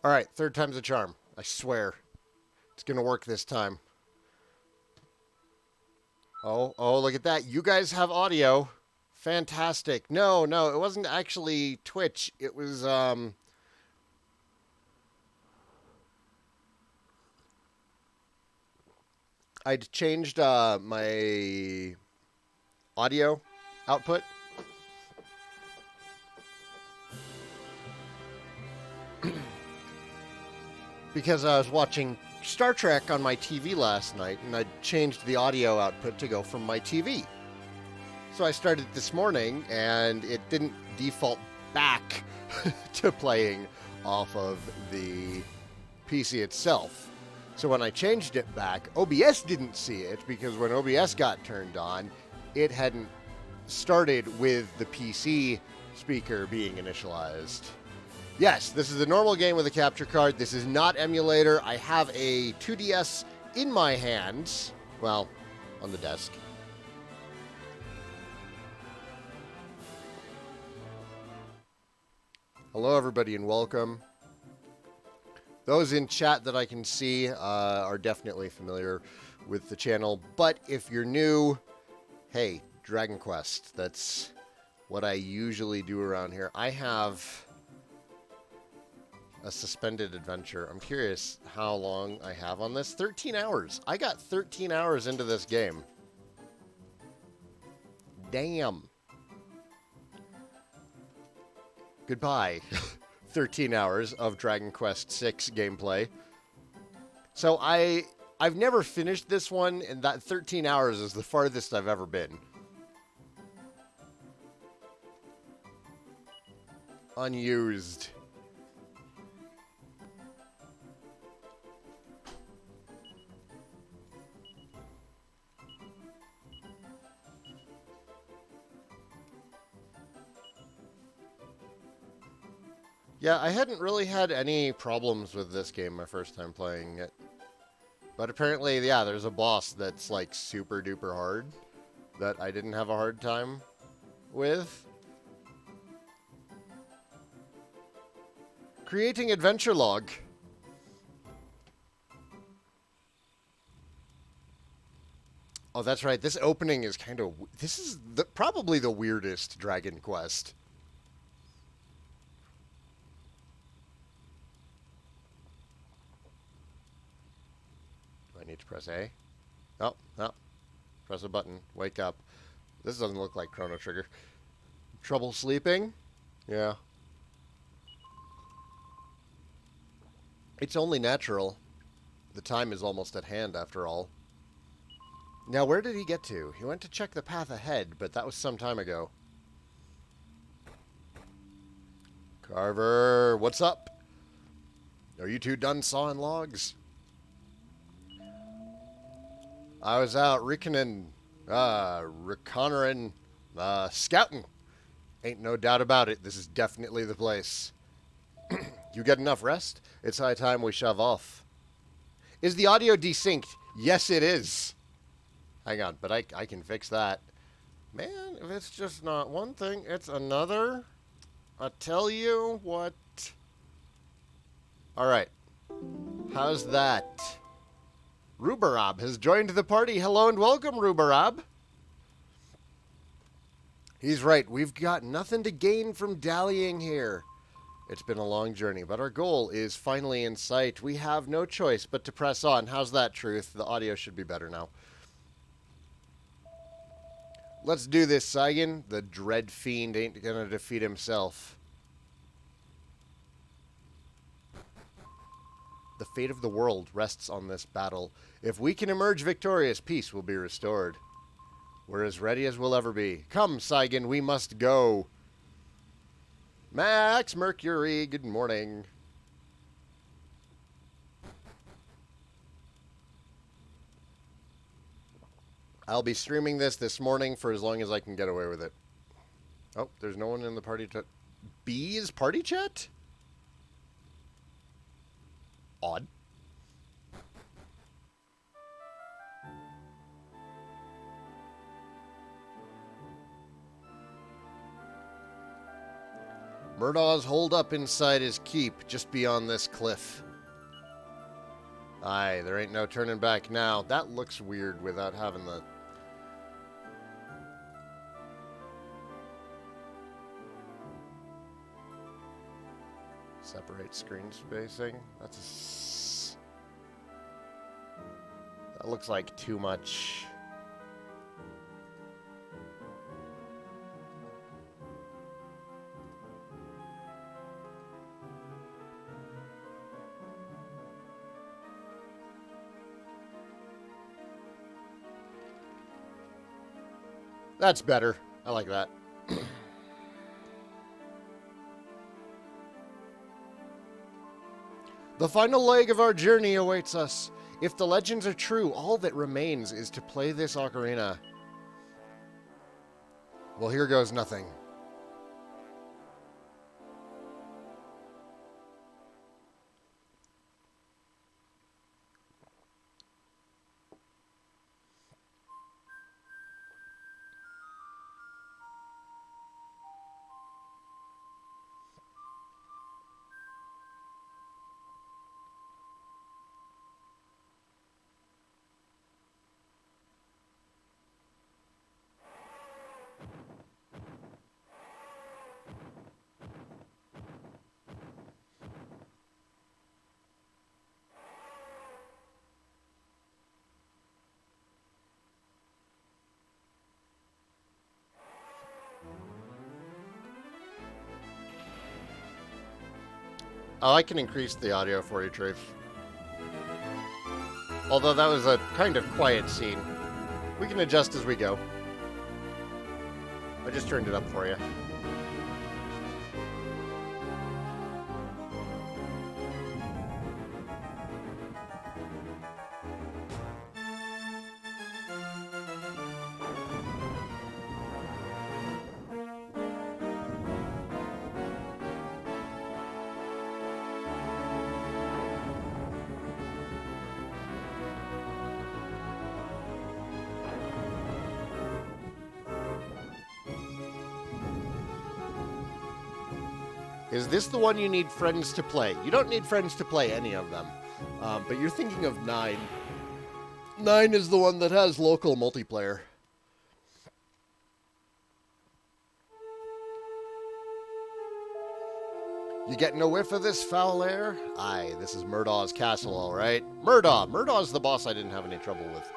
Alright, third time's a charm. I swear. It's gonna work this time. Oh, look at that. You guys have audio. Fantastic. No, it wasn't actually Twitch. It was, I'd changed, my audio output. Because I was watching Star Trek on my TV last night, and I changed the audio output to go from my TV. So I started this morning, and it didn't default back to playing off of the PC itself. So when I changed it back, OBS didn't see it, because when OBS got turned on, it hadn't started with the PC speaker being initialized. Yes, this is a normal game with a capture card. This is not emulator. I have a 2DS in my hands. Well, on the desk. Hello, everybody, and welcome. Those in chat that I can see are definitely familiar with the channel. But if you're new, hey, Dragon Quest. That's what I usually do around here. I have a suspended adventure. I'm curious how long I have on this. 13 hours. I got 13 hours into this game. Damn. Goodbye. 13 hours of Dragon Quest VI gameplay. So I've never finished this one, and that 13 hours is the farthest I've ever been. Unused. Yeah, I hadn't really had any problems with this game my first time playing it. But apparently, yeah, there's a boss that's like super duper hard that I didn't have a hard time with. Creating adventure log. Oh, that's right. This opening is kind of... This is probably the weirdest Dragon Quest. Do I need to press A? Oh, no. Press a button. Wake up. This doesn't look like Chrono Trigger. Trouble sleeping? Yeah. It's only natural. The time is almost at hand, after all. Now, where did he get to? He went to check the path ahead, but that was some time ago. Carver, what's up? Are you two done sawing logs? I was out reconnoitering, scouting. Ain't no doubt about it. This is definitely the place. You get enough rest? It's high time we shove off. Is the audio desynced? Yes, it is. Hang on, but I can fix that. Man, if it's just not one thing, it's another. I tell you what. All right. How's that? Rubarab has joined the party. Hello and welcome, Rubarab. He's right. We've got nothing to gain from dallying here. It's been a long journey, but our goal is finally in sight. We have no choice but to press on. How's that, Truth? The audio should be better now. Let's do this, Saigan. The dread fiend ain't gonna defeat himself. The fate of the world rests on this battle. If we can emerge victorious, peace will be restored. We're as ready as we'll ever be. Come, Saigan, we must go. Max Mercury, good morning. I'll be streaming this morning for as long as I can get away with it. Oh, there's no one in the party chat. B's party chat? Odd. Murdaw's holed up inside his keep, just beyond this cliff. Aye, there ain't no turning back now. That looks weird without having the... Separate screen spacing. That looks like too much. That's better. I like that. The final leg of our journey awaits us. If the legends are true, all that remains is to play this ocarina. Well, here goes nothing. Oh, I can increase the audio for you, Trace. Although that was a kind of quiet scene. We can adjust as we go. I just turned it up for you. Is this the one you need friends to play? You don't need friends to play any of them. But you're thinking of 9. 9 is the one that has local multiplayer. You getting a whiff of this foul air? Aye, this is Murdaw's castle, all right. Murdaw's the boss I didn't have any trouble with.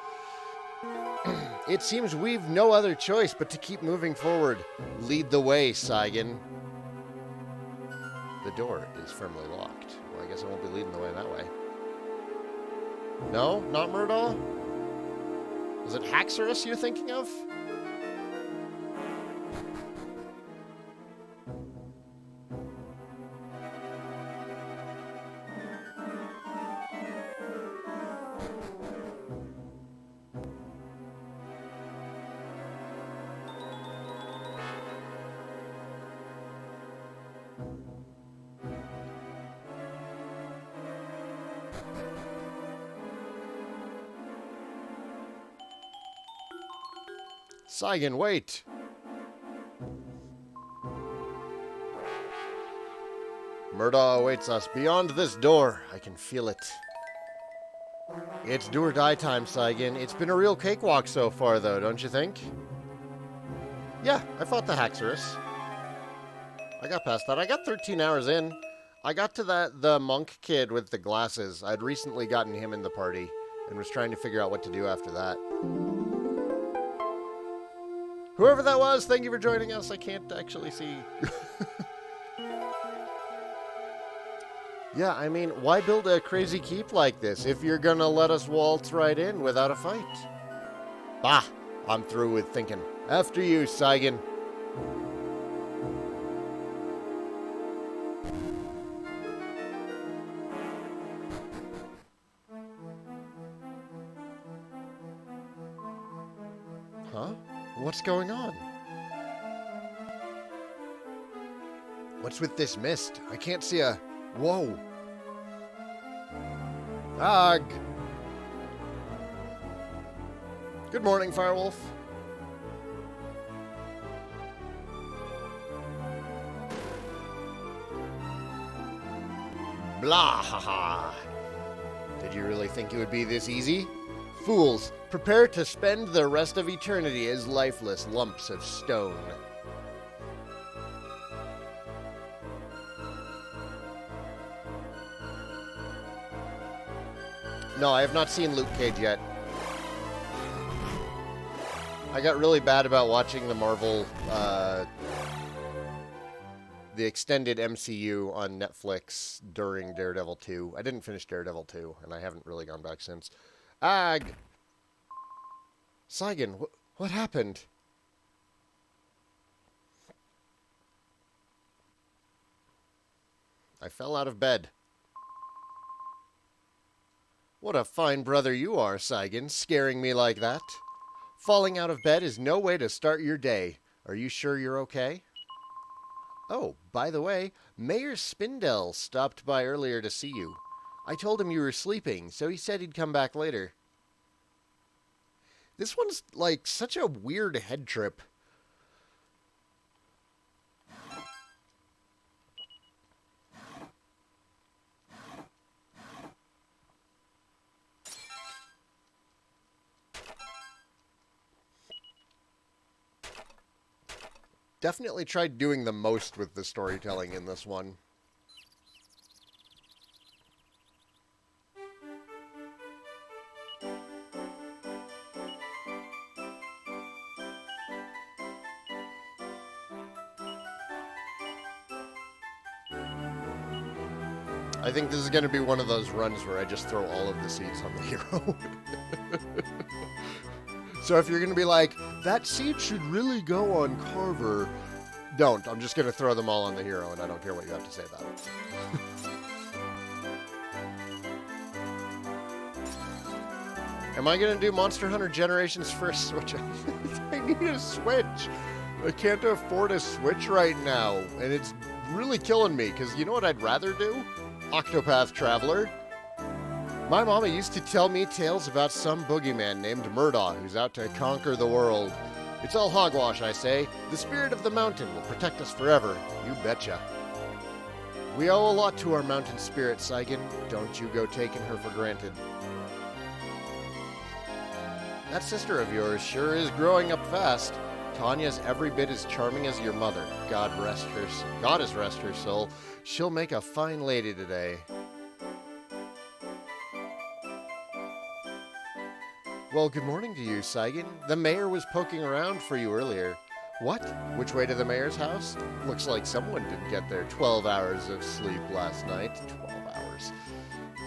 It seems we've no other choice but to keep moving forward. Lead the way, Saigan. The door is firmly locked. Well, I guess I won't be leading the way that way. No? Not Murdaw? Is it Haxorus you're thinking of? Saigan, wait! Murdaw awaits us beyond this door. I can feel it. It's do or die time, Saigan. It's been a real cakewalk so far, though, don't you think? Yeah, I fought the Haxorus. I got past that. I got 13 hours in. I got to the monk kid with the glasses. I'd recently gotten him in the party and was trying to figure out what to do after that. Whoever that was, thank you for joining us. I can't actually see. Yeah, I mean, why build a crazy keep like this if you're gonna let us waltz right in without a fight? Bah, I'm through with thinking. After you, Saigan. Huh? What's going on? What's with this mist? I can't see a... Whoa. Ugh. Good morning, Firewolf. Blah ha ha. Did you really think it would be this easy? Fools, prepare to spend the rest of eternity as lifeless lumps of stone. No, I have not seen Luke Cage yet. I got really bad about watching the Marvel, the extended MCU on Netflix during Daredevil 2. I didn't finish Daredevil 2, and I haven't really gone back since. Saigan, what happened? I fell out of bed. What a fine brother you are, Saigan, scaring me like that. Falling out of bed is no way to start your day. Are you sure you're okay? Oh, by the way, Mayor Spindell stopped by earlier to see you. I told him you were sleeping, so he said he'd come back later. This one's, like, such a weird head trip. Definitely tried doing the most with the storytelling in this one. I think this is going to be one of those runs where I just throw all of the seeds on the hero. So if you're going to be like, that seed should really go on Carver, don't. I'm just going to throw them all on the hero, and I don't care what you have to say about it. Am I going to do Monster Hunter Generations for a Switch? I need a Switch. I can't afford a Switch right now, and it's really killing me, because you know what I'd rather do? Octopath Traveler. My mama used to tell me tales about some boogeyman named Murdaugh who's out to conquer the world. It's all hogwash, I say. The spirit of the mountain will protect us forever. You betcha. We owe a lot to our mountain spirit, Saigan. Don't you go taking her for granted. That sister of yours sure is growing up fast. Tanya's every bit as charming as your mother. God has rest her soul. She'll make a fine lady today. Well, good morning to you, Saigan. The mayor was poking around for you earlier. What? Which way to the mayor's house? Looks like someone didn't get their 12 hours of sleep last night. 12 hours.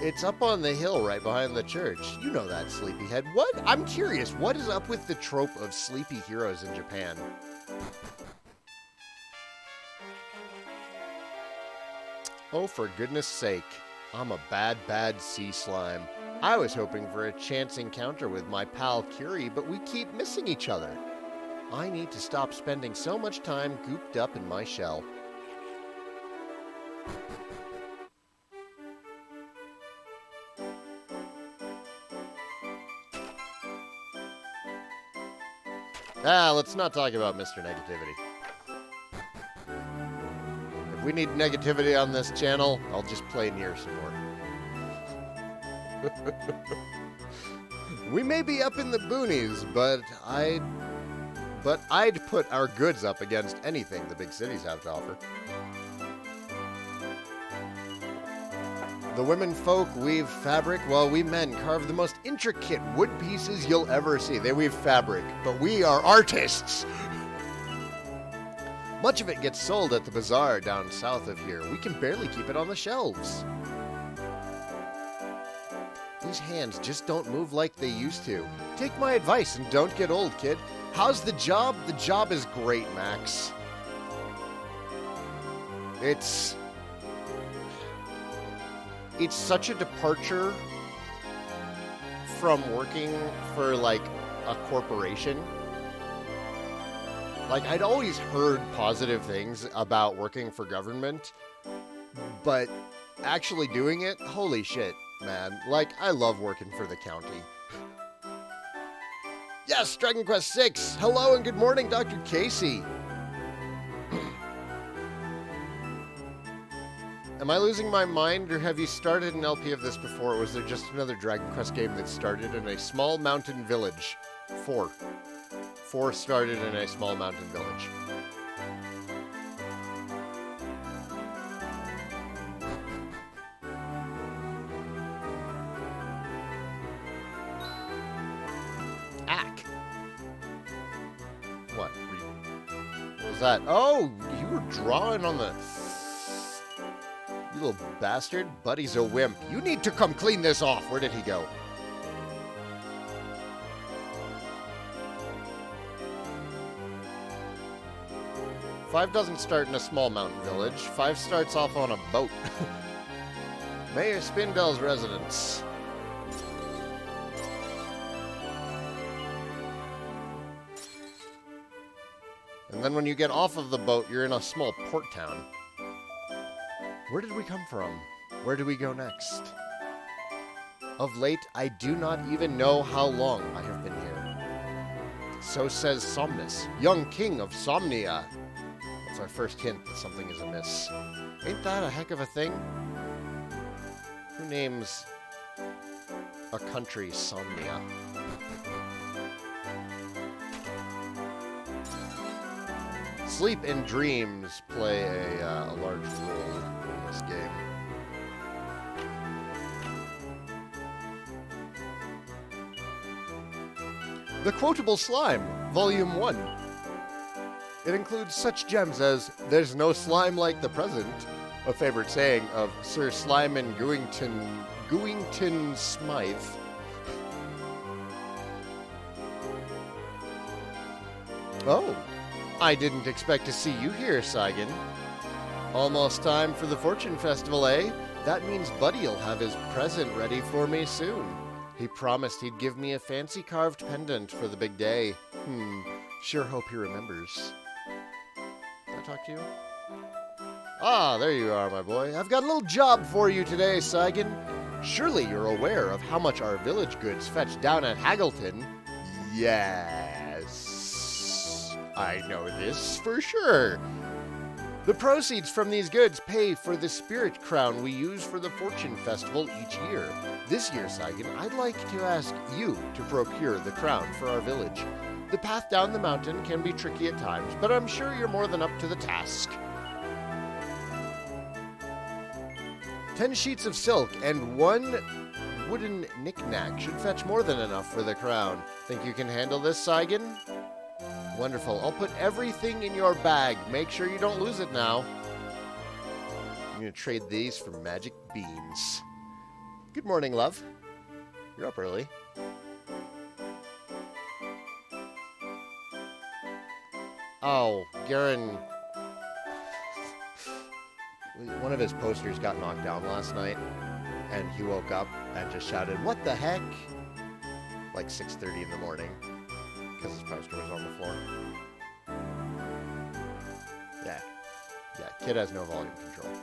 It's up on the hill right behind the church. You know that, sleepyhead. What? I'm curious, what is up with the trope of sleepy heroes in Japan? Oh, for goodness sake. I'm a bad, bad sea slime. I was hoping for a chance encounter with my pal Curie, but we keep missing each other. I need to stop spending so much time cooped up in my shell. Let's not talk about Mr. Negativity. If we need negativity on this channel, I'll just play Nier some more. We may be up in the boonies, but I'd put our goods up against anything the big cities have to offer. The women folk weave fabric, while we men carve the most intricate wood pieces you'll ever see. They weave fabric, but we are artists! Much of it gets sold at the bazaar down south of here. We can barely keep it on the shelves. These hands just don't move like they used to. Take my advice and don't get old, kid. How's the job? The job is great, Max. It's such a departure from working for, like, a corporation. Like, I'd always heard positive things about working for government, but actually doing it, holy shit, man. Like, I love working for the county. Yes, Dragon Quest 6. Hello and good morning, Dr. Casey. Am I losing my mind, or have you started an LP of this before, or was there just another Dragon Quest game that started in a small mountain village? 4. 4 started in a small mountain village. Ack! What? What was that? Oh, you were drawing on the... You little bastard. Buddy's a wimp. You need to come clean this off. Where did he go? Five doesn't start in a small mountain village. 5 starts off on a boat. Mayor Spindell's residence. And then when you get off of the boat, you're in a small port town. Where did we come from? Where do we go next? Of late, I do not even know how long I have been here. So says Somnus, young king of Somnia. That's our first hint that something is amiss. Ain't that a heck of a thing? Who names a country Somnia? Sleep and dreams play a large role in this game. The Quotable Slime, Volume 1. It includes such gems as, "There's no slime like the present," a favorite saying of Sir Slyman Gooington Smythe. Oh, I didn't expect to see you here, Saigan. Almost time for the Fortune Festival, eh? That means Buddy'll have his present ready for me soon. He promised he'd give me a fancy carved pendant for the big day. Sure hope he remembers. Can I talk to you? Ah, there you are, my boy. I've got a little job for you today, Saigan. Surely you're aware of how much our village goods fetch down at Haggleton? Yes, I know this for sure. The proceeds from these goods pay for the spirit crown we use for the Fortune Festival each year. This year, Saigan, I'd like to ask you to procure the crown for our village. The path down the mountain can be tricky at times, but I'm sure you're more than up to the task. 10 sheets of silk and 1 wooden knick-knack should fetch more than enough for the crown. Think you can handle this, Saigan? Wonderful. I'll put everything in your bag. Make sure you don't lose it now. I'm going to trade these for magic beans. Good morning, love. You're up early. Oh, Garen. One of his posters got knocked down last night, and he woke up and just shouted, "What the heck?" Like 6:30 in the morning. Because his poster was on the floor. Yeah, kid has no volume control.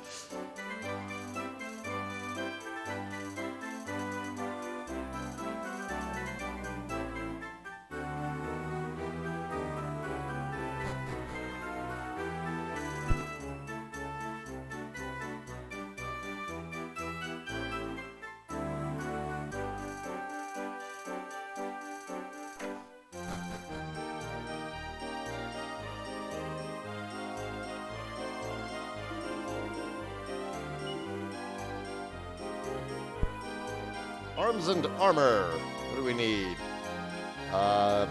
Arms and armor. What do we need?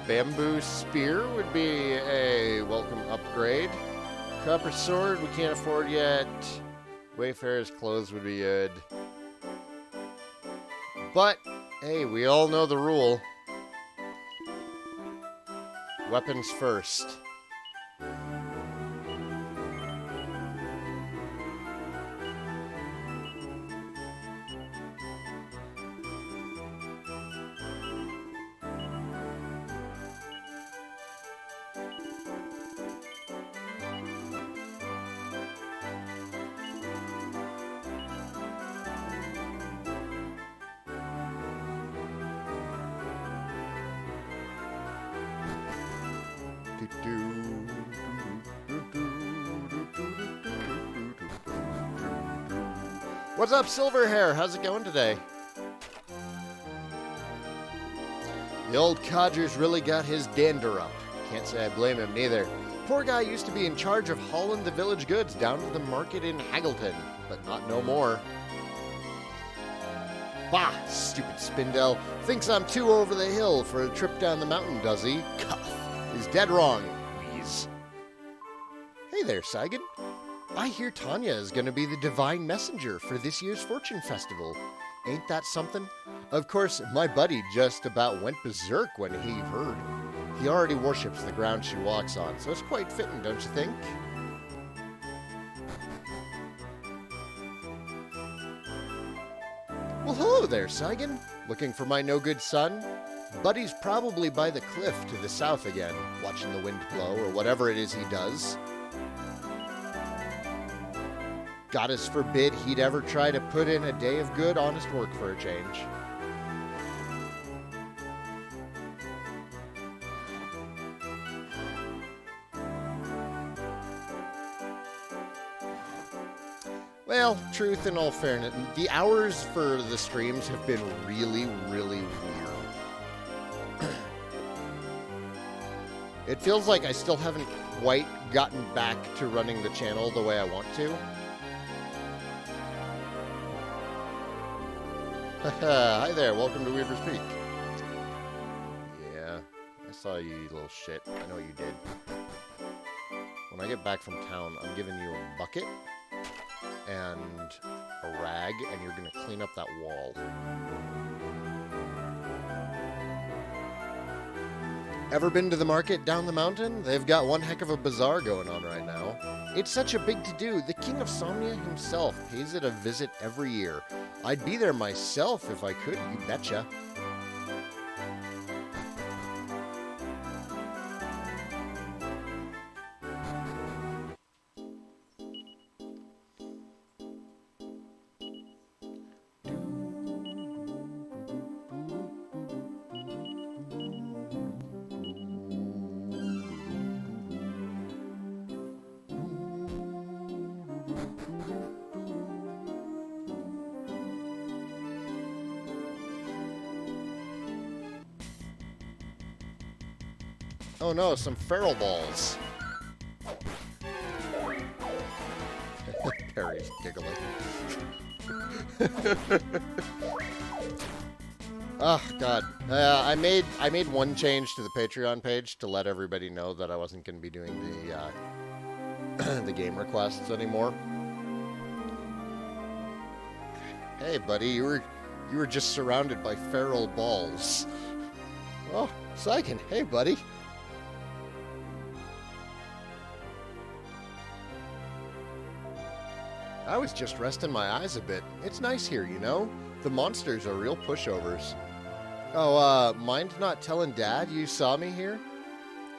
Bamboo spear would be a welcome upgrade. Copper sword we can't afford yet. Wayfarer's clothes would be good. But, hey, we all know the rule. Weapons first. What's up, Silverhair? How's it going today? The old codger's really got his dander up. Can't say I blame him neither. Poor guy used to be in charge of hauling the village goods down to the market in Haggleton, but not no more. Bah, stupid Spindel. Thinks I'm too over the hill for a trip down the mountain, does he? Cuff. He's dead wrong, wheeze. Hey there, Saigan. I hear Tanya is going to be the divine messenger for this year's Fortune Festival. Ain't that something? Of course, my buddy just about went berserk when he heard. He already worships the ground she walks on, so it's quite fitting, don't you think? Well, hello there, Saigan. Looking for my no-good son? Buddy's probably by the cliff to the south again, watching the wind blow or whatever it is he does. Goddess forbid he'd ever try to put in a day of good, honest work for a change. Well, truth in all fairness, the hours for the streams have been really, really weird. It feels like I still haven't quite gotten back to running the channel the way I want to. Hi there, welcome to Weaver's Peak. Yeah, I saw you, you little shit. I know what you did. When I get back from town, I'm giving you a bucket and a rag, and you're gonna clean up that wall. Ever been to the market down the mountain? They've got one heck of a bazaar going on right now. It's such a big to-do. The King of Somnia himself pays it a visit every year. I'd be there myself if I could, you betcha. Oh no, some feral balls. Perry's giggling. Oh god. I made one change to the Patreon page to let everybody know that I wasn't going to be doing the the game requests anymore. Hey buddy, you were just surrounded by feral balls. Oh, Saigan, hey buddy. I was just resting my eyes a bit. It's nice here, you know? The monsters are real pushovers. Oh, mind not telling Dad you saw me here?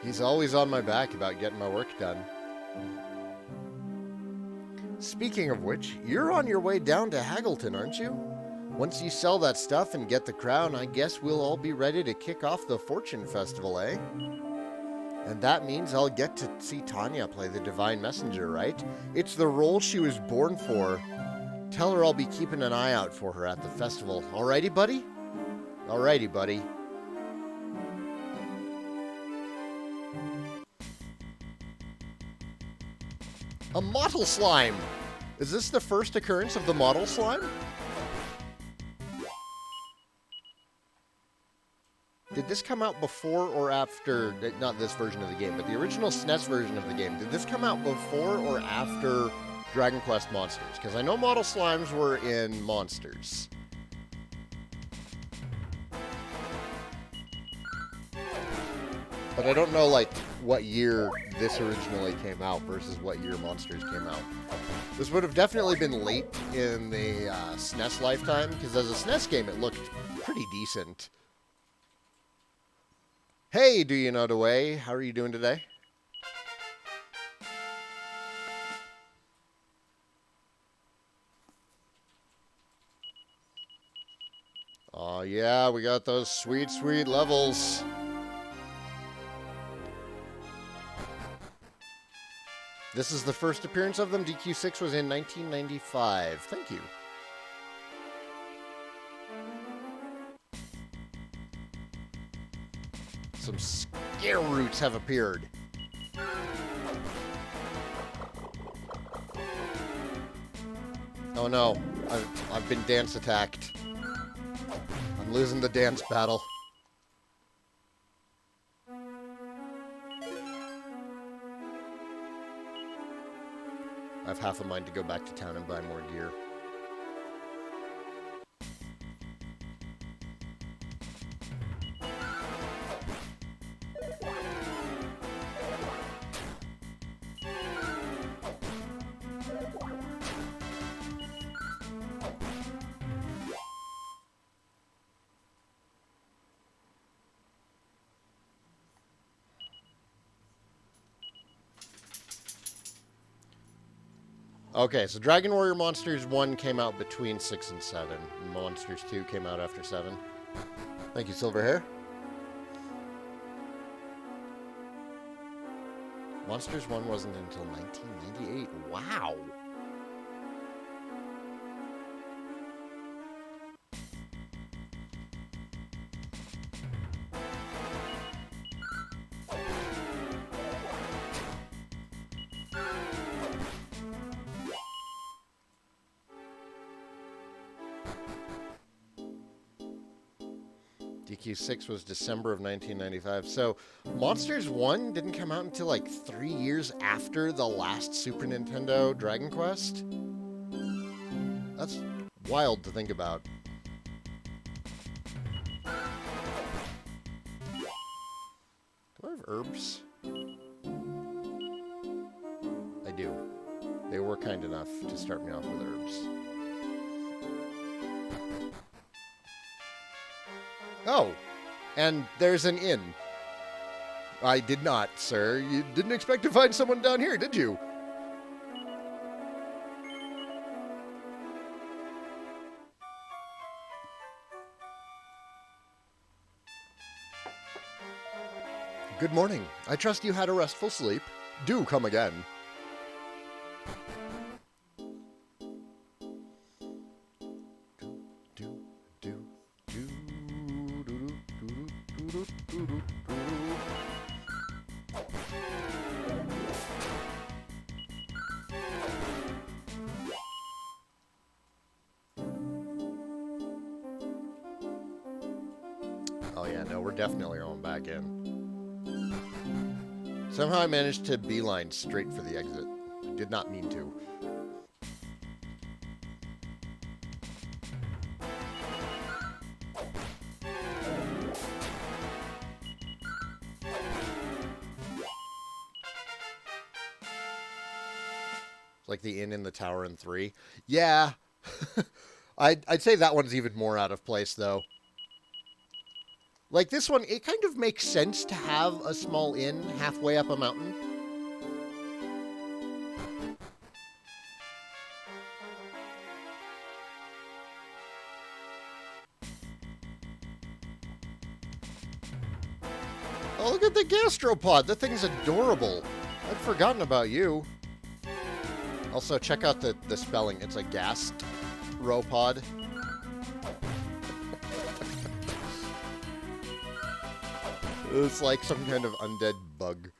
He's always on my back about getting my work done. Speaking of which, you're on your way down to Haggleton, aren't you? Once you sell that stuff and get the crown, I guess we'll all be ready to kick off the Fortune Festival, eh? And that means I'll get to see Tanya play the Divine Messenger, right? It's the role she was born for. Tell her I'll be keeping an eye out for her at the festival. Alrighty, buddy? Alrighty, buddy. A model slime! Is this the first occurrence of the model slime? Did this come out before or after, not this version of the game, but the original SNES version of the game, did this come out before or after Dragon Quest Monsters? Because I know model slimes were in Monsters. But I don't know, like, what year this originally came out versus what year Monsters came out. This would have definitely been late in the SNES lifetime, because as a SNES game, it looked pretty decent. Hey, do you know the way? How are you doing today? Oh yeah, we got those sweet, sweet levels. This is the first appearance of them. DQ6 was in 1995. Thank you. Some scare roots have appeared. Oh no, I've been dance attacked. I'm losing the dance battle. I have half a mind to go back to town and buy more gear. Okay, so Dragon Warrior Monsters 1 came out between 6 and 7. And Monsters 2 came out after 7. Thank you, Silverhair. Monsters 1 wasn't until 1998. Wow! DQ6 was December of 1995. So Monsters 1 didn't come out until like 3 years after the last Super Nintendo Dragon Quest? That's wild to think about. Do I have herbs? I do. They were kind enough to start me off with herbs. Oh, and there's an inn. I did not, sir. You didn't expect to find someone down here, did you? Good morning. I trust you had a restful sleep. Do come again. Oh yeah, no, we're definitely going back in. Somehow I managed to beeline straight for the exit. I did not mean to. It's like the inn in the tower in 3. Yeah. I'd say that one's even more out of place, though. Like this one, it kind of makes sense to have a small inn halfway up a mountain. Oh, look at the Gastropod. That thing's adorable. I'd forgotten about you. Also, check out the spelling. It's a Gastropod. It's like some kind of undead bug.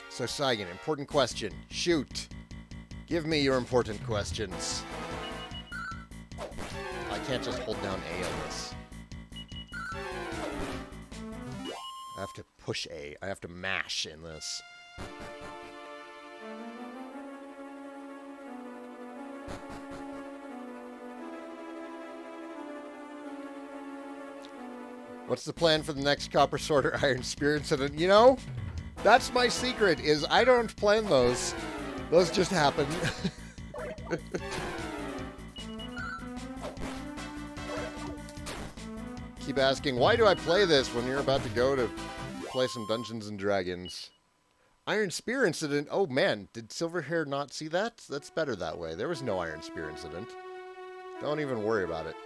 So, Saigan, important question. Shoot. Give me your important questions. I can't just hold down A on this. I have to push A. I have to mash in this. What's the plan for the next Copper Sword or Iron Spear incident? You know, that's my secret, is I don't plan those. Those just happen. Keep asking, why do I play this when you're about to go to play some Dungeons and Dragons? Iron Spear incident? Oh man, did Silverhair not see that? That's better that way. There was no Iron Spear incident. Don't even worry about it.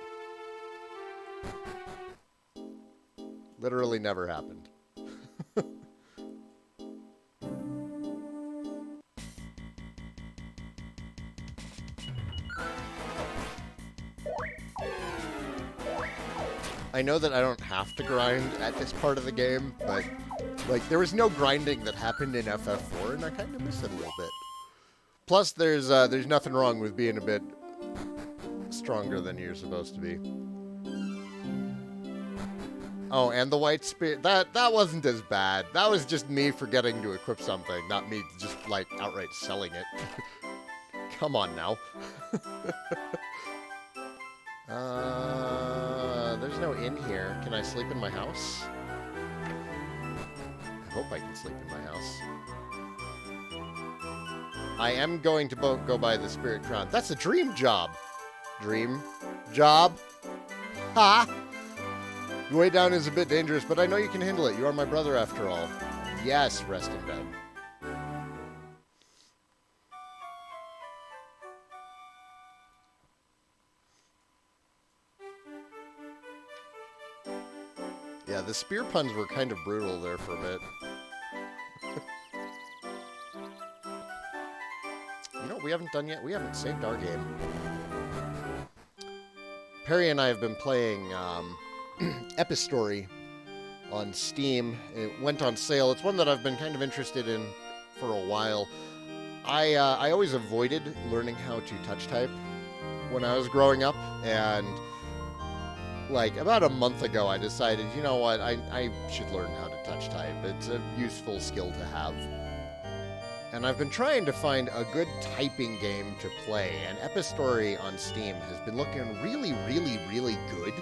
Literally never happened. I know that I don't have to grind at this part of the game, but like there was no grinding that happened in FF4, and I kind of miss it a little bit. Plus, there's nothing wrong with being a bit stronger than you're supposed to be. Oh, and the white spear, that wasn't as bad. That was just me forgetting to equip something, not me just like outright selling it. Come on now. There's no inn here. Can I sleep in my house? I hope I can sleep in my house. I am going to go buy the Spirit Crown. That's a dream job. Dream job. Ha! The way down is a bit dangerous, but I know you can handle it. You are my brother after all. Yes, rest in bed. Yeah, the spear puns were kind of brutal there for a bit. You know what we haven't done yet? We haven't saved our game. Perry and I have been playing Epistory on Steam. It went on sale. It's one that I've been kind of interested in for a while. I always avoided learning how to touch type when I was growing up, and like about a month ago I decided, you know what, I should learn how to touch type. It's a useful skill to have. And I've been trying to find a good typing game to play, and Epistory on Steam has been looking really, really, really good.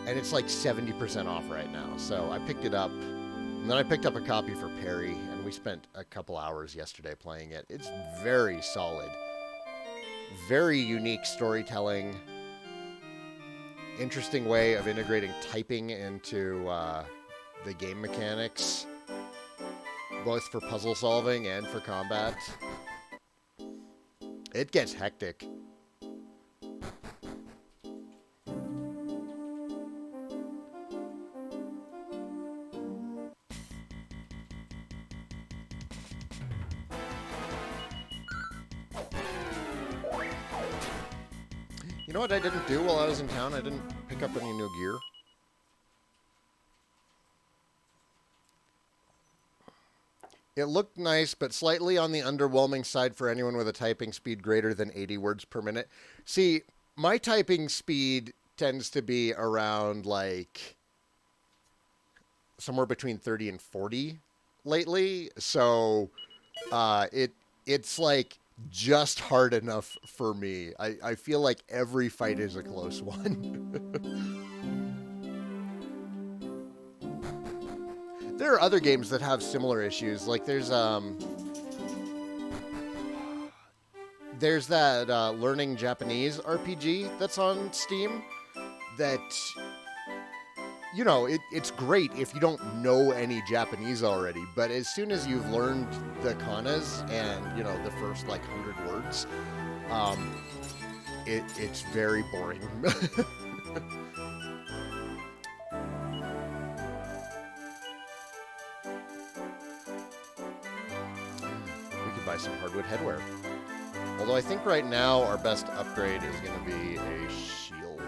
And it's like 70% off right now, so I picked it up. And then I picked up a copy for Perry, and we spent a couple hours yesterday playing it. It's very solid. Very unique storytelling. Interesting way of integrating typing into the game mechanics, both for puzzle solving and for combat. It gets hectic. You know what I didn't do while I was in town? I didn't pick up any new gear. It looked nice, but slightly on the underwhelming side for anyone with a typing speed greater than 80 words per minute. See, my typing speed tends to be around, like, somewhere between 30 and 40 lately. So, it's, like, just hard enough for me. I feel like every fight is a close one. There are other games that have similar issues. Like there's that learning Japanese RPG that's on Steam that, you know, it's great if you don't know any Japanese already, but as soon as you've learned the kanas and, you know, the first like 100 words, it's very boring. Buy some hardwood headwear. Although I think right now our best upgrade is going to be a shield.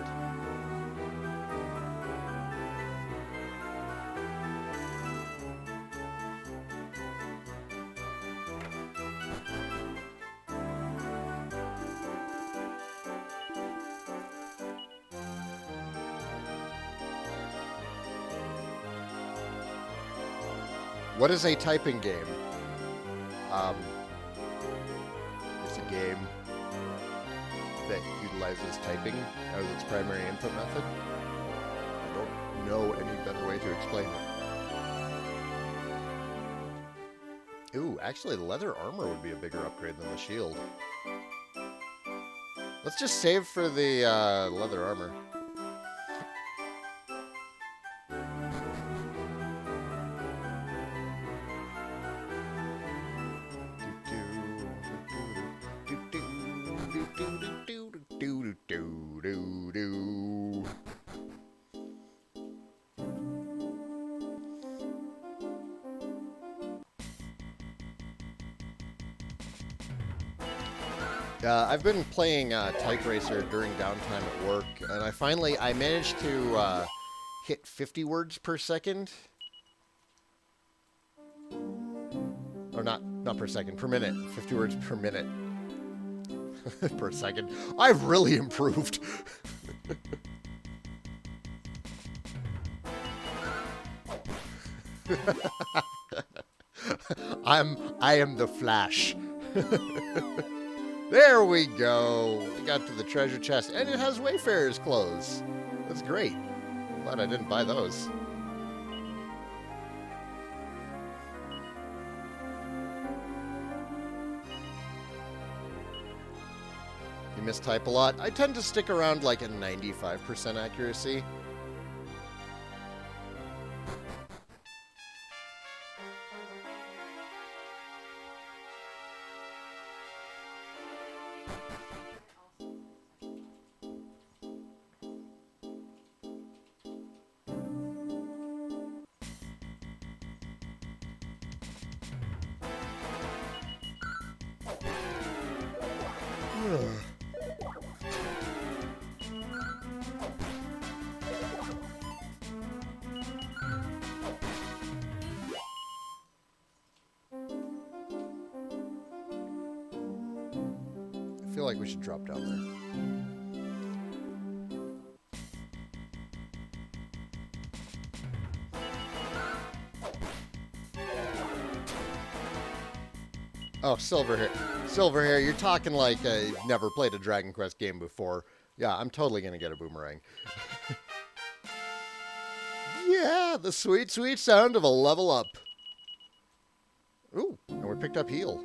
What is a typing game? Game that utilizes typing as its primary input method. I don't know any better way to explain it. Ooh, actually the leather armor would be a bigger upgrade than the shield. Let's just save for the leather armor. I've been playing Type Racer during downtime at work, and I managed to hit 50 words per second. Or not per second, per minute. 50 words per minute. Per second. I've really improved. I am the Flash. There we go. We got to the treasure chest, and it has Wayfarer's clothes. That's great. I'm glad I didn't buy those. You mistype a lot. I tend to stick around like a 95% accuracy. I feel like we should drop down there. Oh, Silverhair. Silverhair, you're talking like you've never played a Dragon Quest game before. Yeah, I'm totally going to get a boomerang. Yeah, the sweet, sweet sound of a level up. Ooh, and we picked up heal.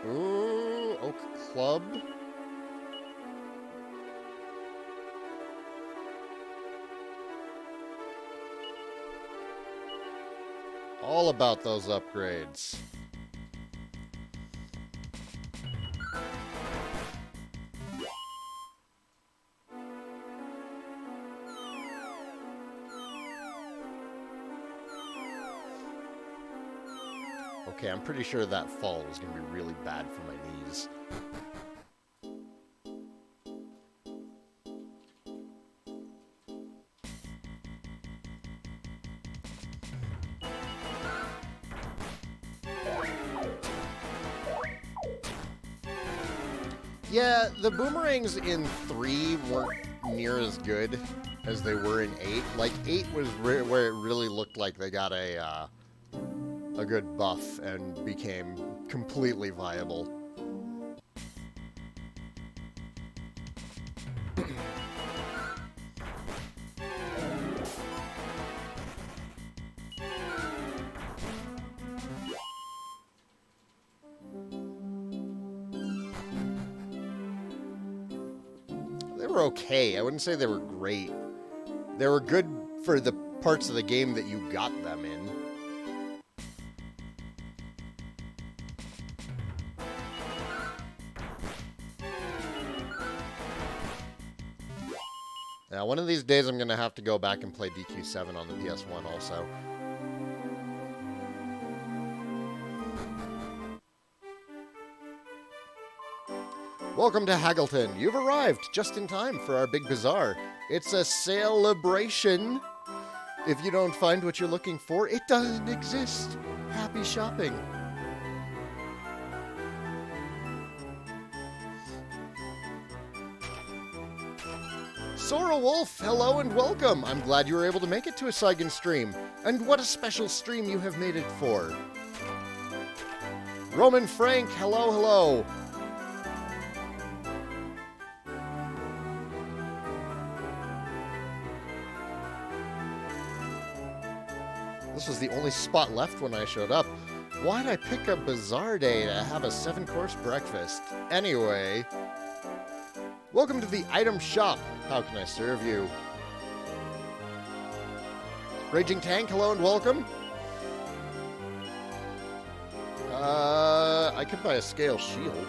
Ooh, Oak Club. All about those upgrades. Okay, I'm pretty sure that fall was going to be really bad for my knees. Yeah, the boomerangs in 3 weren't near as good as they were in 8. Like, 8 was where it really looked like they got a good buff and became completely viable. They were okay. I wouldn't say they were great. They were good for the parts of the game that you got them in. Now, one of these days I'm going to have to go back and play DQ7 on the PS1 also. Welcome to Haggleton. You've arrived just in time for our big bazaar. It's a celebration. If you don't find what you're looking for, it doesn't exist. Happy shopping. Sora Wolf, hello and welcome. I'm glad you were able to make it to a Saigan stream. And what a special stream you have made it for. Roman Frank, hello, hello. This was the only spot left when I showed up. Why'd I pick a Bazaar Day to have a 7-course breakfast? Anyway, welcome to the item shop. How can I serve you? Raging Tank, hello and welcome. I could buy a scale shield.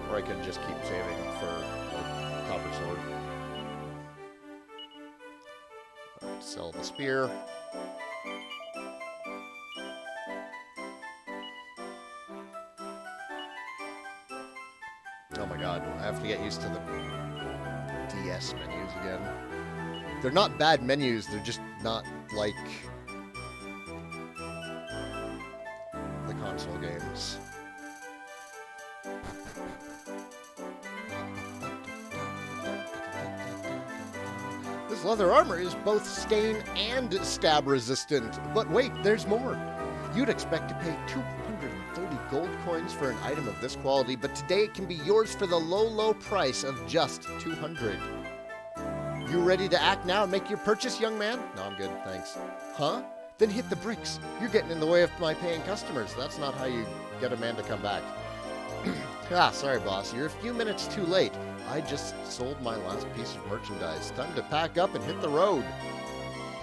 Or I could just keep saving for a copper sword. Right, sell the spear. Oh my god, I have to get used to the DS menus again. They're not bad menus, they're just not like the console games. This leather armor is both stain and stab resistant. But wait, there's more. You'd expect to pay 230 gold coins for an item of this quality, but today it can be yours for the low, low price of just 200. You ready to act now and make your purchase, young man? No, I'm good, thanks. Huh? Then hit the bricks. You're getting in the way of my paying customers. That's not how you get a man to come back. Sorry, boss. You're a few minutes too late. I just sold my last piece of merchandise. Time to pack up and hit the road.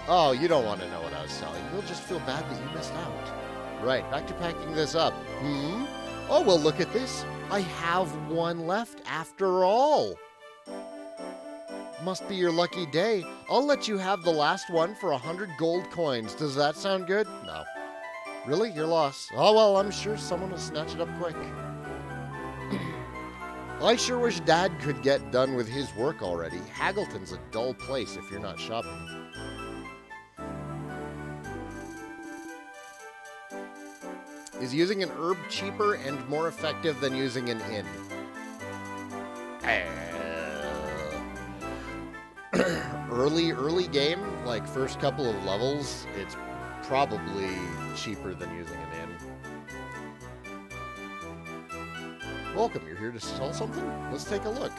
Oh, you don't want to know what I was selling. You'll just feel bad that you missed out. Right, back to packing this up. Oh, well, look at this. I have one left after all. Must be your lucky day. I'll let you have the last one for 100 gold coins. Does that sound good? No. Really? Your loss? Oh, well, I'm sure someone will snatch it up quick. I sure wish Dad could get done with his work already. Haggleton's a dull place if you're not shopping. Is using an herb cheaper and more effective than using an inn? Early game, like first couple of levels, it's probably cheaper than using an inn. Welcome, you're here to sell something? Let's take a look.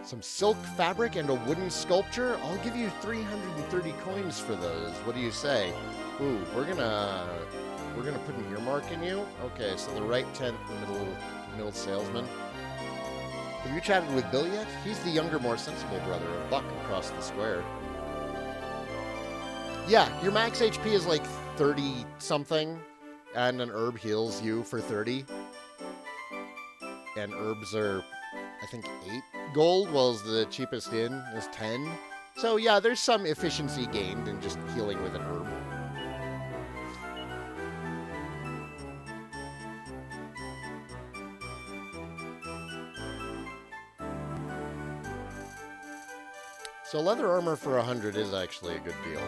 Some silk fabric and a wooden sculpture? I'll give you 330 coins for those. What do you say? Ooh, we're gonna put an earmark in you? Okay, so the right tent, the middle salesman. Have you chatted with Bill yet? He's the younger, more sensible brother of Buck across the square. Yeah, your max HP is like 30-something, and an herb heals you for 30. And herbs are, I think, 8 gold, while the cheapest inn is 10. So yeah, there's some efficiency gained in just healing with an herb. So leather armor for 100 is actually a good deal.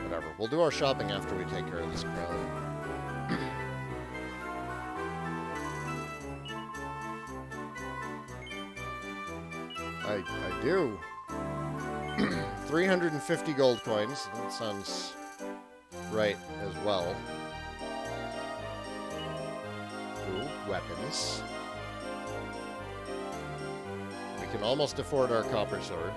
Whatever. We'll do our shopping after we take care of this crown. I do. 350 gold coins. That sounds right as well. Weapons. We can almost afford our copper sword.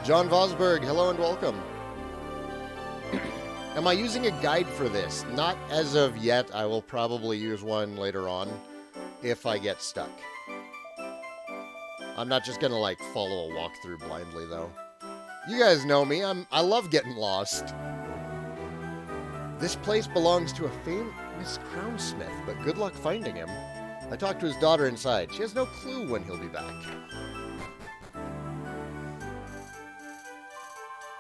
John Vosberg, hello and welcome. Am I using a guide for this? Not as of yet. I will probably use one later on if I get stuck. I'm not just gonna like follow a walkthrough blindly though. You guys know me. I love getting lost. This place belongs to a famous crownsmith, but good luck finding him. I talked to his daughter inside. She has no clue when he'll be back.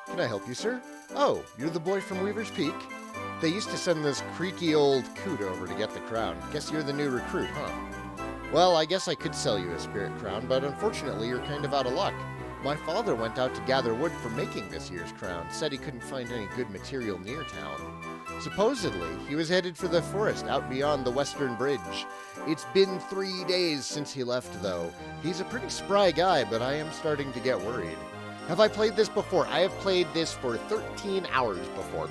Can I help you, sir? Oh, you're the boy from Weaver's Peak? They used to send this creaky old coot over to get the crown. Guess you're the new recruit, huh? Well, I guess I could sell you a spirit crown, but unfortunately you're kind of out of luck. My father went out to gather wood for making this year's crown. Said he couldn't find any good material near town. Supposedly, he was headed for the forest out beyond the western bridge. It's been 3 days since he left, though. He's a pretty spry guy, but I am starting to get worried. Have I played this before? I have played this for 13 hours before.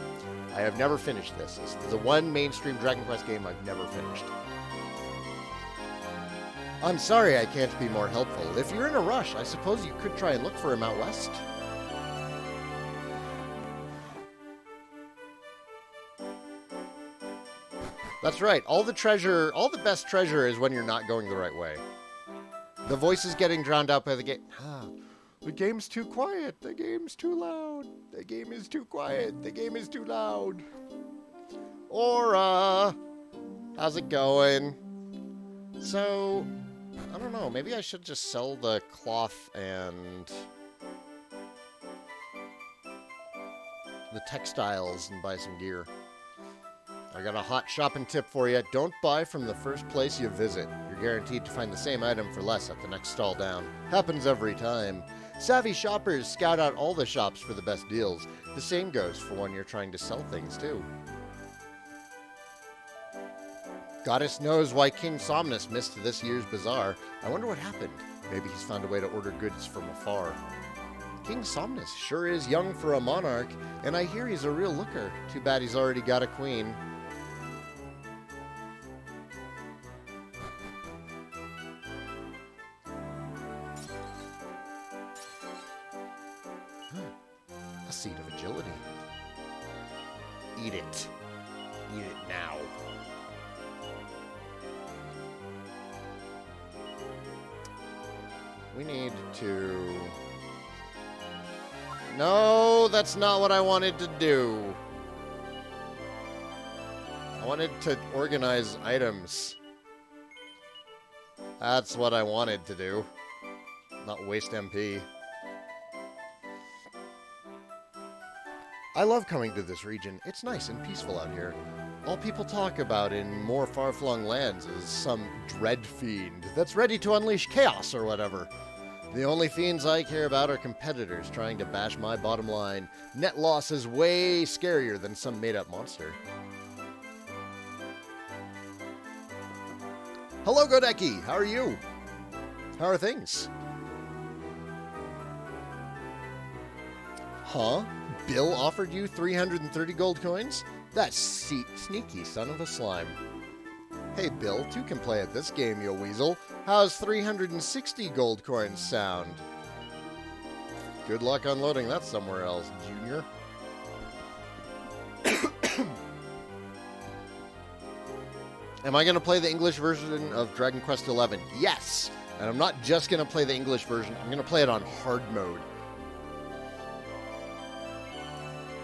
I have never finished this. This is the one mainstream Dragon Quest game I've never finished. I'm sorry I can't be more helpful. If you're in a rush, I suppose you could try and look for him out west. That's right. All the best treasure is when you're not going the right way. The voice is getting drowned out by the gate. The game's too quiet. The game's too loud. The game is too quiet. The game is too loud. Aura! How's it going? So, I don't know. Maybe I should just sell the cloth and the textiles and buy some gear. I got a hot shopping tip for you. Don't buy from the first place you visit. You're guaranteed to find the same item for less at the next stall down. Happens every time. Savvy shoppers scout out all the shops for the best deals. The same goes for when you're trying to sell things, too. Goddess knows why King Somnus missed this year's bazaar. I wonder what happened. Maybe he's found a way to order goods from afar. King Somnus sure is young for a monarch, and I hear he's a real looker. Too bad he's already got a queen. A seed of agility. Eat it. Eat it now. We need to... No, that's not what I wanted to do. I wanted to organize items. That's what I wanted to do. Not waste MP. I love coming to this region. It's nice and peaceful out here. All people talk about in more far-flung lands is some dread fiend that's ready to unleash chaos or whatever. The only fiends I care about are competitors trying to bash my bottom line. Net loss is way scarier than some made-up monster. Hello, Godeki! How are you? How are things? Huh? Bill offered you 330 gold coins? That sneaky son of a slime. Hey Bill, two can play at this game, you weasel. How's 360 gold coins sound? Good luck unloading that somewhere else, Junior. Am I going to play the English version of Dragon Quest XI? Yes! And I'm not just going to play the English version, I'm going to play it on hard mode.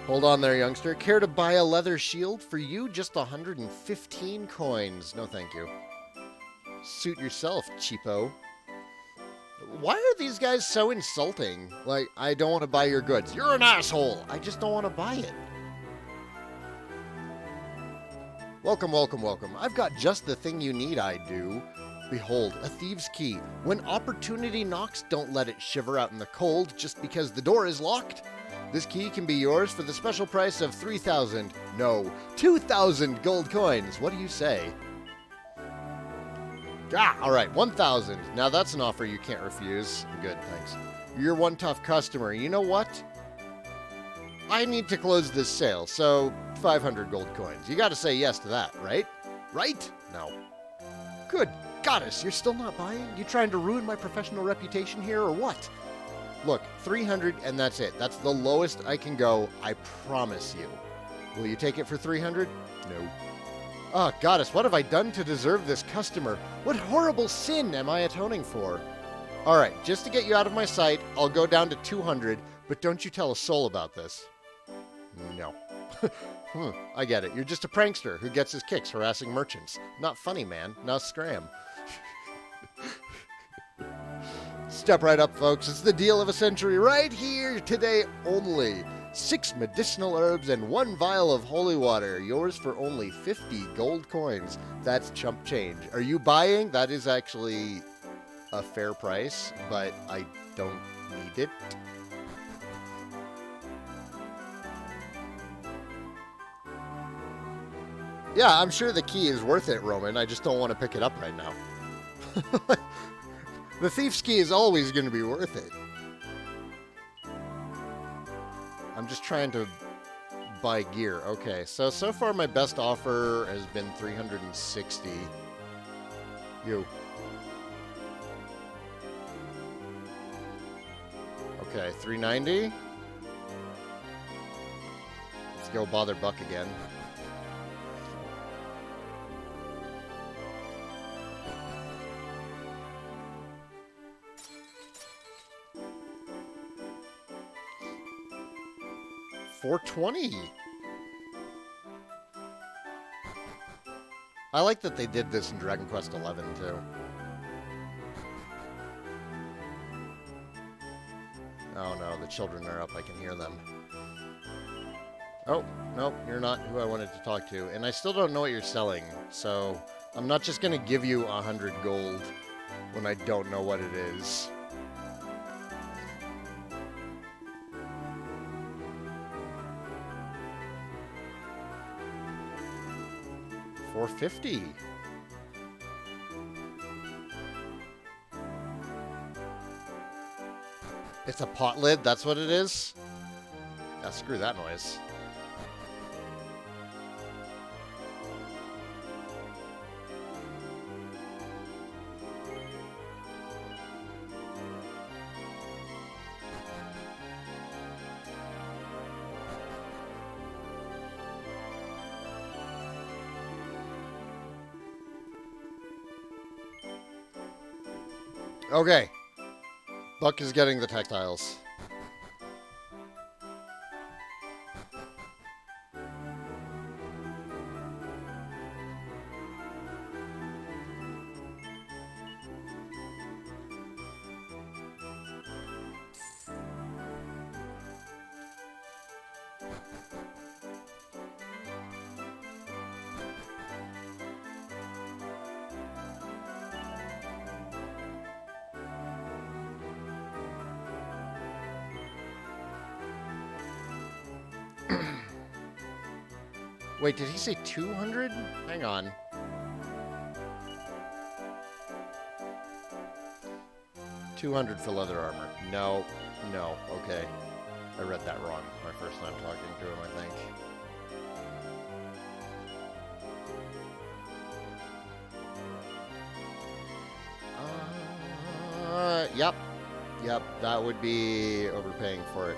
Hold on there, youngster. Care to buy a leather shield? For you, just 115 coins. No, thank you. Suit yourself, cheapo. Why are these guys so insulting? Like, I don't want to buy your goods. You're an asshole! I just don't want to buy it. Welcome, welcome, welcome. I've got just the thing you need, I do. Behold, a Thieves Key. When opportunity knocks, don't let it shiver out in the cold just because the door is locked. This key can be yours for the special price of 3,000, no, 2,000 gold coins. What do you say? All right, 1,000. Now that's an offer you can't refuse. Good, thanks. You're one tough customer. You know what? I need to close this sale, so 500 gold coins. You got to say yes to that, right? Right? No. Good goddess, you're still not buying? You trying to ruin my professional reputation here, or what? Look, 300 and that's it. That's the lowest I can go, I promise you. Will you take it for 300? No. Oh, goddess, what have I done to deserve this customer? What horrible sin am I atoning for? All right, just to get you out of my sight, I'll go down to 200, but don't you tell a soul about this. No. I get it. You're just a prankster who gets his kicks harassing merchants. Not funny, man. Now scram. Step right up, folks. It's the deal of a century right here today only. 6 medicinal herbs and 1 vial of holy water. Yours for only 50 gold coins. That's chump change. Are you buying? That is actually a fair price, but I don't need it. Yeah, I'm sure the key is worth it, Roman. I just don't want to pick it up right now. The Thieves Key is always going to be worth it. I'm just trying to buy gear. Okay, so far my best offer has been 360. You. Okay, 390. Let's go bother Buck again. 420. I like that they did this in Dragon Quest 11 too. Oh no, the children are up. I can hear them. Oh, nope, you're not who I wanted to talk to. And I still don't know what you're selling, so I'm not just going to give you 100 gold when I don't know what it is. $450. It's a pot lid, that's what it is? Yeah, screw that noise. Okay. Buck is getting the textiles. Wait, did he say 200? Hang on. $200 for leather armor. No, no, okay. I read that wrong my first time talking to him, I think. Yep. Yep, that would be overpaying for it.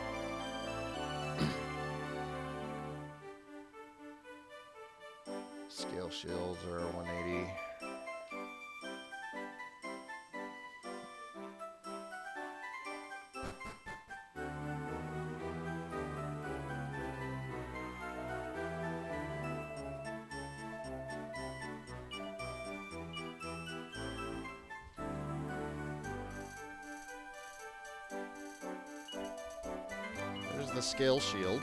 Scale shields are 180. There's the scale shield.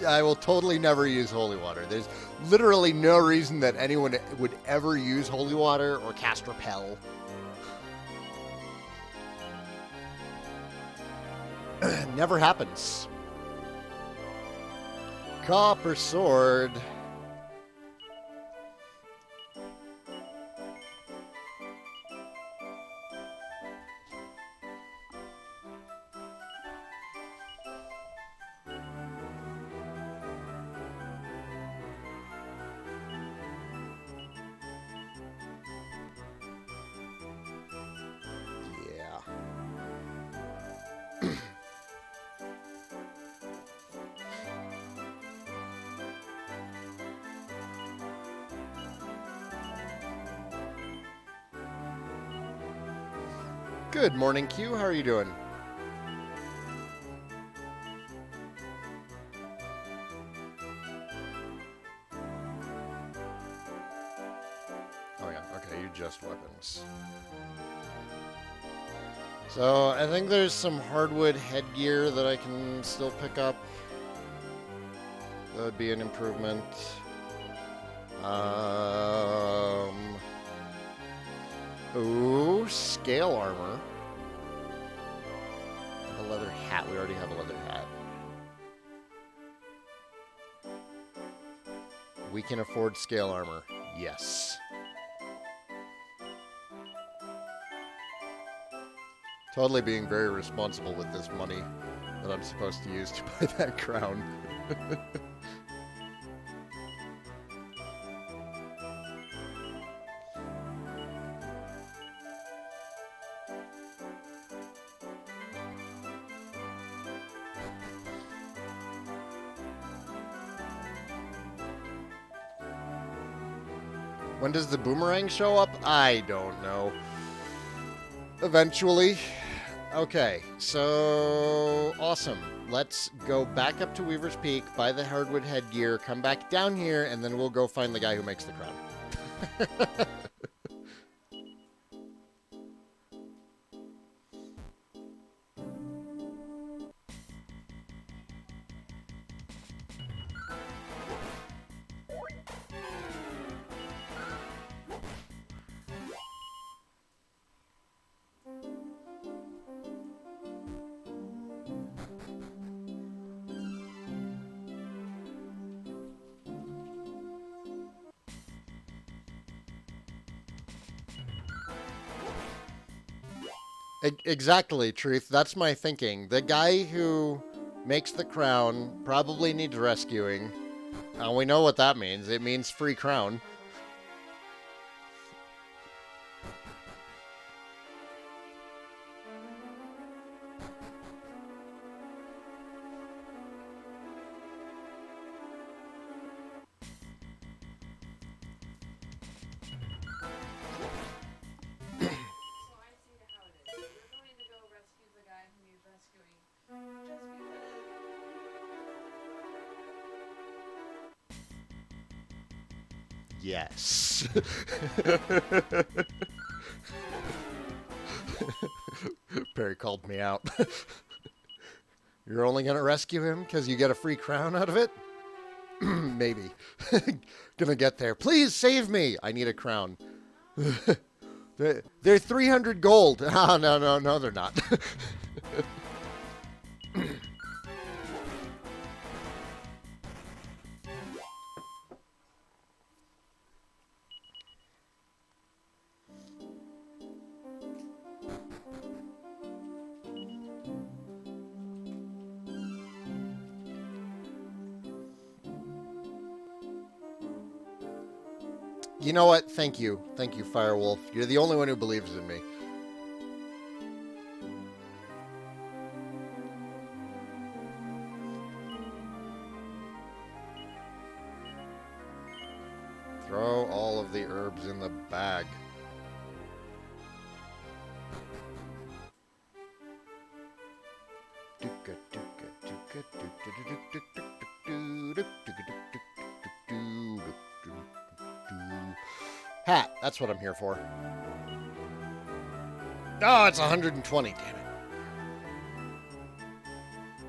I will totally never use holy water. There's literally no reason that anyone would ever use holy water or cast repel. Never happens. Copper sword. Good morning, Q. How are you doing? Oh yeah, okay, you just weapons. So, I think there's some hardwood headgear that I can still pick up. That would be an improvement. Ooh, scale armor. And a leather hat. We already have a leather hat. We can afford scale armor. Yes. Totally being very responsible with this money that I'm supposed to use to buy that crown. When does the boomerang show up? I don't know. Eventually. Okay, so awesome. Let's go back up to Weaver's Peak, buy the hardwood headgear, come back down here, and then we'll go find the guy who makes the crown. Exactly, Truth. That's my thinking. The guy who makes the crown probably needs rescuing. We know what that means. It means free crown. Yes. Perry called me out. You're only going to rescue him because you get a free crown out of it? Maybe. Gonna get there. Please save me. I need a crown. They're 300 gold. Oh, no, they're not. You know what? Thank you. Thank you, Firewolf. You're the only one who believes in me. Throw all of the herbs in the bag. Hat, that's what I'm here for. Oh, it's 120, damn it.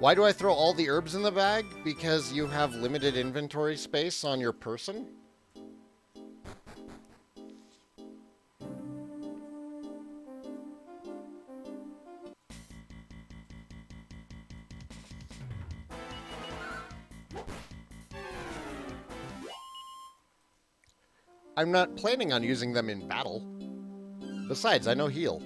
Why do I throw all the herbs in the bag? Because you have limited inventory space on your person? I'm not planning on using them in battle. Besides, I know heal.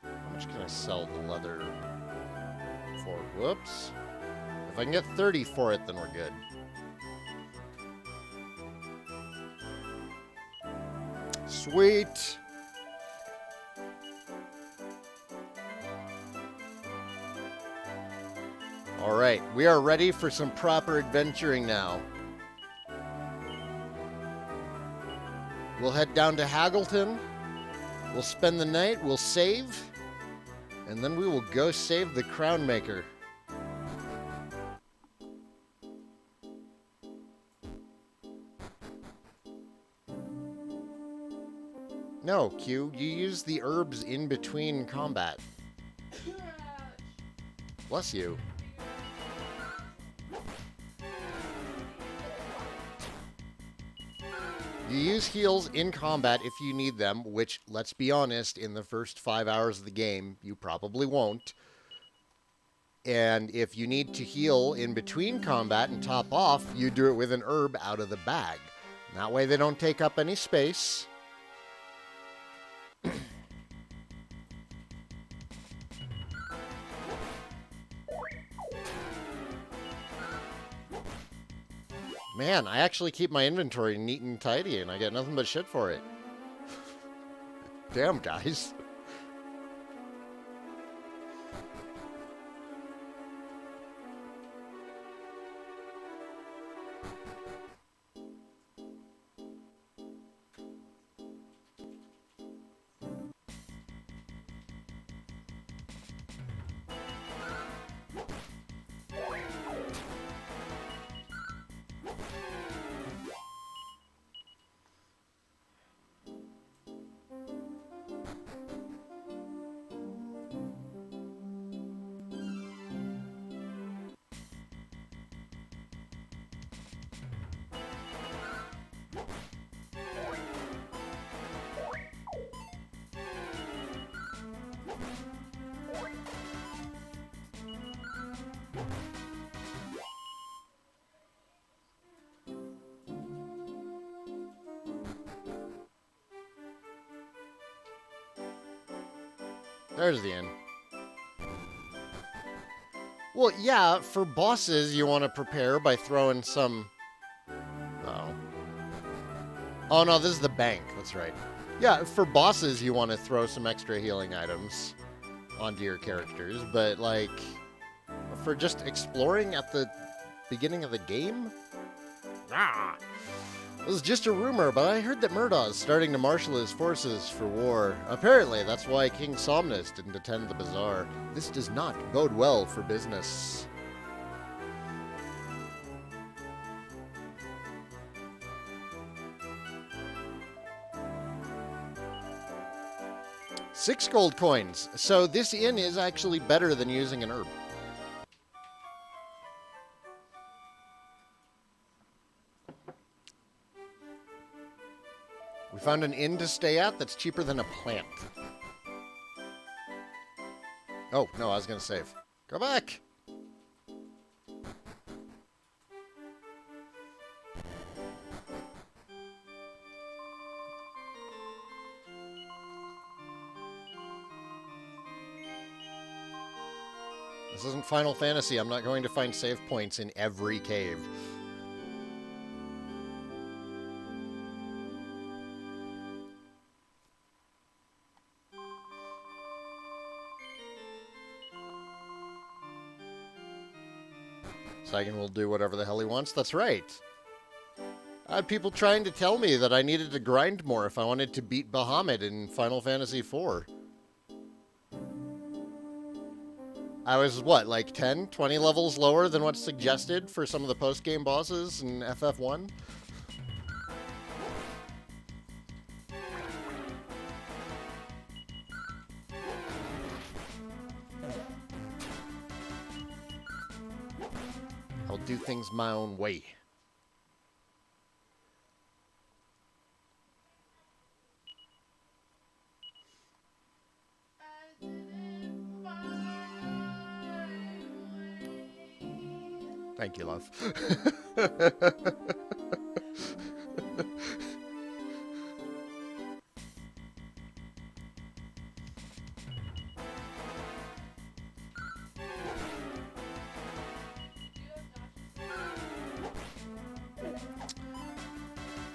How much can I sell the leather for? Whoops. If I can get 30 for it, then we're good. Sweet. All right, we are ready for some proper adventuring now. We'll head down to Haggleton. We'll spend the night, we'll save, and then we will go save the Crown Maker. No, Q, you use the herbs in between combat. Bless you. You use heals in combat if you need them, which, let's be honest, in the first 5 hours of the game, you probably won't. And if you need to heal in between combat and top off, you do it with an herb out of the bag. And that way they don't take up any space. Man, I actually keep my inventory neat and tidy, and I get nothing but shit for it. Damn, guys. There's the inn. Well, yeah, for bosses, you want to prepare by throwing some... Oh. Oh, no, this is the bank. That's right. Yeah, for bosses, you want to throw some extra healing items onto your characters, but, like, for just exploring at the beginning of the game? Ah! It was just a rumor, but I heard that Murdaw's starting to marshal his forces for war. Apparently, that's why King Somnus didn't attend the bazaar. This does not bode well for business. Six gold coins. So this inn is actually better than using an herb. We found an inn to stay at that's cheaper than a plant. Oh, no, I was going to save. Go back! This isn't Final Fantasy. I'm not going to find save points in every cave. Saigan will do whatever the hell he wants. That's right. I had people trying to tell me that I needed to grind more if I wanted to beat Bahamut in Final Fantasy IV. I was, what, like 10, 20 levels lower than what's suggested for some of the post-game bosses in FF1? I'll do things my own way. Thank you, love.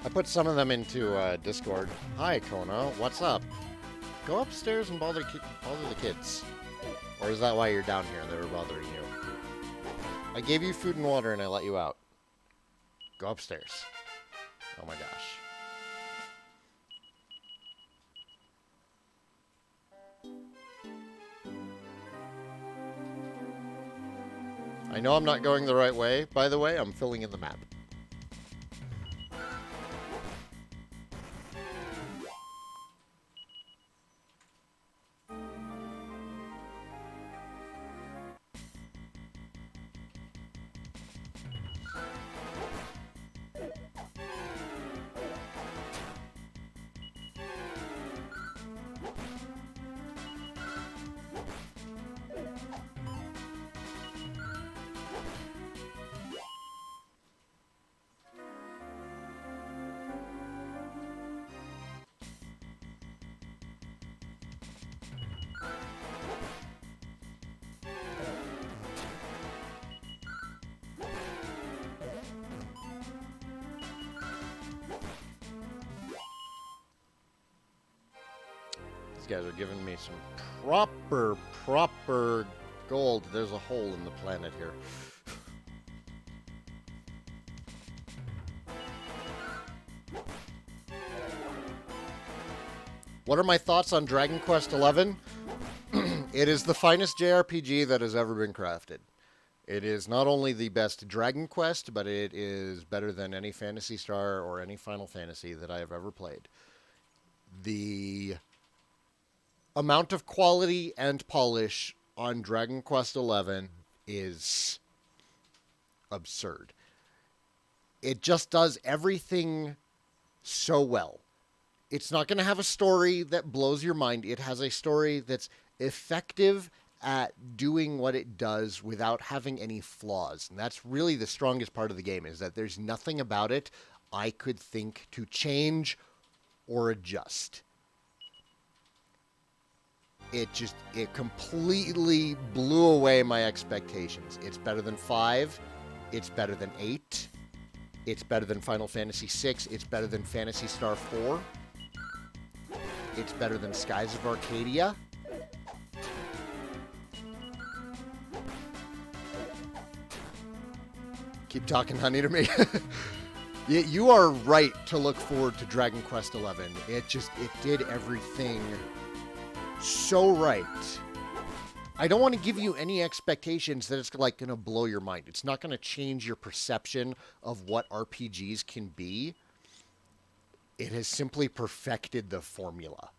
I put some of them into Discord. Hi, Kono. What's up? Go upstairs and bother the kids. Or is that why you're down here? They were bothering you. I gave you food and water and I let you out. Go upstairs. Oh my gosh. I know I'm not going the right way. By the way, I'm filling in the map. guys are giving me some proper gold. There's a hole in the planet here. What are my thoughts on Dragon Quest XI? It is the finest JRPG that has ever been crafted. It is not only the best Dragon Quest, but it is better than any Phantasy Star or any Final Fantasy that I have ever played. The amount of quality and polish on Dragon Quest XI is absurd. It just does everything so well. It's not going to have a story that blows your mind. It has a story that's effective at doing what it does without having any flaws. And that's really the strongest part of the game, is that there's nothing about it I could think to change or adjust. It completely blew away my expectations. It's better than 5. It's better than 8. It's better than Final Fantasy 6. It's better than Phantasy Star 4. It's better than Skies of Arcadia. Keep talking honey to me. You are right to look forward to Dragon Quest XI. It did everything so right. I don't want to give you any expectations that it's like going to blow your mind. It's not going to change your perception of what RPGs can be. It has simply perfected the formula.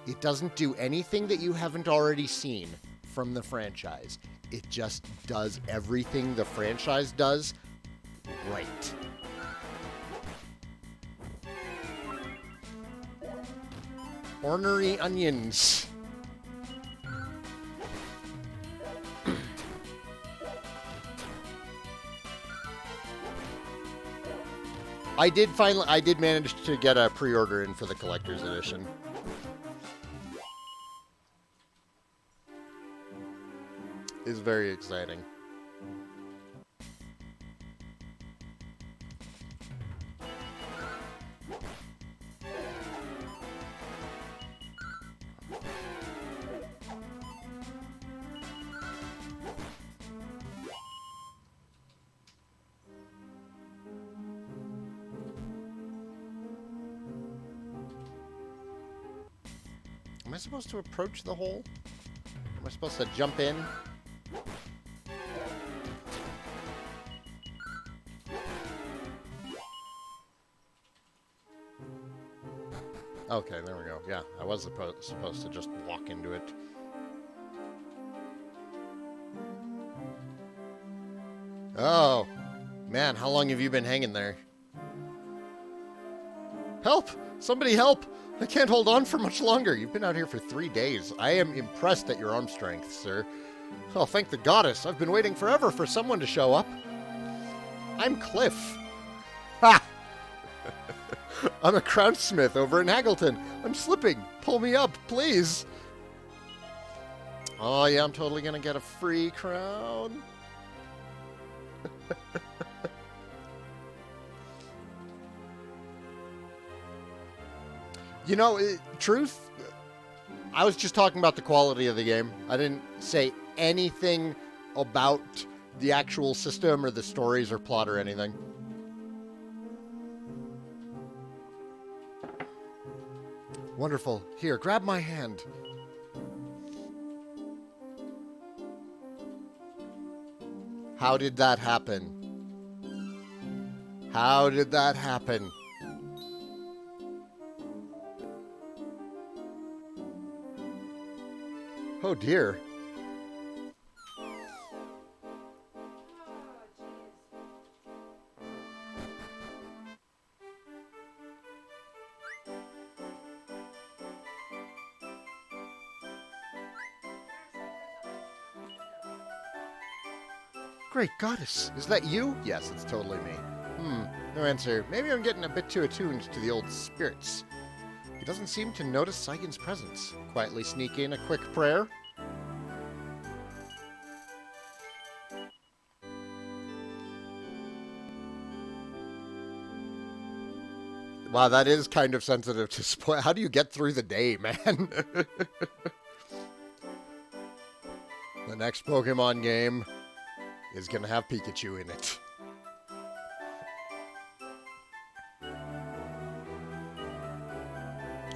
It doesn't do anything that you haven't already seen from the franchise. It just does everything the franchise does right. Ornery onions. I did manage to get a pre-order in for the collector's edition. It's very exciting. Am I supposed to approach the hole? Am I supposed to jump in? Okay, there we go. Yeah, I was supposed to just walk into it. Oh, man, how long have you been hanging there? Help! Somebody help! I can't hold on for much longer. You've been out here for 3 days. I am impressed at your arm strength, sir. Oh, thank the goddess. I've been waiting forever for someone to show up. I'm Cliff. Ha! I'm a crownsmith over in Haggleton. I'm slipping. Pull me up, please. Oh, yeah, I'm totally going to get a free crown. You know, truth, I was just talking about the quality of the game. I didn't say anything about the actual system or the stories or plot or anything. Wonderful. Here, grab my hand. How did that happen? How did that happen? Oh dear. Great goddess, is that you? Yes, it's totally me. No answer. Maybe I'm getting a bit too attuned to the old spirits. He doesn't seem to notice Saigan's presence. Quietly sneak in a quick prayer. Wow, that is kind of sensitive to spoil. How do you get through the day, man? The next Pokemon game is going to have Pikachu in it.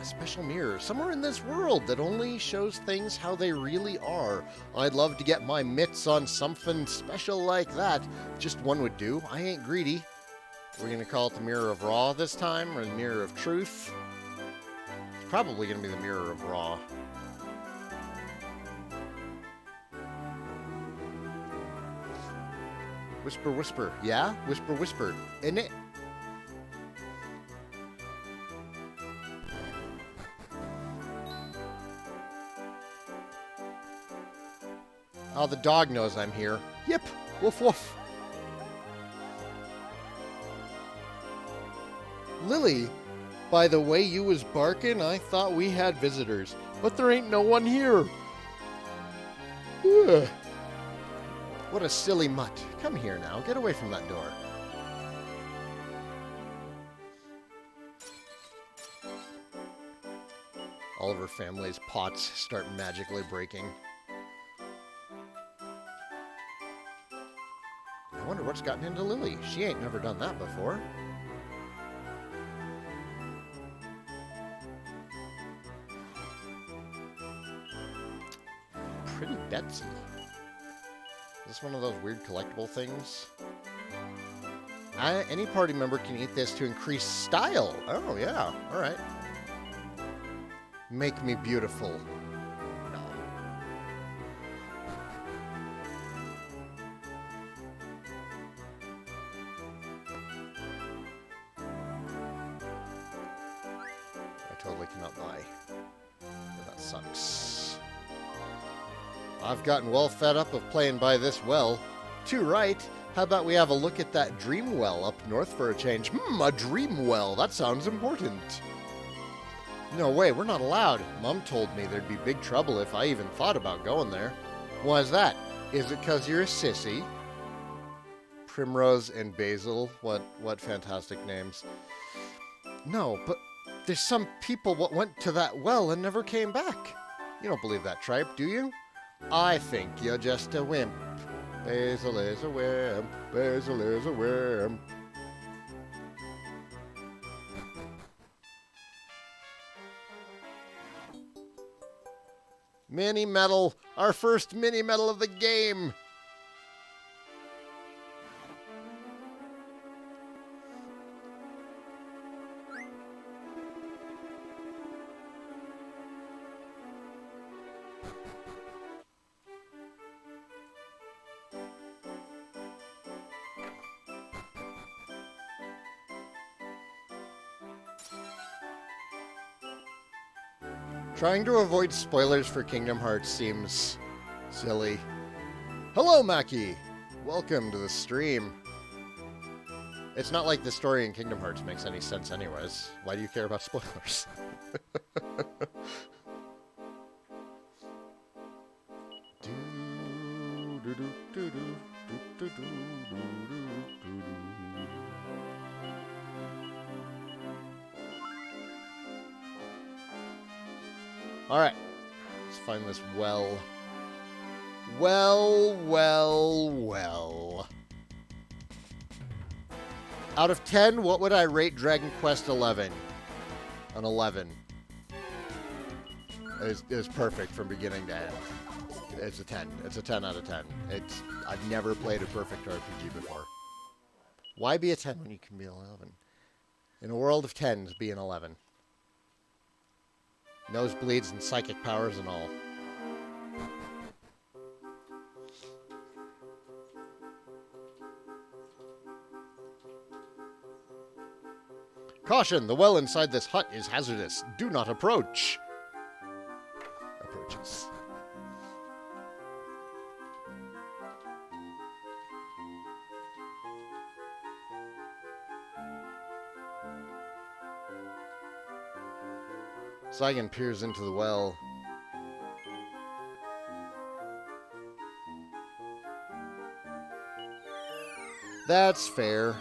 A special mirror somewhere in this world that only shows things how they really are. I'd love to get my mitts on something special like that. Just one would do. I ain't greedy. We're going to call it the Mirror of Raw this time, or the Mirror of Truth. It's probably going to be the Mirror of Raw. Whisper, whisper. Yeah? Whisper, whisper. Isn't it? Oh, the dog knows I'm here. Yip! Woof, woof. Lily, by the way you was barking, I thought we had visitors. But there ain't no one here. Ugh. What a silly mutt. Come here now. Get away from that door. All of her family's pots start magically breaking. I wonder what's gotten into Lily. She ain't never done that before. Pretty Betsy. Is this one of those weird collectible things? Any party member can eat this to increase style. Oh, yeah. All right. Make me beautiful. No. I totally cannot buy. But that sucks. I've gotten well fed up of playing by this well. Too right. How about we have a look at that dream well up north for a change? A dream well. That sounds important. No way, we're not allowed. Mom told me there'd be big trouble if I even thought about going there. Why's that? Is it 'cause you're a sissy? Primrose and Basil. What fantastic names. No, but there's some people what went to that well and never came back. You don't believe that tripe, do you? I think you're just a wimp. Basil is a wimp. Basil is a wimp. Mini medal, our first mini medal of the game. Trying to avoid spoilers for Kingdom Hearts seems silly. Hello, Maki! Welcome to the stream. It's not like the story in Kingdom Hearts makes any sense anyways. Why do you care about spoilers? Alright, let's find this well. Well. Out of 10, what would I rate Dragon Quest 11? An 11. It was perfect from beginning to end. It's a 10. It's a 10 out of 10. I've never played a perfect RPG before. Why be a 10 when you can be 11? In a world of 10s, be an 11. Nosebleeds and psychic powers and all. Caution! The well inside this hut is hazardous. Do not approach. Approaches. Saigan peers into the well. That's fair.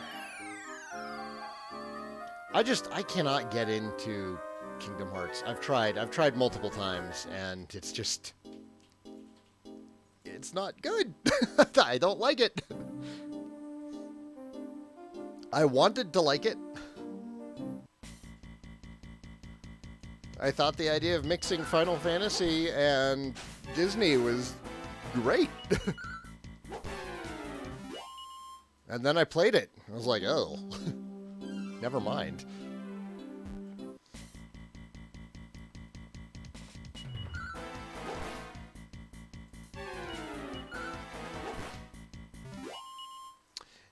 I cannot get into Kingdom Hearts. I've tried multiple times, and it's not good. I don't like it. I wanted to like it. I thought the idea of mixing Final Fantasy and Disney was great. And then I played it. I was like, oh, never mind.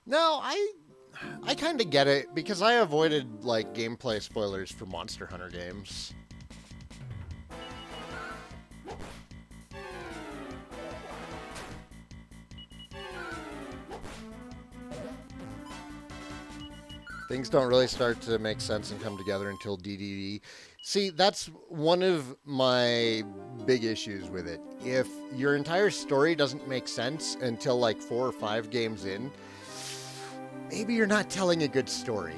No, I kind of get it, because I avoided, like, gameplay spoilers for Monster Hunter games. Things don't really start to make sense and come together until DDD. See, that's one of my big issues with it. If your entire story doesn't make sense until like 4 or 5 games in, maybe you're not telling a good story.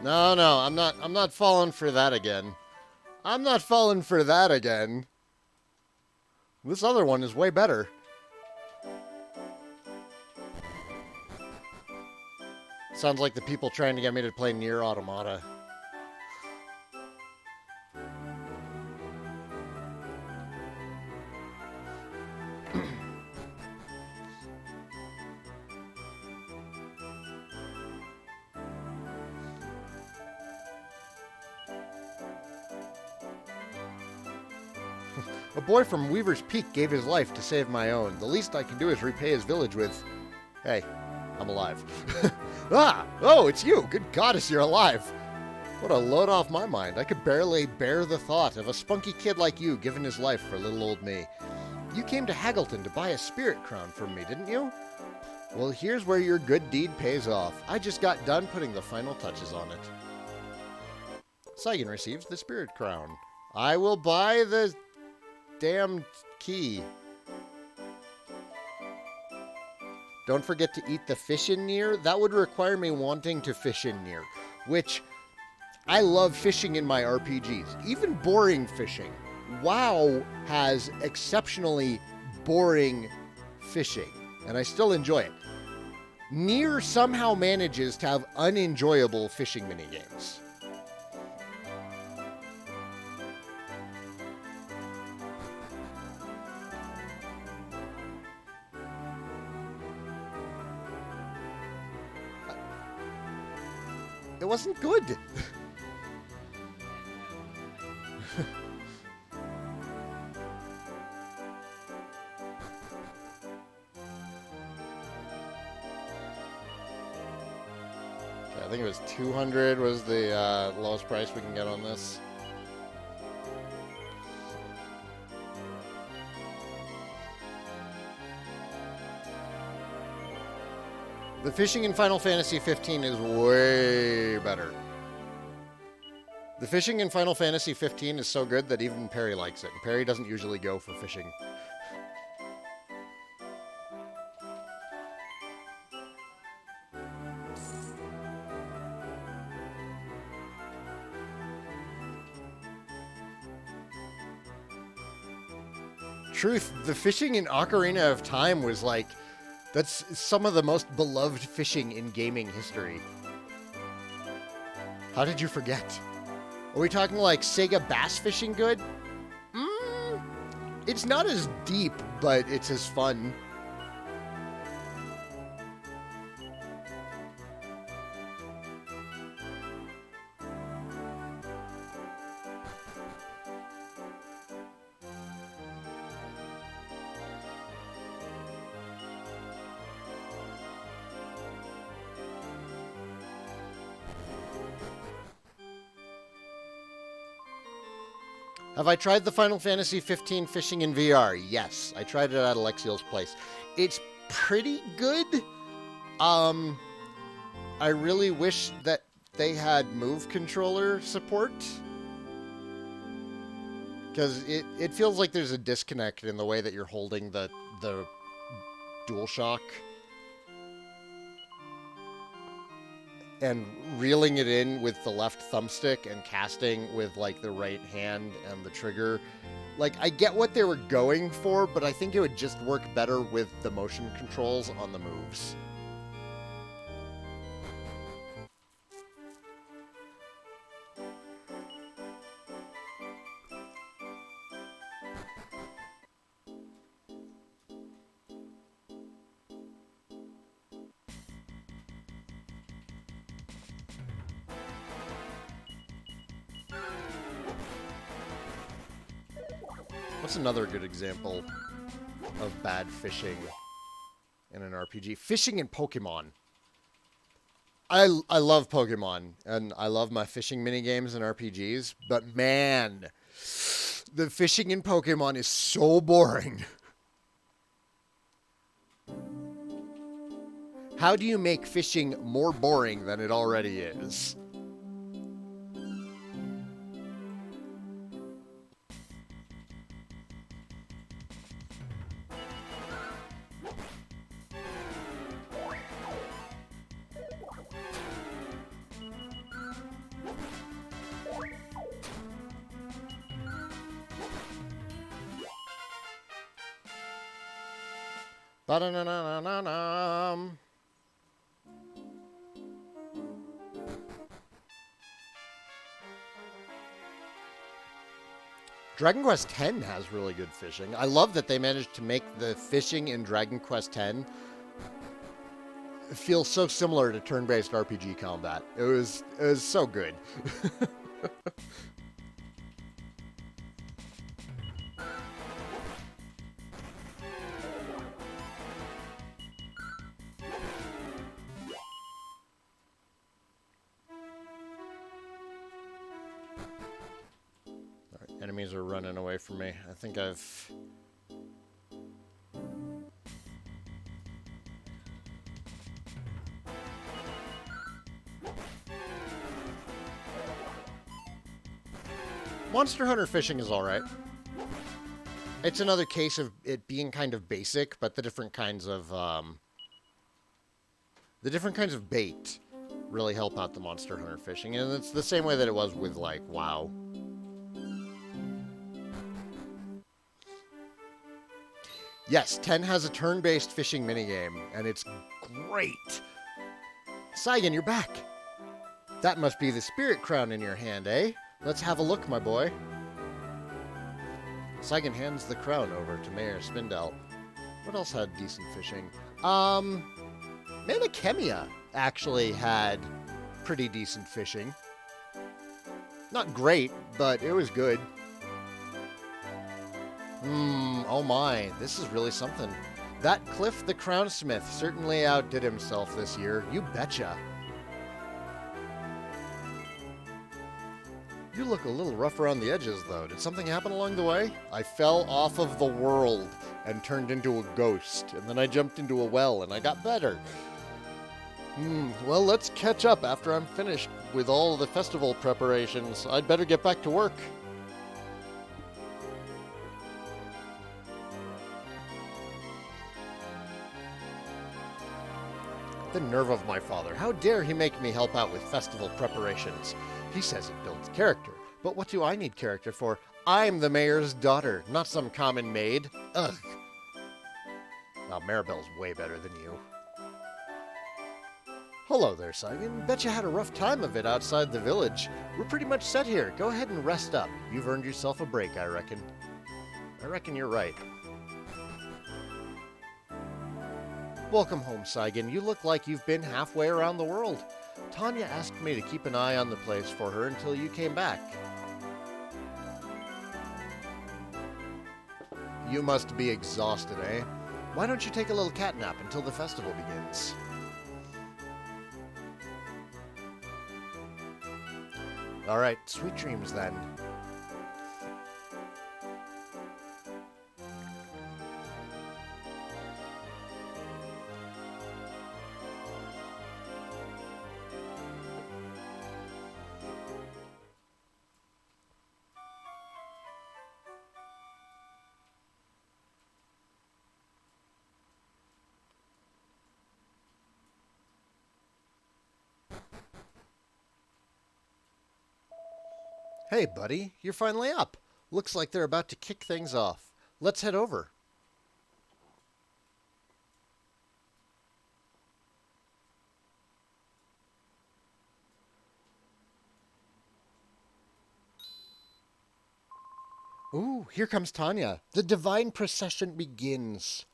No, I'm not falling for that again. I'm not falling for that again. This other one is way better. Sounds like the people trying to get me to play Nier Automata. A boy from Weaver's Peak gave his life to save my own. The least I can do is repay his village with... Hey, I'm alive. Oh, it's you. Good goddess, you're alive. What a load off my mind. I could barely bear the thought of a spunky kid like you giving his life for little old me. You came to Haggleton to buy a spirit crown from me, didn't you? Well, here's where your good deed pays off. I just got done putting the final touches on it. Saigan receives the spirit crown. I will buy the... damn key. Don't forget to eat the fish in Nier. That would require me wanting to fish in Nier, which I love fishing in my RPGs, even boring fishing. WoW has exceptionally boring fishing, and I still enjoy it. Nier somehow manages to have unenjoyable fishing minigames. It wasn't good. I think it was 200 was the lowest price we can get on this. The fishing in Final Fantasy 15 is way better. The fishing in Final Fantasy 15 is so good that even Perry likes it. And Perry doesn't usually go for fishing. Truth, the fishing in Ocarina of Time was like... that's some of the most beloved fishing in gaming history. How did you forget? Are we talking like Sega bass fishing good? It's not as deep, but it's as fun. Have I tried the Final Fantasy 15 fishing in VR? Yes. I tried it at Alexiel's place. It's pretty good. I really wish that they had Move controller support. Because it feels like there's a disconnect in the way that you're holding the DualShock. And reeling it in with the left thumbstick and casting with, like, the right hand and the trigger. Like, I get what they were going for, but I think it would just work better with the motion controls on the moves. What's another good example of bad fishing in an RPG? Fishing in Pokemon. I love Pokemon, and I love my fishing minigames and RPGs, but man, the fishing in Pokemon is so boring. How do you make fishing more boring than it already is? Ba-da-na-na-na-na-na. Dragon Quest X has really good fishing. I love that they managed to make the fishing in Dragon Quest X feel so similar to turn-based RPG combat. It was so good. Enemies are running away from me. I think I've... Monster Hunter fishing is alright. It's another case of it being kind of basic, but the different kinds of bait really help out the Monster Hunter fishing. And it's the same way that it was with, like, WoW. Yes, 10 has a turn-based fishing minigame, and it's great. Saigan, you're back. That must be the spirit crown in your hand, eh? Let's have a look, my boy. Saigan hands the crown over to Mayor Spindel. What else had decent fishing? Manakemia actually had pretty decent fishing. Not great, but it was good. Oh my, this is really something. That Cliff the Crownsmith certainly outdid himself this year. You betcha. You look a little rough around the edges, though. Did something happen along the way? I fell off of the world and turned into a ghost, and then I jumped into a well, and I got better. Well, let's catch up after I'm finished with all the festival preparations. I'd better get back to work. The nerve of my father. How dare he make me help out with festival preparations? He says it builds character. But what do I need character for? I'm the mayor's daughter, not some common maid. Ugh. Well, Maribel's way better than you. Hello there, Saigan. Bet you had a rough time of it outside the village. We're pretty much set here. Go ahead and rest up. You've earned yourself a break, I reckon. I reckon you're right. Welcome home, Saigan. You look like you've been halfway around the world. Tanya asked me to keep an eye on the place for her until you came back. You must be exhausted, eh? Why don't you take a little cat nap until the festival begins? All right, sweet dreams then. Hey, buddy, you're finally up. Looks like they're about to kick things off. Let's head over. Ooh, here comes Tanya. The divine procession begins.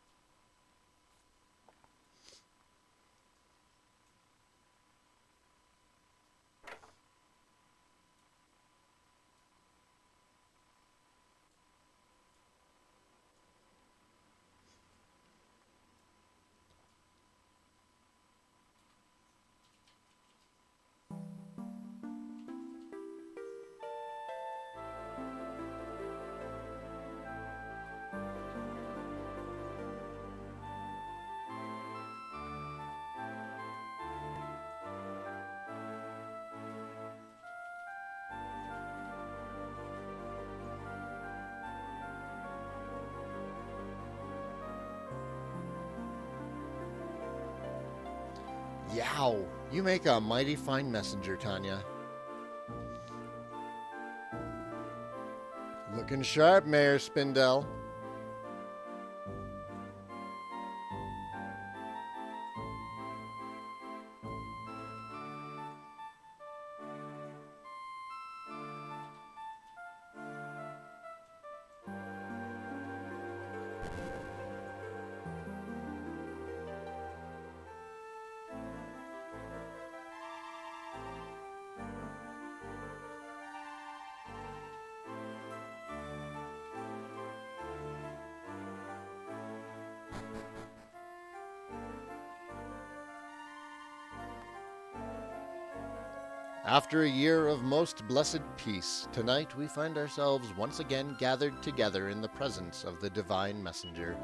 Yow! You make a mighty fine messenger, Tanya. Looking sharp, Mayor Spindell. After a year of most blessed peace, tonight we find ourselves once again gathered together in the presence of the divine messenger.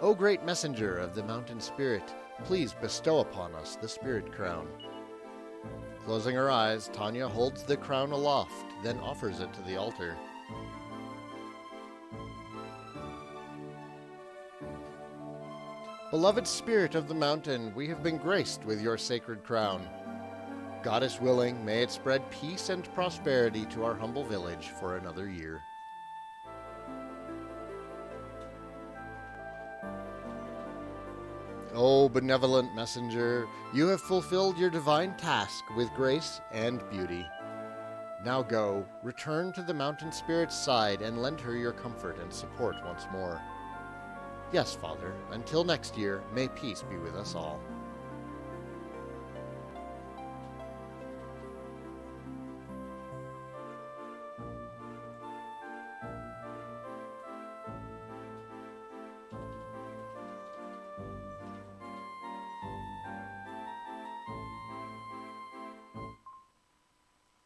O great messenger of the mountain spirit, please bestow upon us the spirit crown. Closing her eyes, Tanya holds the crown aloft, then offers it to the altar. Beloved spirit of the mountain, we have been graced with your sacred crown. Goddess willing, may it spread peace and prosperity to our humble village for another year. O benevolent messenger, you have fulfilled your divine task with grace and beauty. Now go, return to the mountain spirit's side and lend her your comfort and support once more. Yes, Father, until next year, may peace be with us all.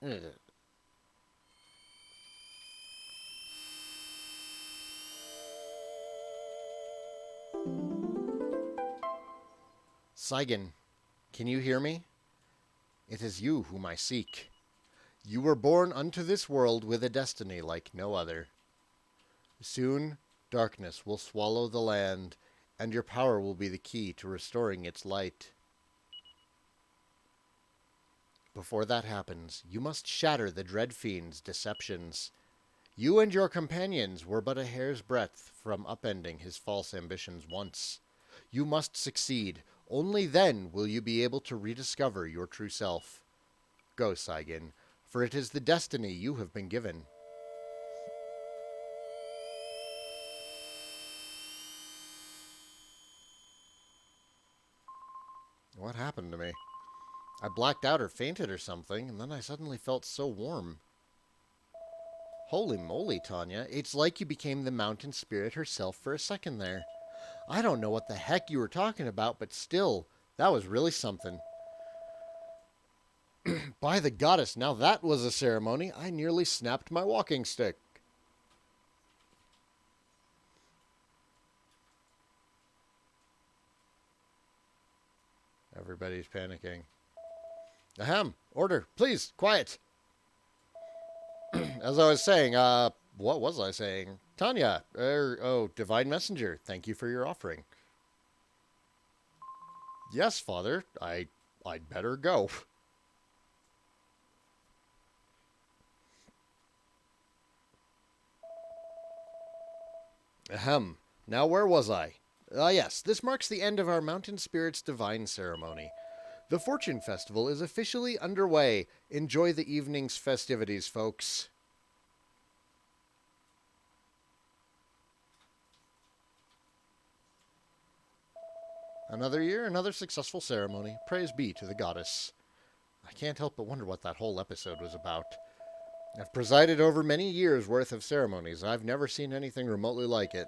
Ugh. Saigan, can you hear me? It is you whom I seek. You were born unto this world with a destiny like no other. Soon, darkness will swallow the land, and your power will be the key to restoring its light. Before that happens, you must shatter the dread fiend's deceptions. You and your companions were but a hair's breadth from upending his false ambitions once. You must succeed. Only then will you be able to rediscover your true self. Go, Saigan, for it is the destiny you have been given. What happened to me? I blacked out or fainted or something, and then I suddenly felt so warm. Holy moly, Tanya, it's like you became the mountain spirit herself for a second there. I don't know what the heck you were talking about, but still, that was really something. By the goddess, now that was a ceremony. I nearly snapped my walking stick. Everybody's panicking. Ahem, order, please, quiet. As I was saying, what was I saying? Tanya, divine messenger, thank you for your offering. Yes, Father, I'd better go. Ahem. Now where was I? Yes, this marks the end of our Mountain Spirits Divine Ceremony. The Fortune Festival is officially underway. Enjoy the evening's festivities, folks. Another year, another successful ceremony. Praise be to the goddess. I can't help but wonder what that whole episode was about. I've presided over many years' worth of ceremonies. I've never seen anything remotely like it.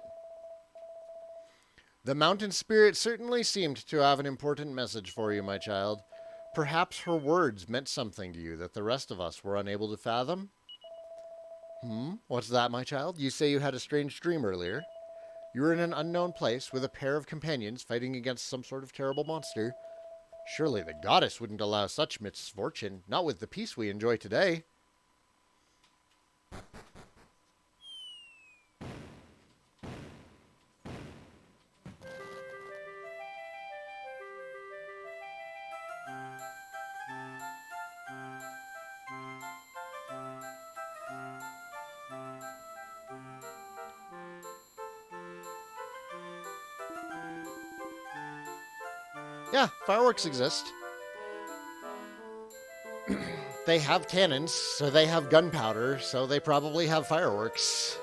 The mountain spirit certainly seemed to have an important message for you, my child. Perhaps her words meant something to you that the rest of us were unable to fathom? What's that, my child? You say you had a strange dream earlier. You were in an unknown place with a pair of companions fighting against some sort of terrible monster. Surely the goddess wouldn't allow such misfortune, not with the peace we enjoy today. Yeah, fireworks exist. They have cannons, so they have gunpowder, so they probably have fireworks.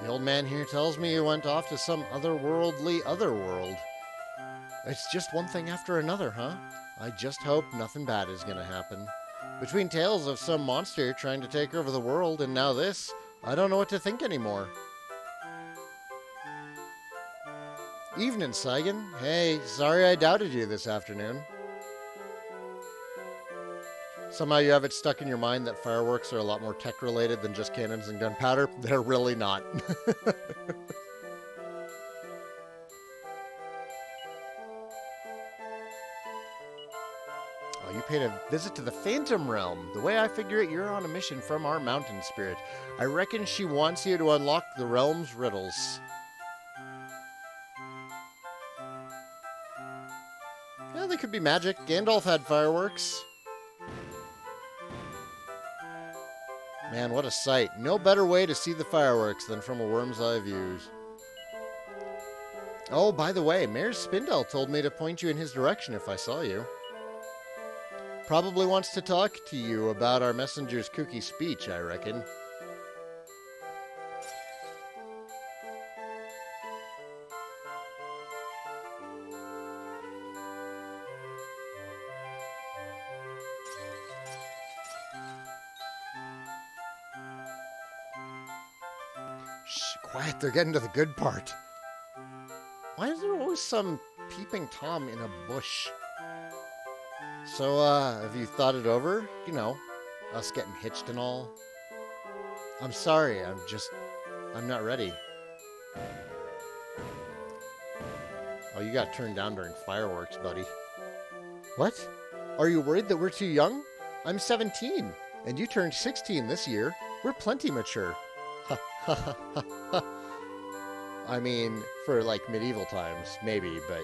The old man here tells me you went off to some otherworldly otherworld. It's just one thing after another, huh? I just hope nothing bad is gonna happen. Between tales of some monster trying to take over the world and now this, I don't know what to think anymore. Evening, Saigan. Hey, sorry I doubted you this afternoon. Somehow you have it stuck in your mind that fireworks are a lot more tech-related than just cannons and gunpowder. They're really not. Oh, you paid a visit to the Phantom Realm. The way I figure it, you're on a mission from our mountain spirit. I reckon she wants you to unlock the realm's riddles. Yeah, they could be magic. Gandalf had fireworks. Man, what a sight. No better way to see the fireworks than from a worm's eye views. Oh, by the way, Mayor Spindel told me to point you in his direction if I saw you. Probably wants to talk to you about our messenger's kooky speech, I reckon. Shh, quiet, they're getting to the good part. Why is there always some peeping Tom in a bush? So, have you thought it over? You know, us getting hitched and all. I'm sorry, I'm not ready. Oh, you got turned down during fireworks, buddy. What? Are you worried that we're too young? I'm 17, and you turned 16 this year. We're plenty mature. Ha ha ha ha ha. I mean, for like medieval times, maybe, but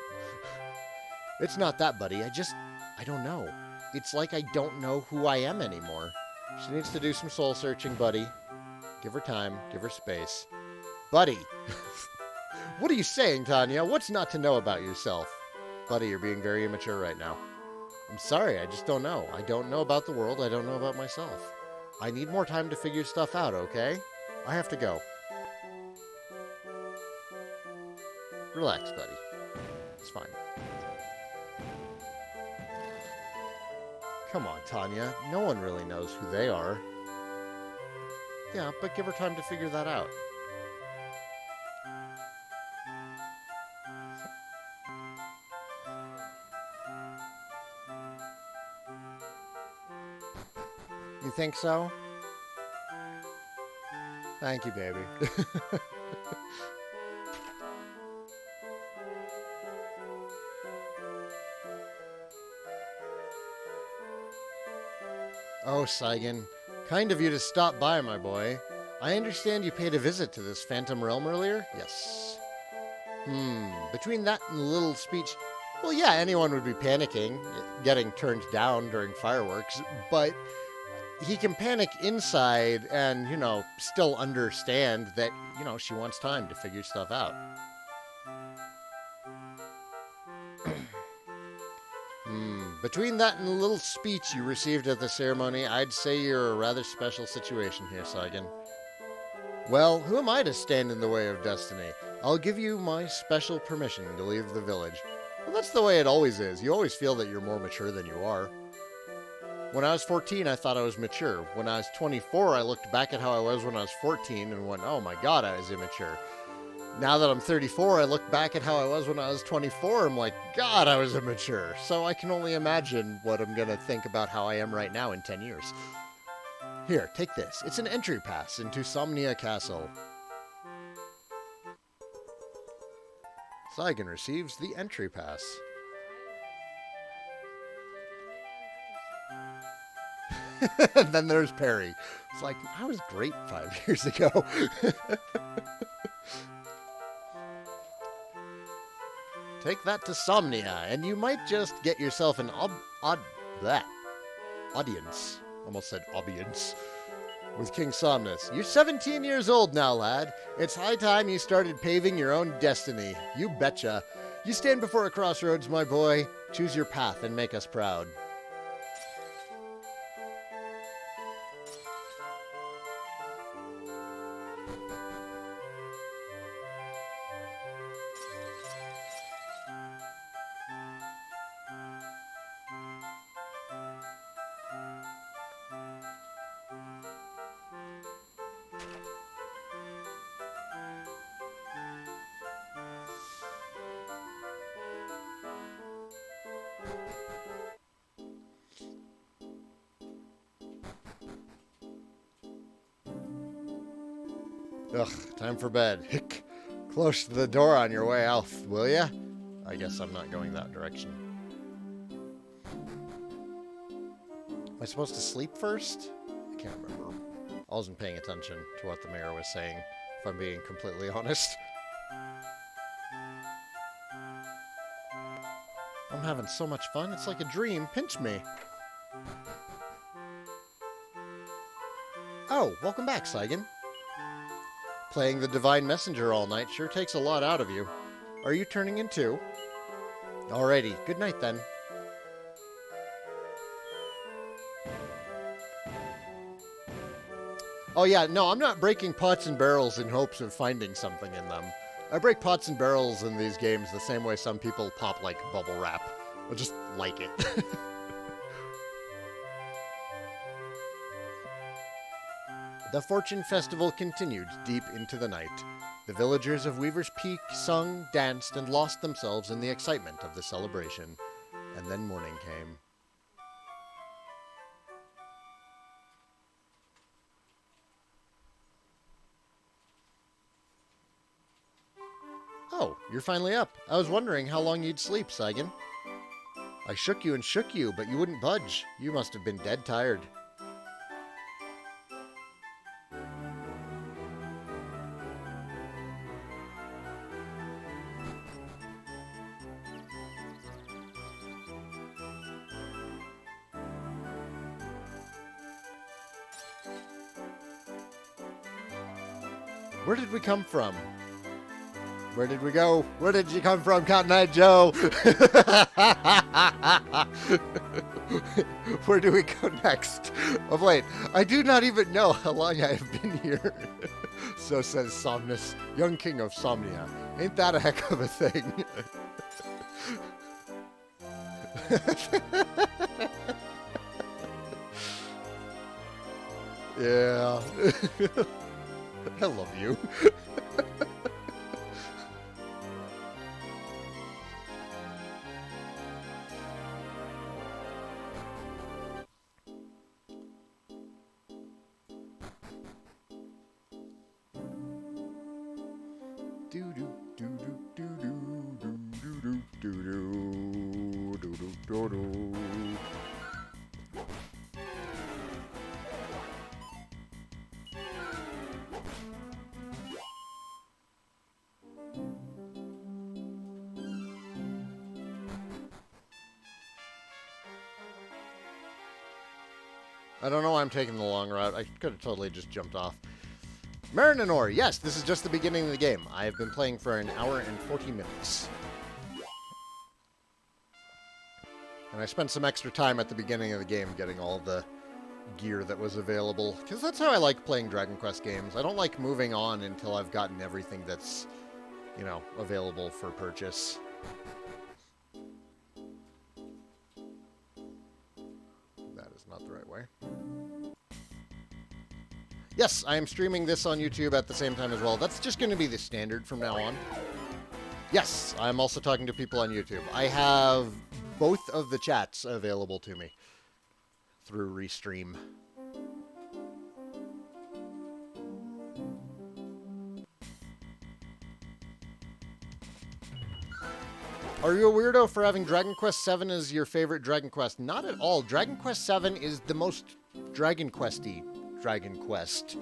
it's not that, buddy. I don't know. It's like I don't know who I am anymore. She needs to do some soul searching, buddy. Give her time. Give her space. Buddy! What are you saying, Tanya? What's not to know about yourself? Buddy, you're being very immature right now. I'm sorry, I just don't know. I don't know about the world. I don't know about myself. I need more time to figure stuff out, okay? I have to go. Relax, buddy. It's fine. Come on, Tanya. No one really knows who they are. Yeah, but give her time to figure that out. You think so? Thank you, baby. Oh, Saigan. Kind of you to stop by, my boy. I understand you paid a visit to this Phantom Realm earlier? Yes. Between that and the little speech, well, yeah, anyone would be panicking, getting turned down during fireworks, but he can panic inside and, still understand that, she wants time to figure stuff out. Between that and the little speech you received at the ceremony, I'd say you're a rather special situation here, Saigan. Well, who am I to stand in the way of destiny? I'll give you my special permission to leave the village. Well, that's the way it always is. You always feel that you're more mature than you are. When I was 14, I thought I was mature. When I was 24, I looked back at how I was when I was 14 and went, oh my god, I was immature. Now that I'm 34, I look back at how I was when I was 24, I'm like, god, I was immature. So I can only imagine what I'm going to think about how I am right now in 10 years. Here, take this. It's an entry pass into Somnia Castle. Saigan receives the entry pass. And then there's Perry. It's like, I was great 5 years ago. Take that to Somnia, and you might just get yourself an audience. Almost said audience. With King Somnus. You're 17 years old now, lad. It's high time you started paving your own destiny. You betcha. You stand before a crossroads, my boy. Choose your path and make us proud. Ugh, time for bed. Hick. Close the door on your way out, will ya? I guess I'm not going that direction. Am I supposed to sleep first? I can't remember. I wasn't paying attention to what the mayor was saying, if I'm being completely honest. I'm having so much fun, it's like a dream. Pinch me. Oh, welcome back, Saigan. Playing the Divine Messenger all night sure takes a lot out of you. Are you turning in too? Alrighty, good night then. Oh yeah, no, I'm not breaking pots and barrels in hopes of finding something in them. I break pots and barrels in these games the same way some people pop, like, bubble wrap. I just like it. The Fortune Festival continued deep into the night. The villagers of Weaver's Peak sung, danced, and lost themselves in the excitement of the celebration. And then morning came. Oh, you're finally up. I was wondering how long you'd sleep, Saigan. I shook you and shook you, but you wouldn't budge. You must have been dead tired. Where did we come from? Where did we go? Where did you come from, Cotton Eye Joe? Where do we go next? Of late, I do not even know how long I have been here. So says Somnus, young king of Somnia. Ain't that a heck of a thing? Yeah. I love you. I don't know why I'm taking the long route. I could have totally just jumped off. Marinanor, yes, this is just the beginning of the game. I have been playing for an hour and 40 minutes. And I spent some extra time at the beginning of the game getting all the gear that was available. Because that's how I like playing Dragon Quest games. I don't like moving on until I've gotten everything that's, you know, available for purchase. That is not the right way. Yes, I am streaming this on YouTube at the same time as well. That's just going to be the standard from now on. Yes, I'm also talking to people on YouTube. I have both of the chats available to me through Restream. Are you a weirdo for having Dragon Quest VII as your favorite Dragon Quest? Not at all. Dragon Quest VII is the most Dragon Questy Dragon Quest.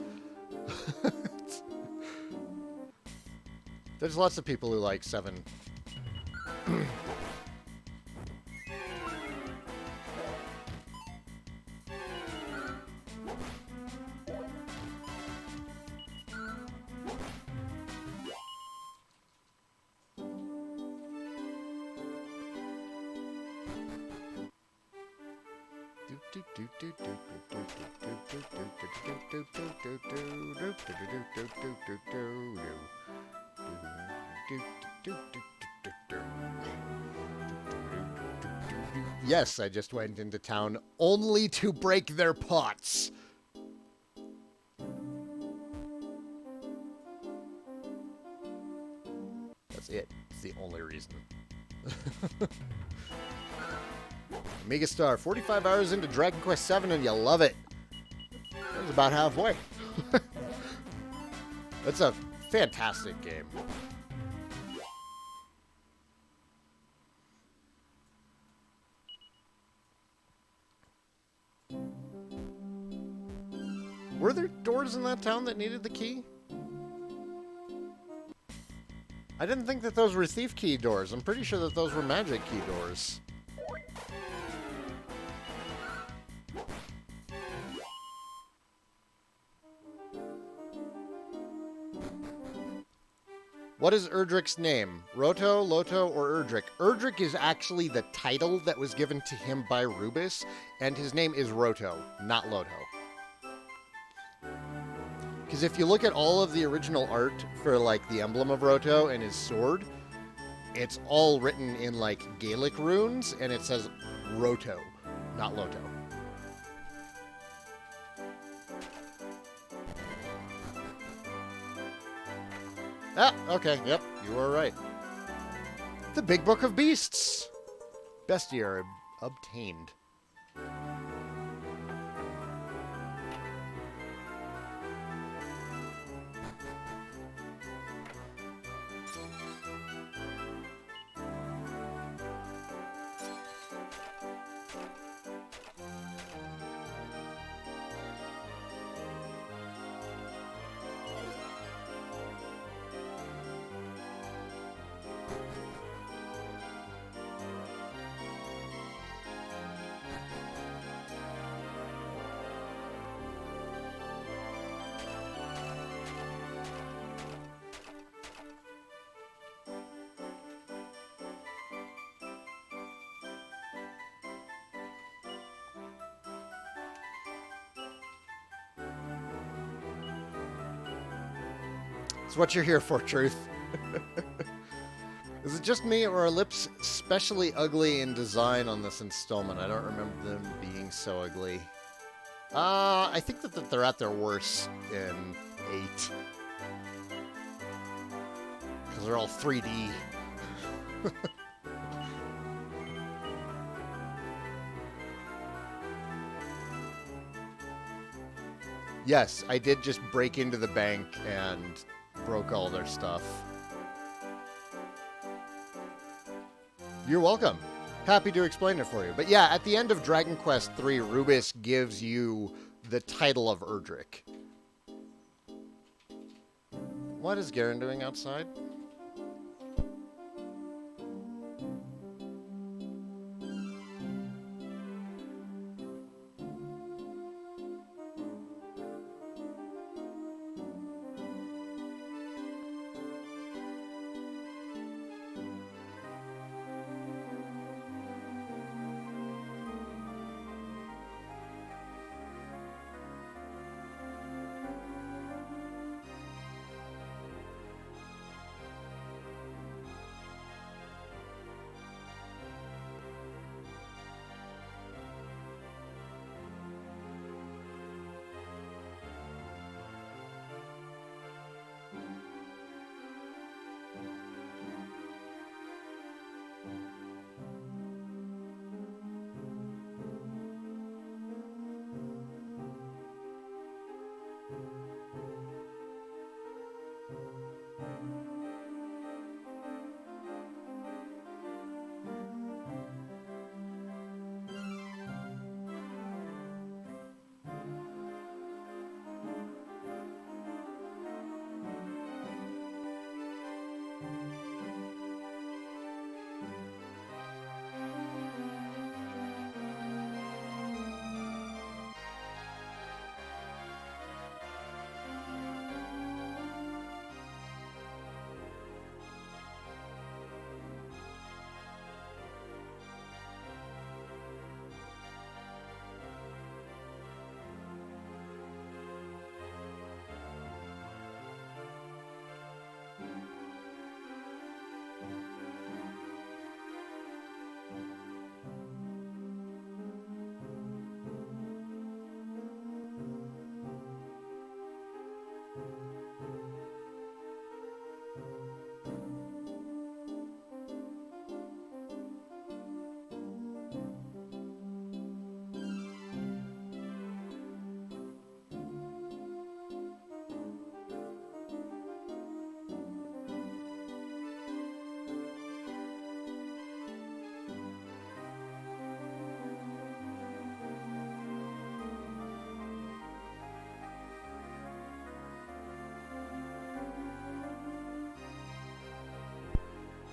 There's lots of people who like 7. Yes, I just went into town only to break their pots. That's it. It's the only reason. Megastar, 45 hours into Dragon Quest VII and you love it. That was about halfway. That's a fantastic game. Were there doors in that town that needed the key? I didn't think that those were Thief Key doors. I'm pretty sure that those were Magic Key doors. What is Erdrick's name? Roto, Loto, or Erdrick? Erdrick is actually the title that was given to him by Rubis, and his name is Roto, not Loto. Because if you look at all of the original art for, like, the emblem of Roto and his sword, it's all written in, like, Gaelic runes, and it says Roto, not Loto. Ah, okay, yep, you were right. The Big Book of Beasts! Bestiary obtained. It's what you're here for, Truth. Is it just me, or are lips especially ugly in design on this installment? I don't remember them being so ugly. I think that they're at their worst in 8. Because they're all 3D. Yes, I did just break into the bank and broke all their stuff. You're welcome. Happy to explain it for you. But yeah, at the end of Dragon Quest III, Rubis gives you the title of Erdrick. What is Garen doing outside?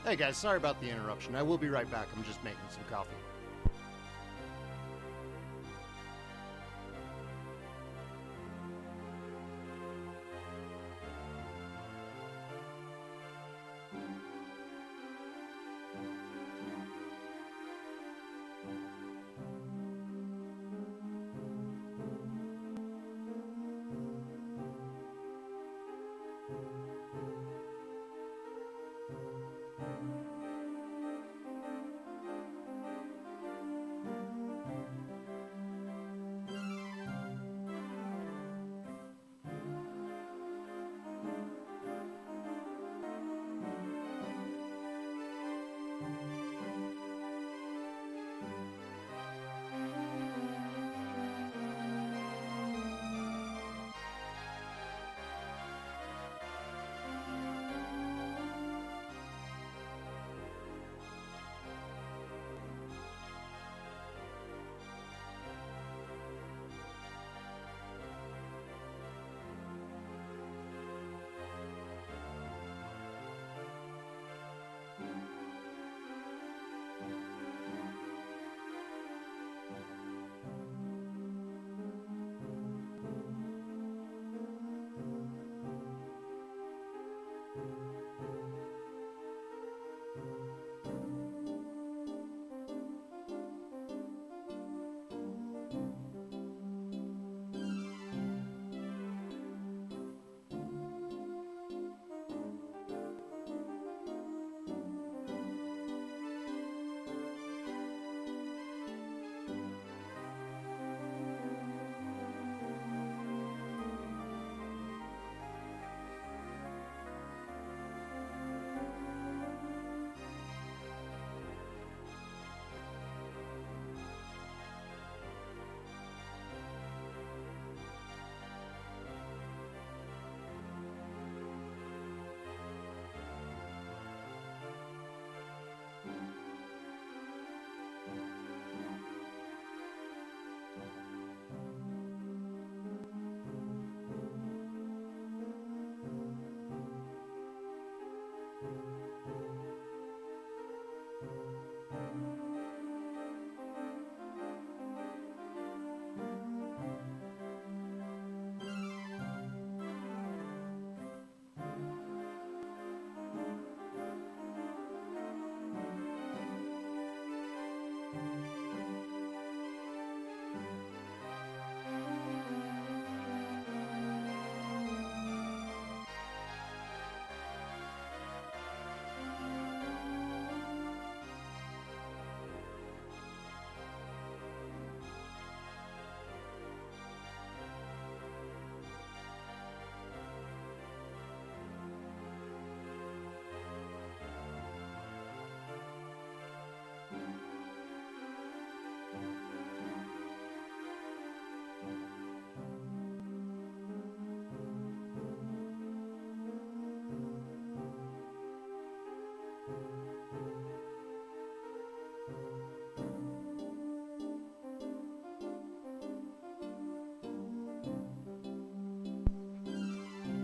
Hey guys, sorry about the interruption. I will be right back. I'm just making some coffee.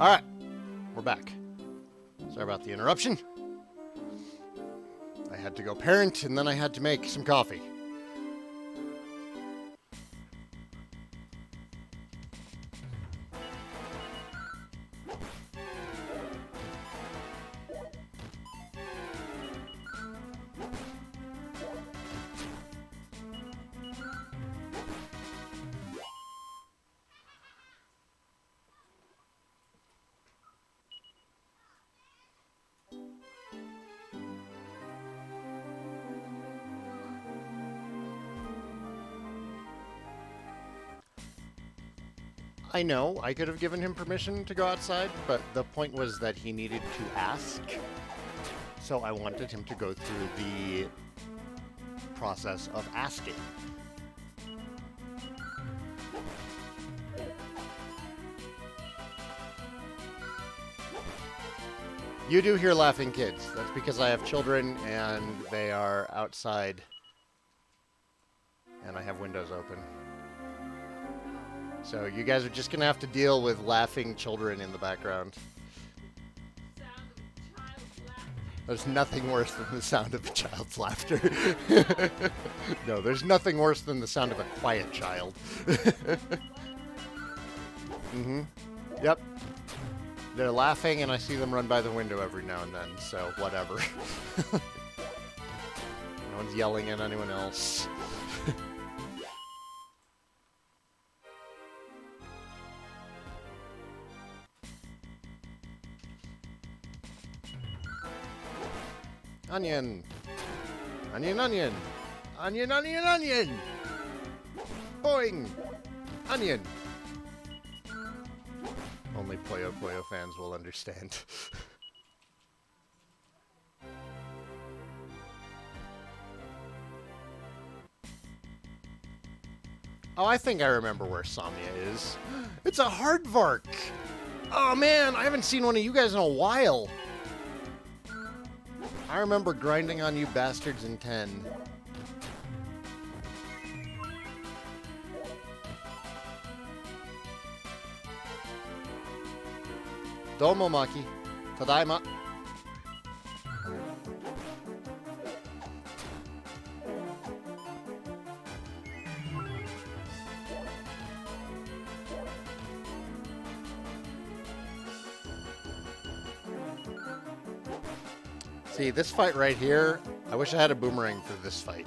All right, we're back. Sorry about the interruption. I had to go parent, and then I had to make some coffee. I know I could have given him permission to go outside, but the point was that he needed to ask. So I wanted him to go through the process of asking. You do hear laughing kids. That's because I have children and they are outside and I have windows open. So you guys are just going to have to deal with laughing children in the background. There's nothing worse than the sound of a child's laughter. No, there's nothing worse than the sound of a quiet child. Mm-hmm. Yep. They're laughing, and I see them run by the window every now and then, so whatever. No one's yelling at anyone else. Onion! Onion, onion! Onion, onion, onion! Boing! Onion! Only Puyo Puyo fans will understand. Oh, I think I remember where Somnia is. It's a Hardvark! Oh man, I haven't seen one of you guys in a while. I remember grinding on you bastards in 10. Domo Maki. Tadaima. See, this fight right here, I wish I had a boomerang for this fight.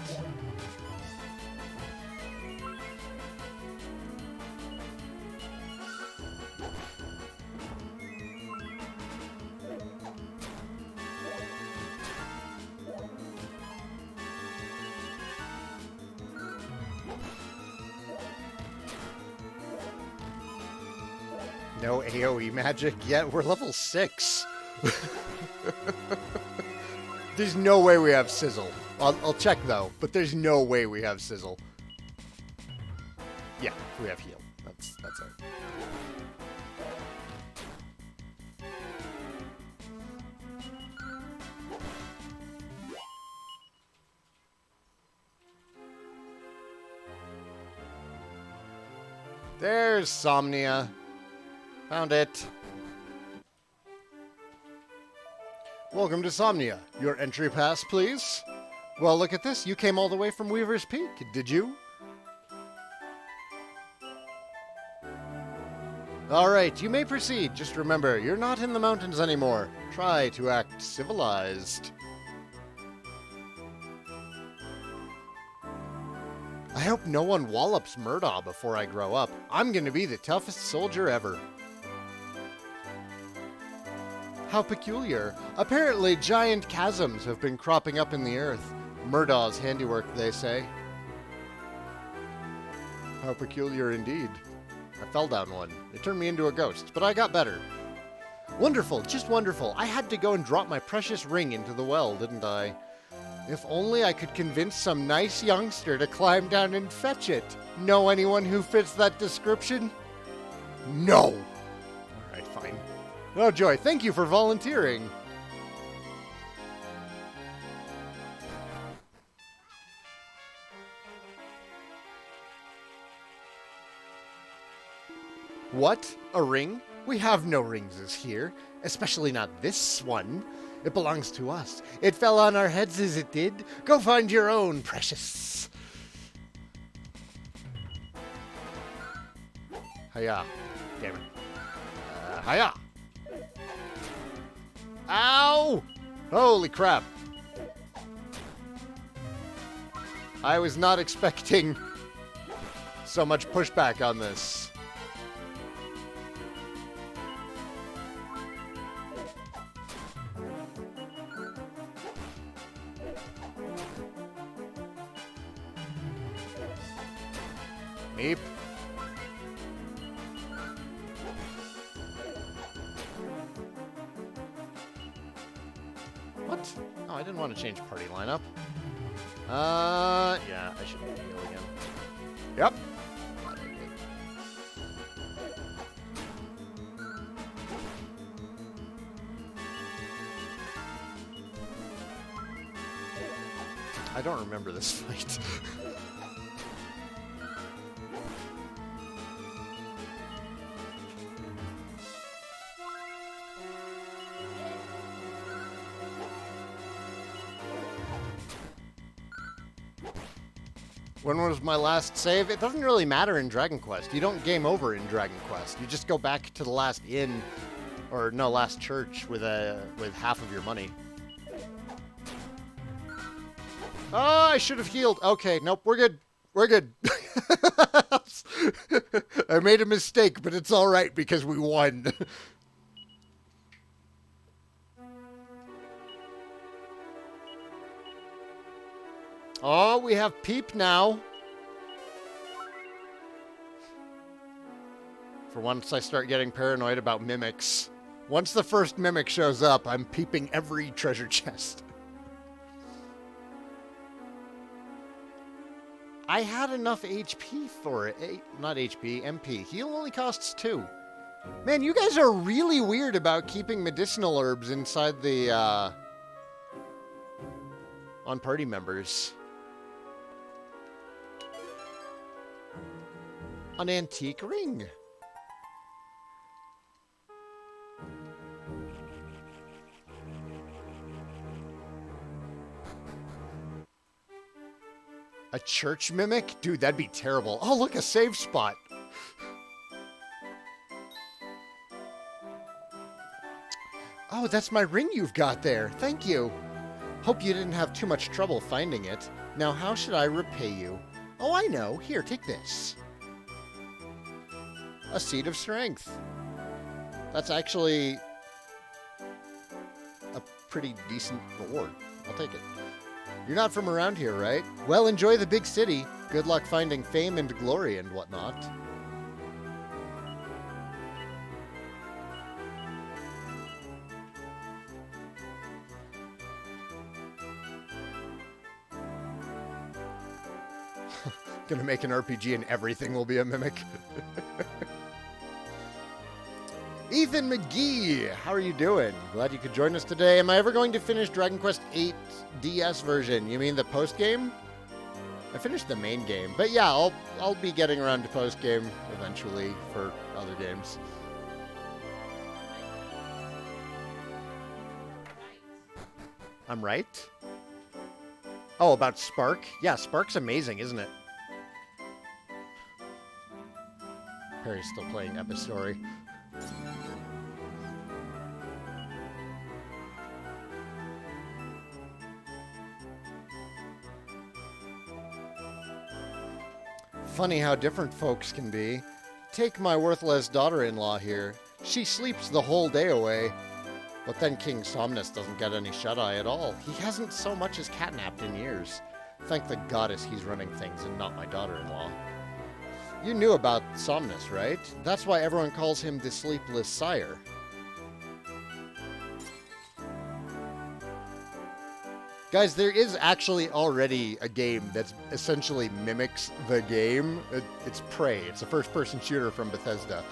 No AoE magic yet? We're level 6. There's no way we have Sizzle. I'll check though, but there's no way we have Sizzle. Yeah, we have Heal. That's it. There's Somnia. Found it. Welcome to Somnia. Your entry pass, please. Well, look at this. You came all the way from Weaver's Peak, did you? All right, you may proceed. Just remember, you're not in the mountains anymore. Try to act civilized. I hope no one wallops Murdaugh before I grow up. I'm gonna be the toughest soldier ever. How peculiar. Apparently, giant chasms have been cropping up in the earth. Murdaugh's handiwork, they say. How peculiar indeed. I fell down one. It turned me into a ghost, but I got better. Wonderful, just wonderful. I had to go and drop my precious ring into the well, didn't I? If only I could convince some nice youngster to climb down and fetch it. Know anyone who fits that description? No. All right, fine. Oh, Joy, thank you for volunteering. What? A ring? We have no rings here, especially not this one. It belongs to us. It fell on our heads as it did. Go find your own, precious. Hiya. Damn it. Hiya. Ow! Holy crap. I was not expecting so much pushback on this. Meep. What? Oh, I didn't want to change party lineup. Yeah, I should heal again. Yep. Glad I did. I don't remember this fight. When was my last save? It doesn't really matter in Dragon Quest. You don't game over in Dragon Quest. You just go back to the last inn, or no, last church with half of your money. Oh, I should have healed. Okay, nope, we're good. We're good. I made a mistake, but it's all right because we won. Oh, we have Peep now. For once, I start getting paranoid about mimics. Once the first mimic shows up, I'm peeping every treasure chest. I had enough HP for it. Not HP, MP. Heal only costs 2. Man, you guys are really weird about keeping medicinal herbs inside the, on party members. An antique ring. A church mimic? Dude, that'd be terrible. Oh, look, a save spot. Oh, that's my ring you've got there. Thank you. Hope you didn't have too much trouble finding it. Now, how should I repay you? Oh, I know. Here, take this. A seed of strength. That's actually a pretty decent reward. I'll take it. You're not from around here, right? Well, enjoy the big city. Good luck finding fame and glory and whatnot. Gonna make an RPG and everything will be a mimic. Ethan McGee, how are you doing? Glad you could join us today. Am I ever going to finish Dragon Quest 8 DS version? You mean the post game? I finished the main game, but yeah, I'll be getting around to post game eventually for other games. I'm right? Oh, about Spark? Yeah, Spark's amazing, isn't it? Perry's still playing Epistory. Funny how different folks can be. Take my worthless daughter-in-law here. She sleeps the whole day away. But then King Somnus doesn't get any shut-eye at all. He hasn't so much as catnapped in years. Thank the goddess he's running things and not my daughter-in-law. You knew about Somnus, right? That's why everyone calls him the Sleepless Sire. Guys, there is actually already a game that essentially mimics the game. It's Prey. It's a first-person shooter from Bethesda.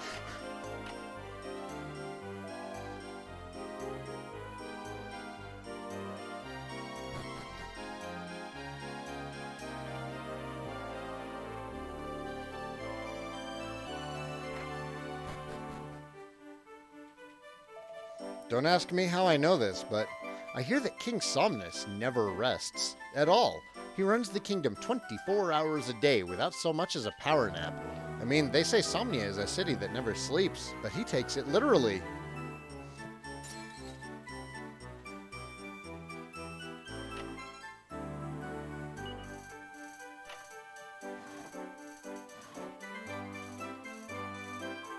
Don't ask me how I know this, but I hear that King Somnus never rests at all. He runs the kingdom 24 hours a day without so much as a power nap. I mean, they say Somnia is a city that never sleeps, but he takes it literally.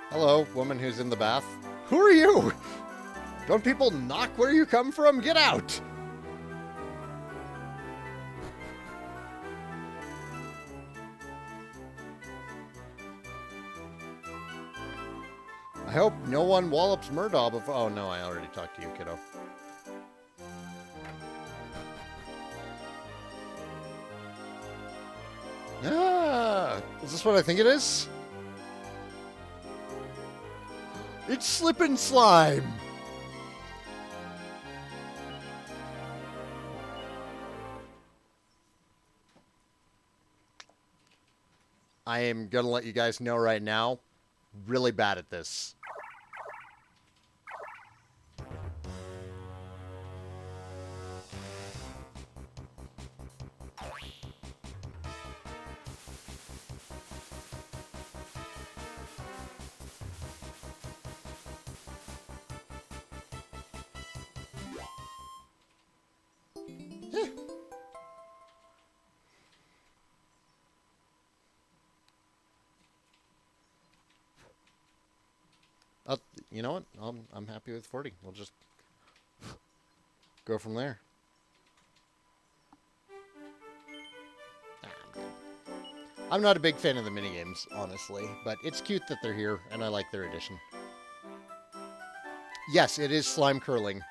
Hello, woman who's in the bath. Who are you? Don't people knock where you come from? Get out! I hope no one wallops Murdaugh before... Oh, no, I already talked to you, kiddo. Ah! Is this what I think it is? It's Slip and Slime! I am going to let you guys know right now, really bad at this. Uh, you know what? I'm happy with 40. We'll just go from there. I'm not a big fan of the minigames, honestly, but it's cute that they're here, and I like their addition. Yes, it is slime curling.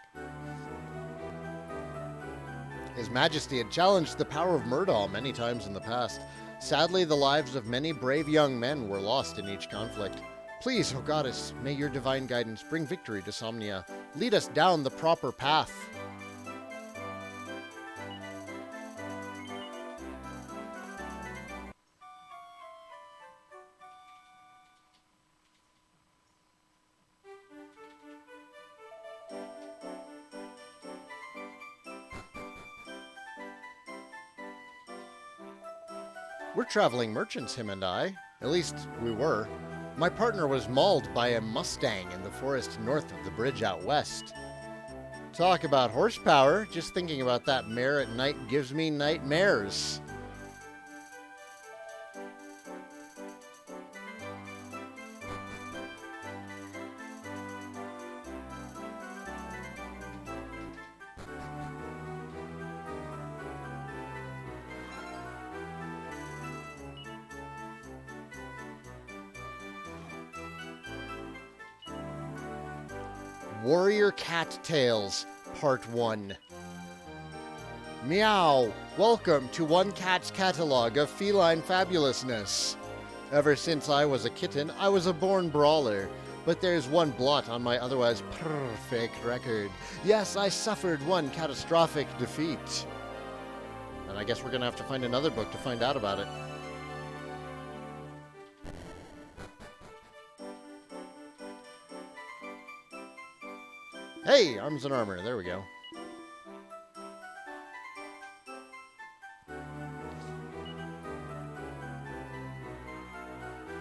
His Majesty had challenged the power of Murdaugh many times in the past. Sadly, the lives of many brave young men were lost in each conflict. Please, O Goddess, may your divine guidance bring victory to Somnia. Lead us down the proper path. We're traveling merchants, him and I. At least, we were. My partner was mauled by a Mustang in the forest north of the bridge out west. Talk about horsepower. Just thinking about that mare at night gives me nightmares. Warrior Cat Tales, Part 1. Meow! Welcome to One Cat's catalog of feline fabulousness. Ever since I was a kitten, I was a born brawler. But there's one blot on my otherwise perfect record. Yes, I suffered one catastrophic defeat. And I guess we're gonna have to find another book to find out about it. Hey, arms and armor. There we go.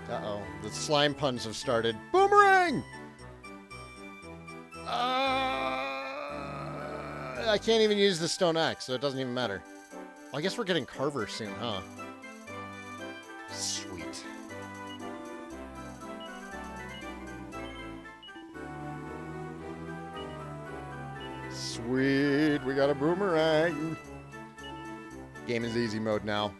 Uh-oh. The slime puns have started. Boomerang! I can't even use the stone axe, so it doesn't even matter. Well, I guess we're getting Carver soon, huh? Sweet. Sweet, we got a boomerang. Game is easy mode now.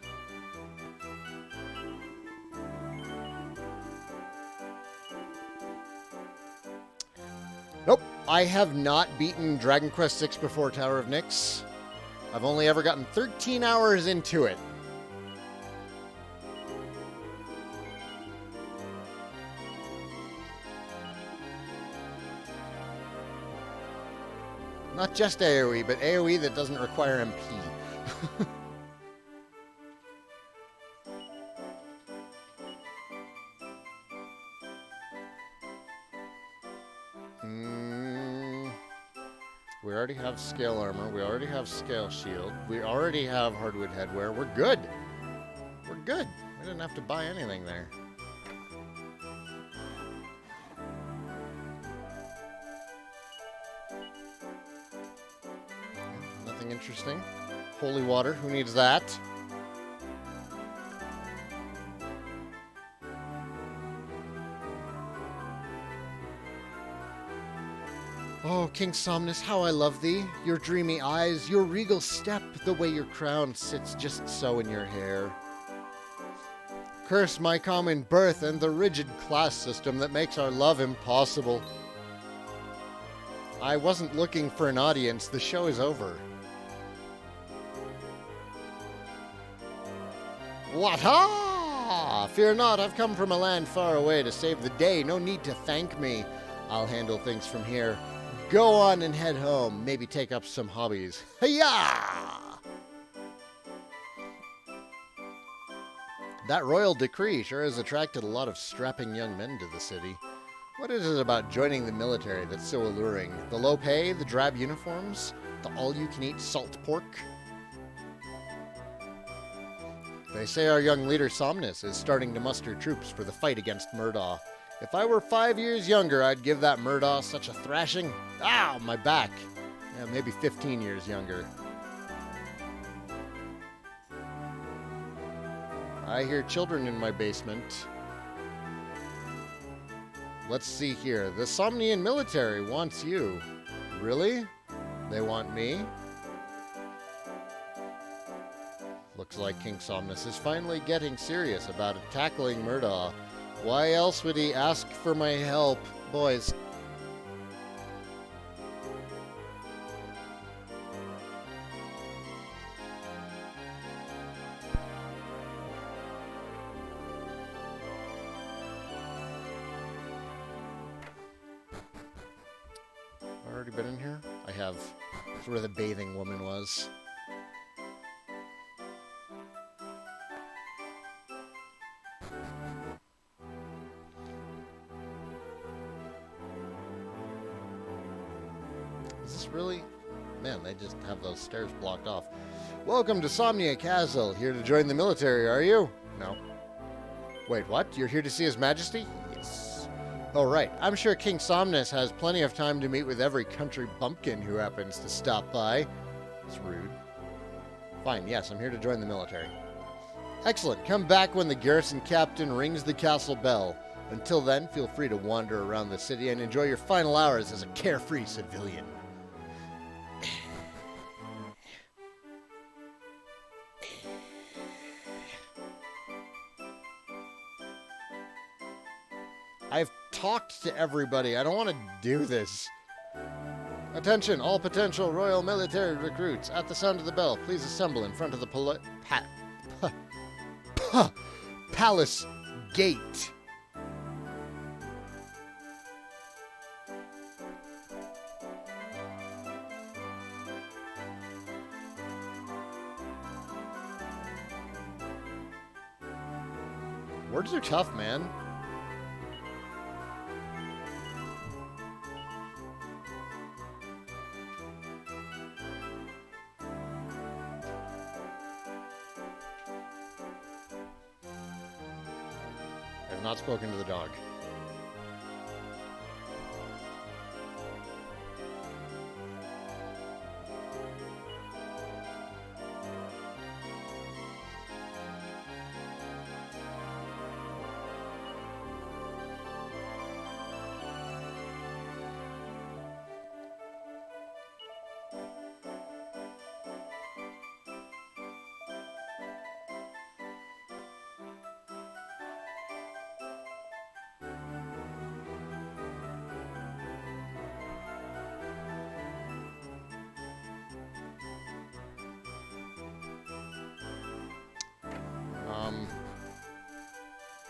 Nope, I have not beaten Dragon Quest VI before Tower of Nyx. I've only ever gotten 13 hours into it. Not just AoE, but AoE that doesn't require MP. We already have scale armor. We already have scale shield. We already have hardwood headwear. We're good. We're good. We didn't have to buy anything there. Nothing interesting. Holy water. Who needs that? Oh, King Somnus, how I love thee, your dreamy eyes, your regal step, the way your crown sits just so in your hair. Curse my common birth and the rigid class system that makes our love impossible. I wasn't looking for an audience, the show is over. What ha! Fear not, I've come from a land far away to save the day, no need to thank me. I'll handle things from here. Go on and head home. Maybe take up some hobbies. Hi-ya! That royal decree sure has attracted a lot of strapping young men to the city. What is it about joining the military that's so alluring? The low pay, the drab uniforms, the all-you-can-eat salt pork? They say our young leader Somnus is starting to muster troops for the fight against Murdaugh. If I were 5 years younger, I'd give that Murdaugh such a thrashing. Ow, my back. Yeah, maybe 15 years younger. I hear children in my basement. let's see here. The Somnian military wants you. Really? They want me? Looks like King Somnus is finally getting serious about tackling Murdaugh. Why else would he ask for my help? Boys. Already been in here? I have. That's where the bathing woman was. Is this really? Man, they just have those stairs blocked off. Welcome to Somnia Castle. Here to join the military, are you? No. Wait, what? You're here to see His Majesty? Yes. Oh, right. I'm sure King Somnus has plenty of time to meet with every country bumpkin who happens to stop by. It's rude. Fine, yes, I'm here to join the military. Excellent. Come back when the garrison captain rings the castle bell. Until then, feel free to wander around the city and enjoy your final hours as a carefree civilian. I've talked to everybody. I don't want to do this. Attention, all potential Royal Military recruits. At the sound of the bell, please assemble in front of the palace gate. Words are tough, man. I have not spoken to the dog.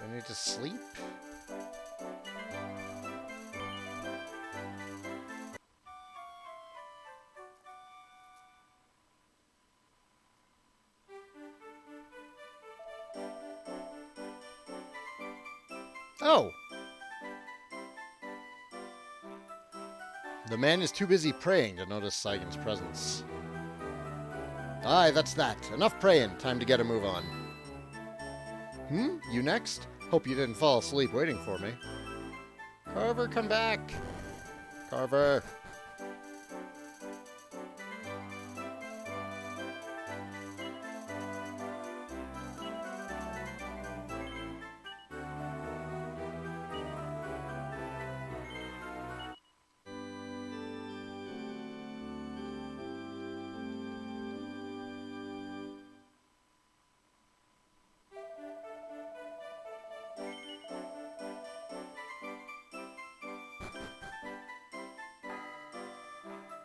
I need to sleep? Oh! The man is too busy praying to notice Saigan's presence. Aye, that's that. Enough praying. Time to get a move on. You next? Hope you didn't fall asleep waiting for me. Carver, come back! Carver!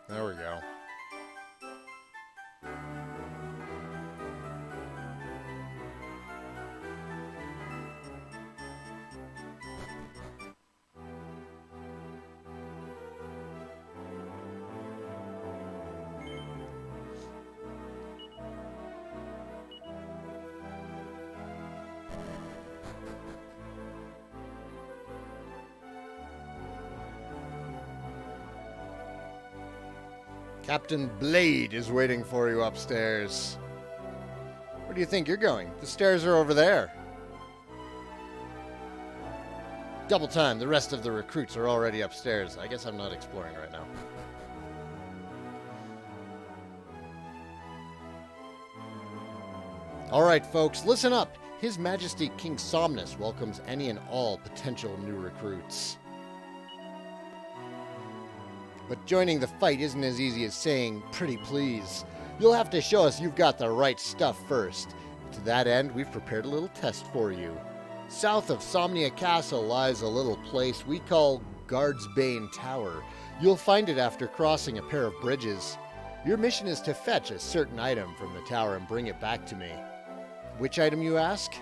There we go. Captain Blade is waiting for you upstairs. Where do you think you're going? The stairs are over there. Double time. The rest of the recruits are already upstairs. I guess I'm not exploring right now. All right, folks, listen up. His Majesty King Somnus welcomes any and all potential new recruits. But joining the fight isn't as easy as saying, pretty please. You'll have to show us you've got the right stuff first. To that end, we've prepared a little test for you. South of Somnia Castle lies a little place we call Guard's Bane Tower. You'll find it after crossing a pair of bridges. Your mission is to fetch a certain item from the tower and bring it back to me. Which item, you ask?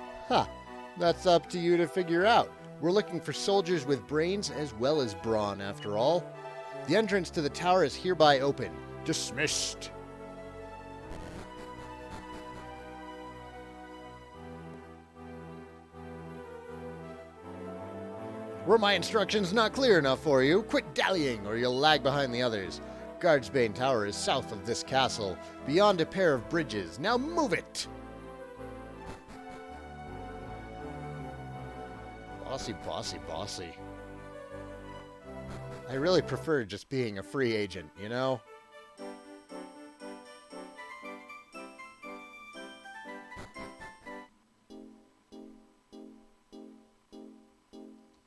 That's up to you to figure out. We're looking for soldiers with brains as well as brawn, after all. The entrance to the tower is hereby open. Dismissed. Were my instructions not clear enough for you? Quit dallying or you'll lag behind the others. Guardsbane Tower is south of this castle, beyond a pair of bridges. Now move it! Bossy, bossy, bossy. I really prefer just being a free agent, you know?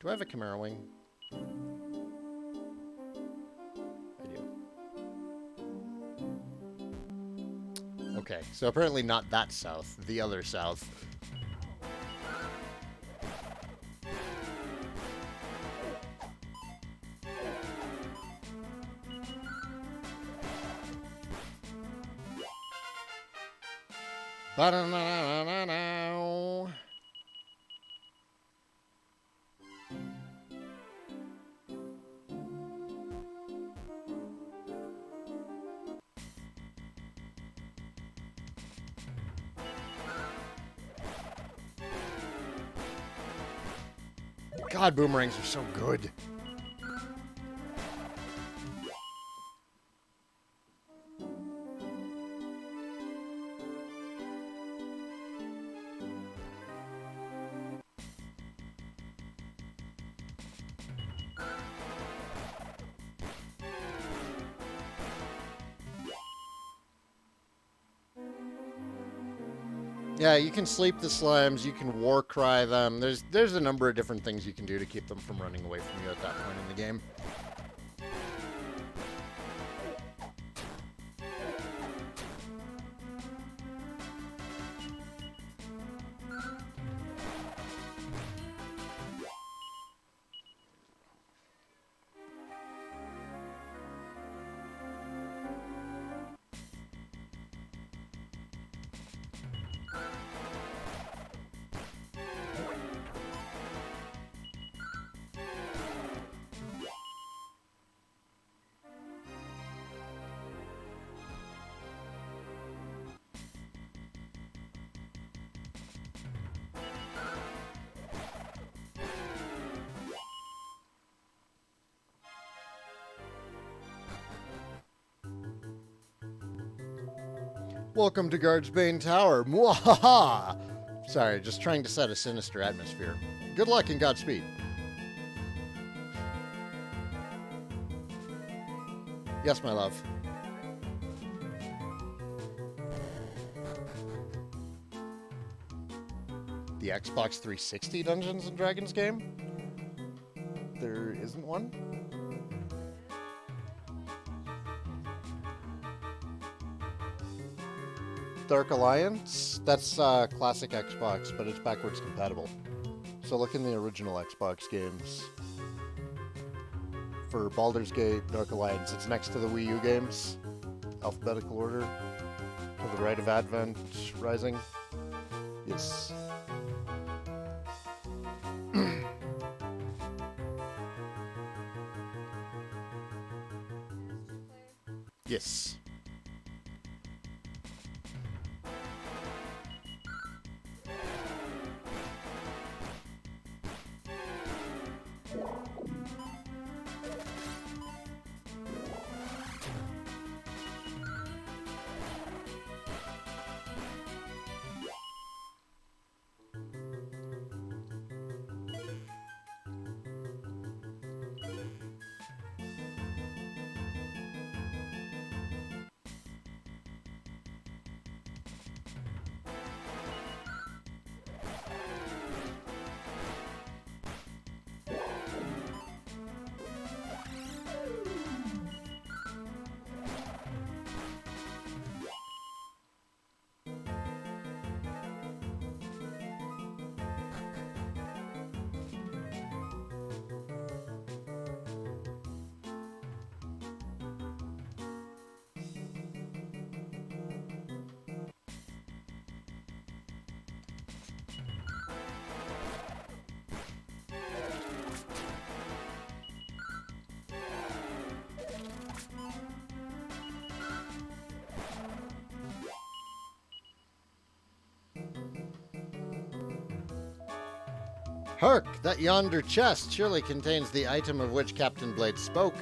Do I have a Chimera Wing? I do. Okay, so apparently not that south, the other south. Ba-da-na-na-na-na. God, boomerangs are so good. Yeah, you can sleep the slimes, you can war cry them. There's a number of different things you can do to keep them from running away from you at that point in the game. Welcome to Guardsbane Tower. Mwahaha! Sorry, just trying to set a sinister atmosphere. Good luck and Godspeed. Yes, my love. The Xbox 360 Dungeons & Dragons game? There isn't one? Dark Alliance? That's classic Xbox, but it's backwards compatible. So look in the original Xbox games. For Baldur's Gate, Dark Alliance, it's next to the Wii U games. Alphabetical order. To the right of Advent Rising. Yes. Yes. Hark! That yonder chest surely contains the item of which Captain Blade spoke.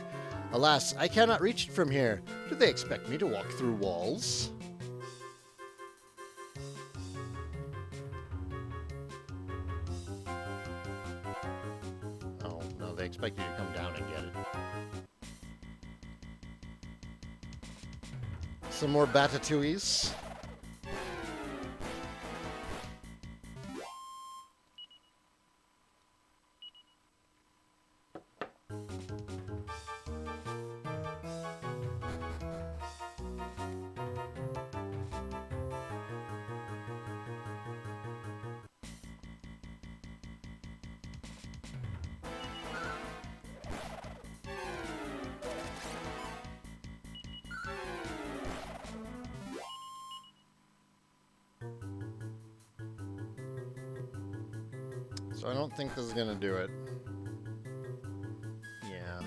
Alas, I cannot reach it from here. Do they expect me to walk through walls? Oh, no, they expect you to come down and get it. Some more Batatuis. So I don't think this is gonna do it. Yeah.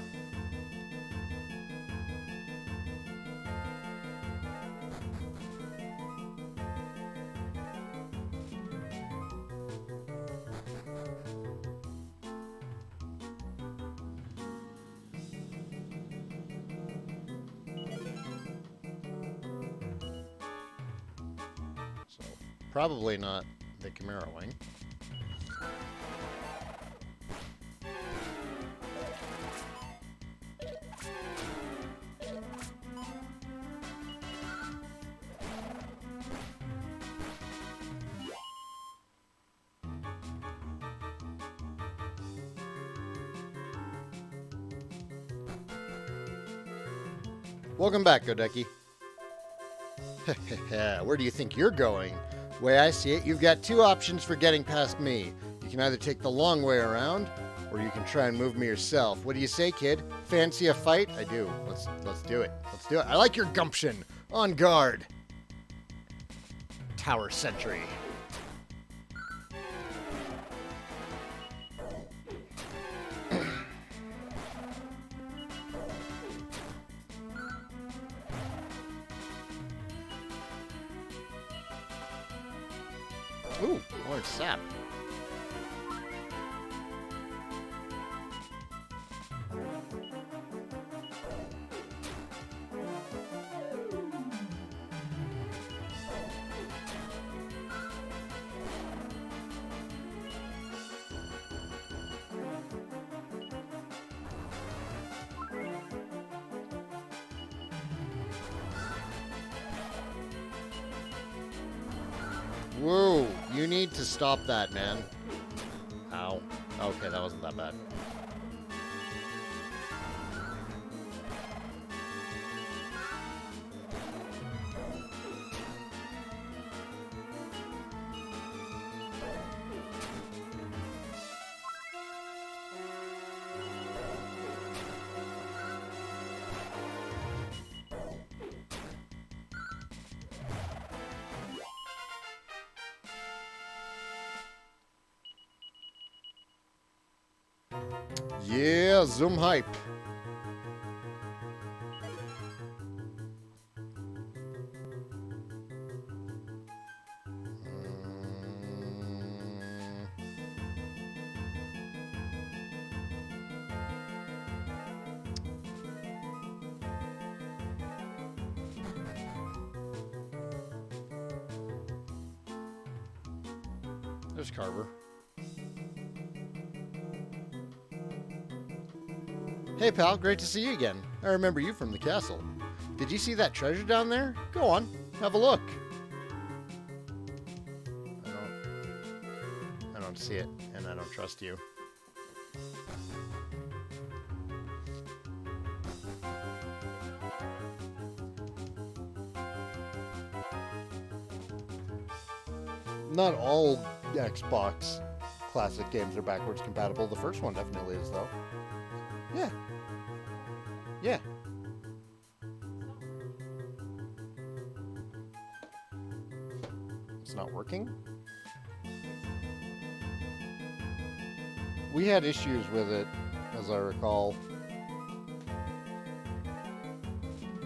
So probably not the Chimera Wing. Welcome back, Godeki. Where do you think you're going? The way I see it, you've got two options for getting past me. You can either take the long way around, or you can try and move me yourself. What do you say, kid? Fancy a fight? I do. Let's do it. Let's do it. I like your gumption. On guard. Tower Sentry. Ooh, more sap. Whoa, you need to stop that, man. Ow. Okay, that wasn't that bad. Yeah, zoom hype. There's Carver. Hey pal, great to see you again. I remember you from the castle. Did you see that treasure down there? Go on, have a look. I don't see it, and I don't trust you. Not all Xbox classic games are backwards compatible. The first one definitely is, though. Yeah. Yeah. It's not working? We had issues with it, as I recall.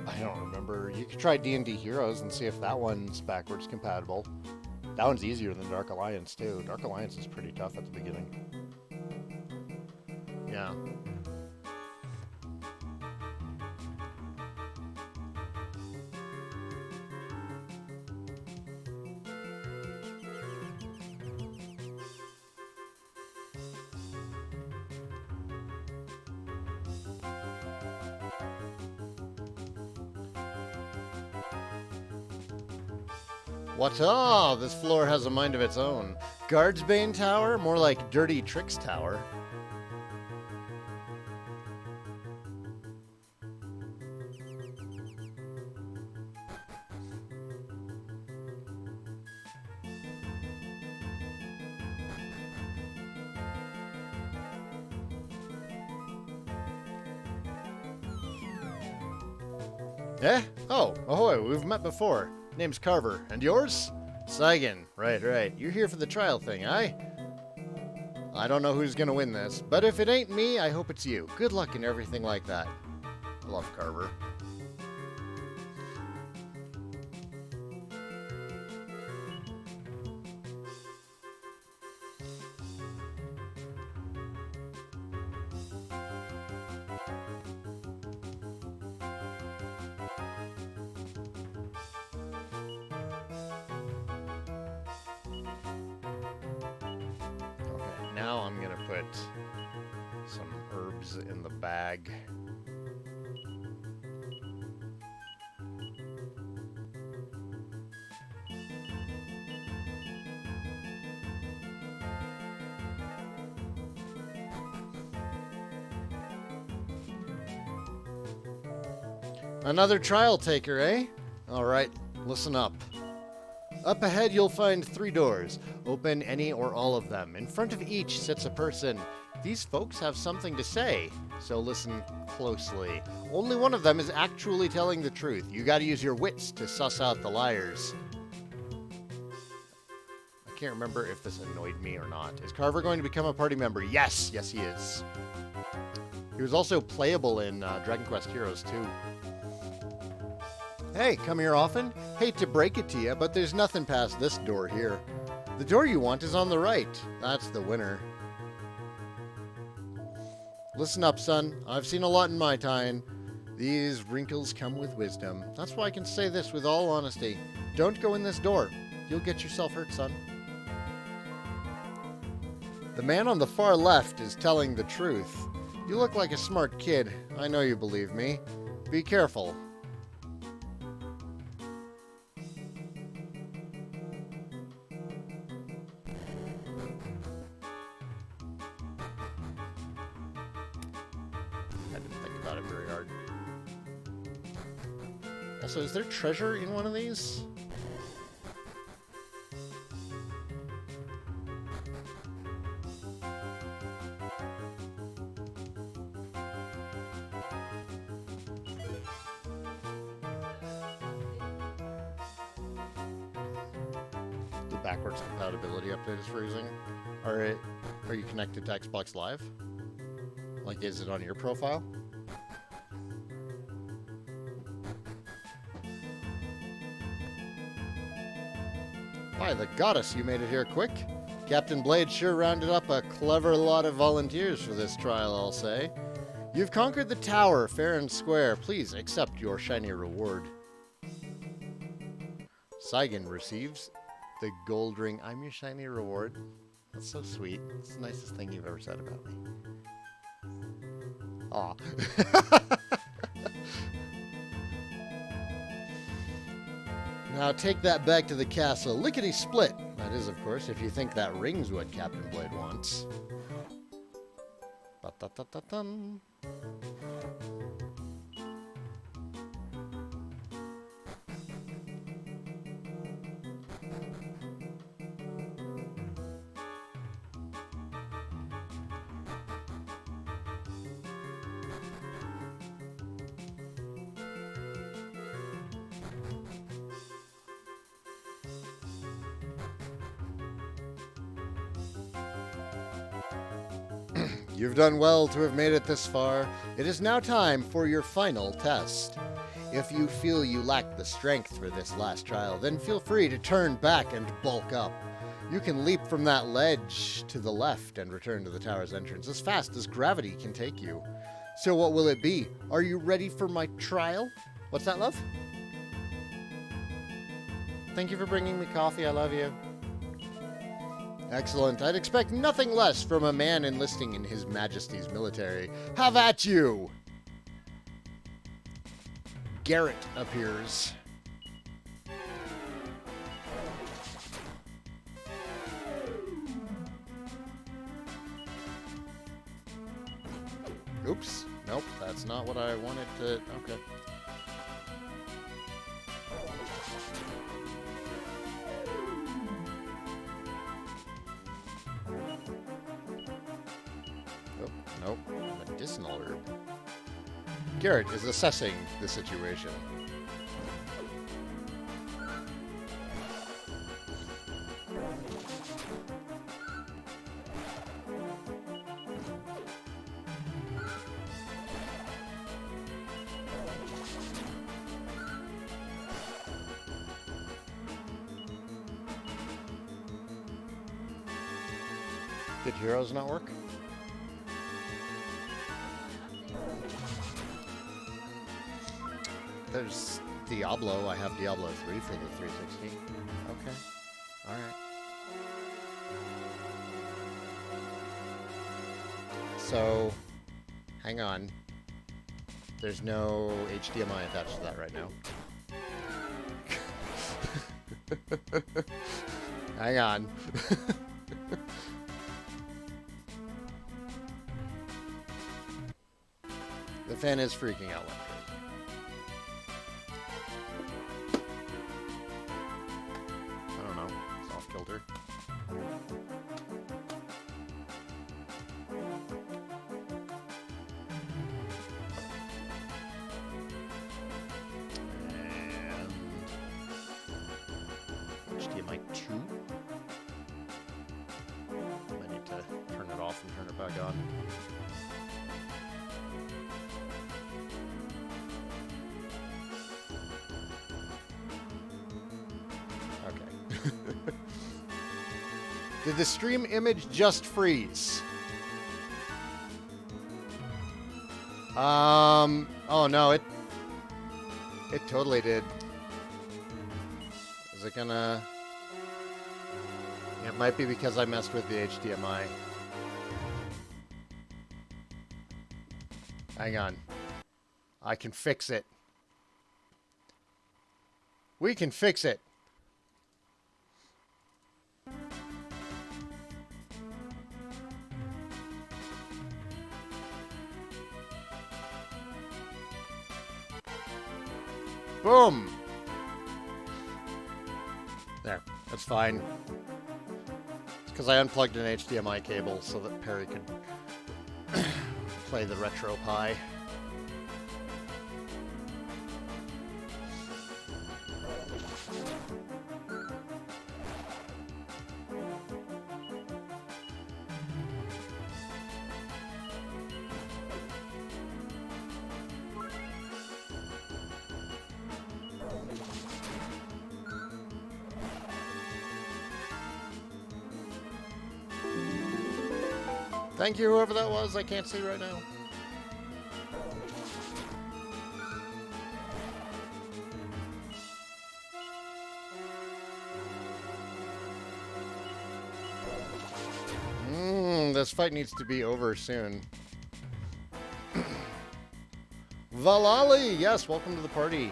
I don't remember. You could try D&D Heroes and see if that one's backwards compatible. That one's easier than Dark Alliance, too. Dark Alliance is pretty tough at the beginning. Yeah. What? Oh, this floor has a mind of its own. Guardsbane Tower? More like Dirty Tricks Tower. Eh? Oh, ahoy, we've met before. Name's Carver. And yours? Saigan. Right. You're here for the trial thing, aye? I don't know who's gonna win this, but if it ain't me, I hope it's you. Good luck and everything like that. I love Carver. Now I'm gonna put some herbs in the bag. Another trial taker, eh? Alright, listen up. Up ahead, you'll find 3 doors. Open any or all of them. In front of each sits a person. These folks have something to say, so listen closely. Only one of them is actually telling the truth. You gotta use your wits to suss out the liars. I can't remember if this annoyed me or not. Is Carver going to become a party member? Yes! Yes, he is. He was also playable in Dragon Quest Heroes, too. Hey, come here often? Hate to break it to you, but there's nothing past this door here. The door you want is on the right. That's the winner. Listen up, son. I've seen a lot in my time. These wrinkles come with wisdom. That's why I can say this with all honesty. Don't go in this door. You'll get yourself hurt, son. The man on the far left is telling the truth. You look like a smart kid. I know you believe me. Be careful. It very hard. Also, is there treasure in one of these? The backwards compatibility update is freezing. Are you connected to Xbox Live? Like, is it on your profile? By the goddess, you made it here quick. Captain Blade sure rounded up a clever lot of volunteers for this trial, I'll say. You've conquered the tower, fair and square. Please accept your shiny reward. Saigan receives the gold ring. I'm your shiny reward. That's so sweet. It's the nicest thing you've ever said about me. Aw. Now take that back to the castle. Lickety-split. That is, of course, if you think that ring's what Captain Blade wants. Ba-da-da-da-dum. You've done well to have made it this far. It is now time for your final test. If you feel you lack the strength for this last trial, then feel free to turn back and bulk up. You can leap from that ledge to the left and return to the tower's entrance as fast as gravity can take you. So what will it be? Are you ready for my trial? What's that, love? Thank you for bringing me coffee. I love you. Excellent. I'd expect nothing less from a man enlisting in His Majesty's military. Have at you! Garrett appears. Oops. Nope, that's not what I wanted to... Okay. Oh, nope. Medicinal herb. Garrett is assessing the situation. Did heroes not work? There's Diablo. I have Diablo 3 for the 360. Okay. Alright. So, hang on. There's no HDMI attached to that right now. Hang on. The fan is freaking out like crazy. I don't know. It's off kilter. And HDMI 2. I need to turn it off and turn it back on. Did the stream image just freeze? Oh no, it totally did. Is it gonna... It might be because I messed with the HDMI. Hang on. I can fix it. We can fix it. Boom! There. That's fine. It's because I unplugged an HDMI cable so that Perry could play the Retro Pi. Thank you, whoever that was. I can't see right now. This fight needs to be over soon. Valali, yes, welcome to the party.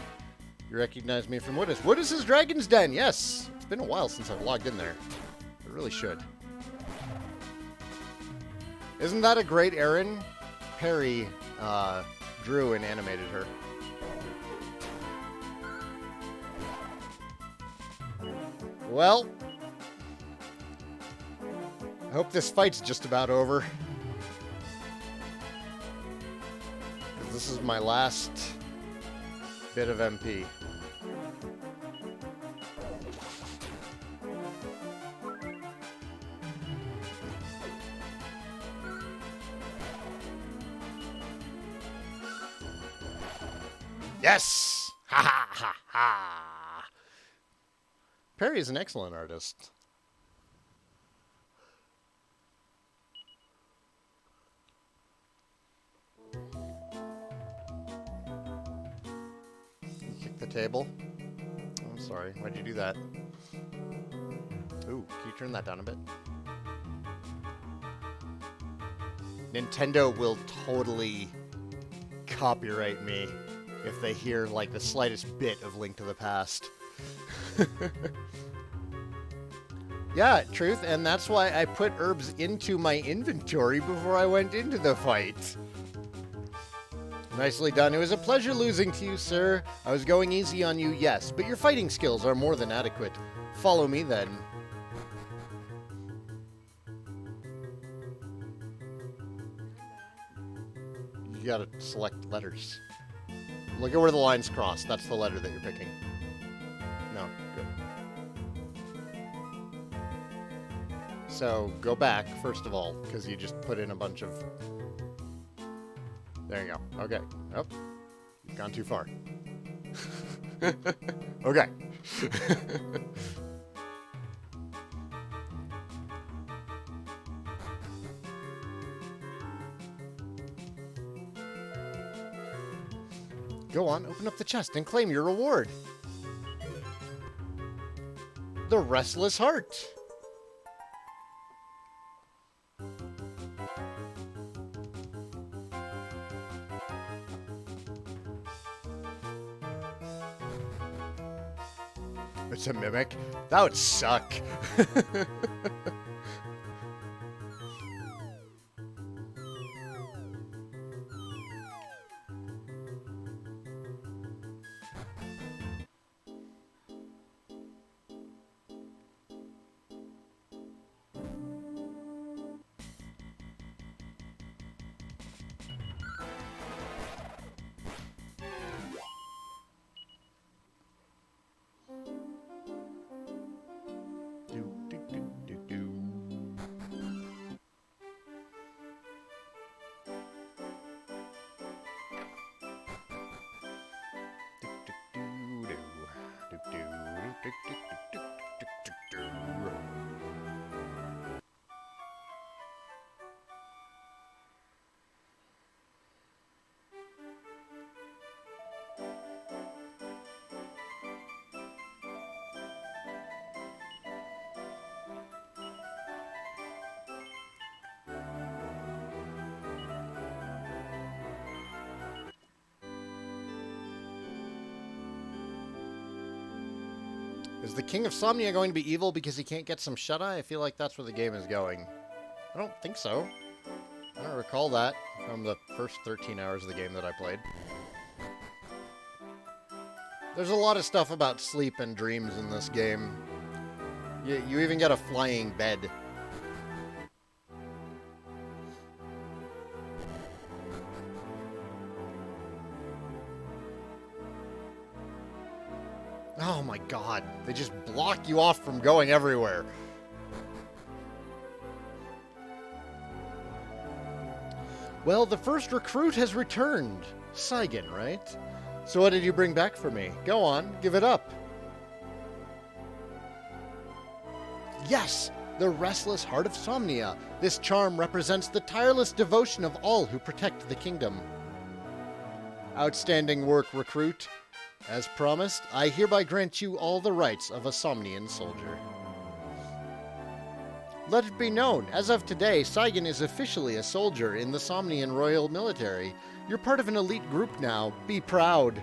You recognize me from Woodis. Woodis is Dragon's Den, yes. It's been a while since I've logged in there. I really should. Isn't that a great Erin? Perry drew and animated her. Well, I hope this fight's just about over. 'Cause this is my last bit of MP. Yes! Ha ha ha ha. Perry is an excellent artist. You kicked the table? I'm sorry. Why'd you do that? Ooh, can you turn that down a bit? Nintendo will totally copyright me if they hear, like, the slightest bit of Link to the Past. Yeah, truth, and that's why I put herbs into my inventory before I went into the fight. Nicely done. It was a pleasure losing to you, sir. I was going easy on you, yes, but your fighting skills are more than adequate. Follow me, then. You gotta select letters. Look at where the lines cross. That's the letter that you're picking. No, good. So, go back, first of all, because you just put in a bunch of... There you go. Okay. Oh, you've gone too far. Okay. Go on, open up the chest and claim your reward. The Restless Heart. It's a mimic? That would suck. Is the King of Somnia going to be evil because he can't get some shut-eye? I feel like that's where the game is going. I don't think so. I don't recall that from the first 13 hours of the game that I played. There's a lot of stuff about sleep and dreams in this game. You even get a flying bed. Oh my god, they just block you off from going everywhere. Well, the first recruit has returned. Saigan, right? So what did you bring back for me? Go on, give it up. Yes, the Restless Heart of Somnia. This charm represents the tireless devotion of all who protect the kingdom. Outstanding work, recruit. As promised, I hereby grant you all the rights of a Somnian soldier. Let it be known, as of today, Saigan is officially a soldier in the Somnian Royal Military. You're part of an elite group now. Be proud.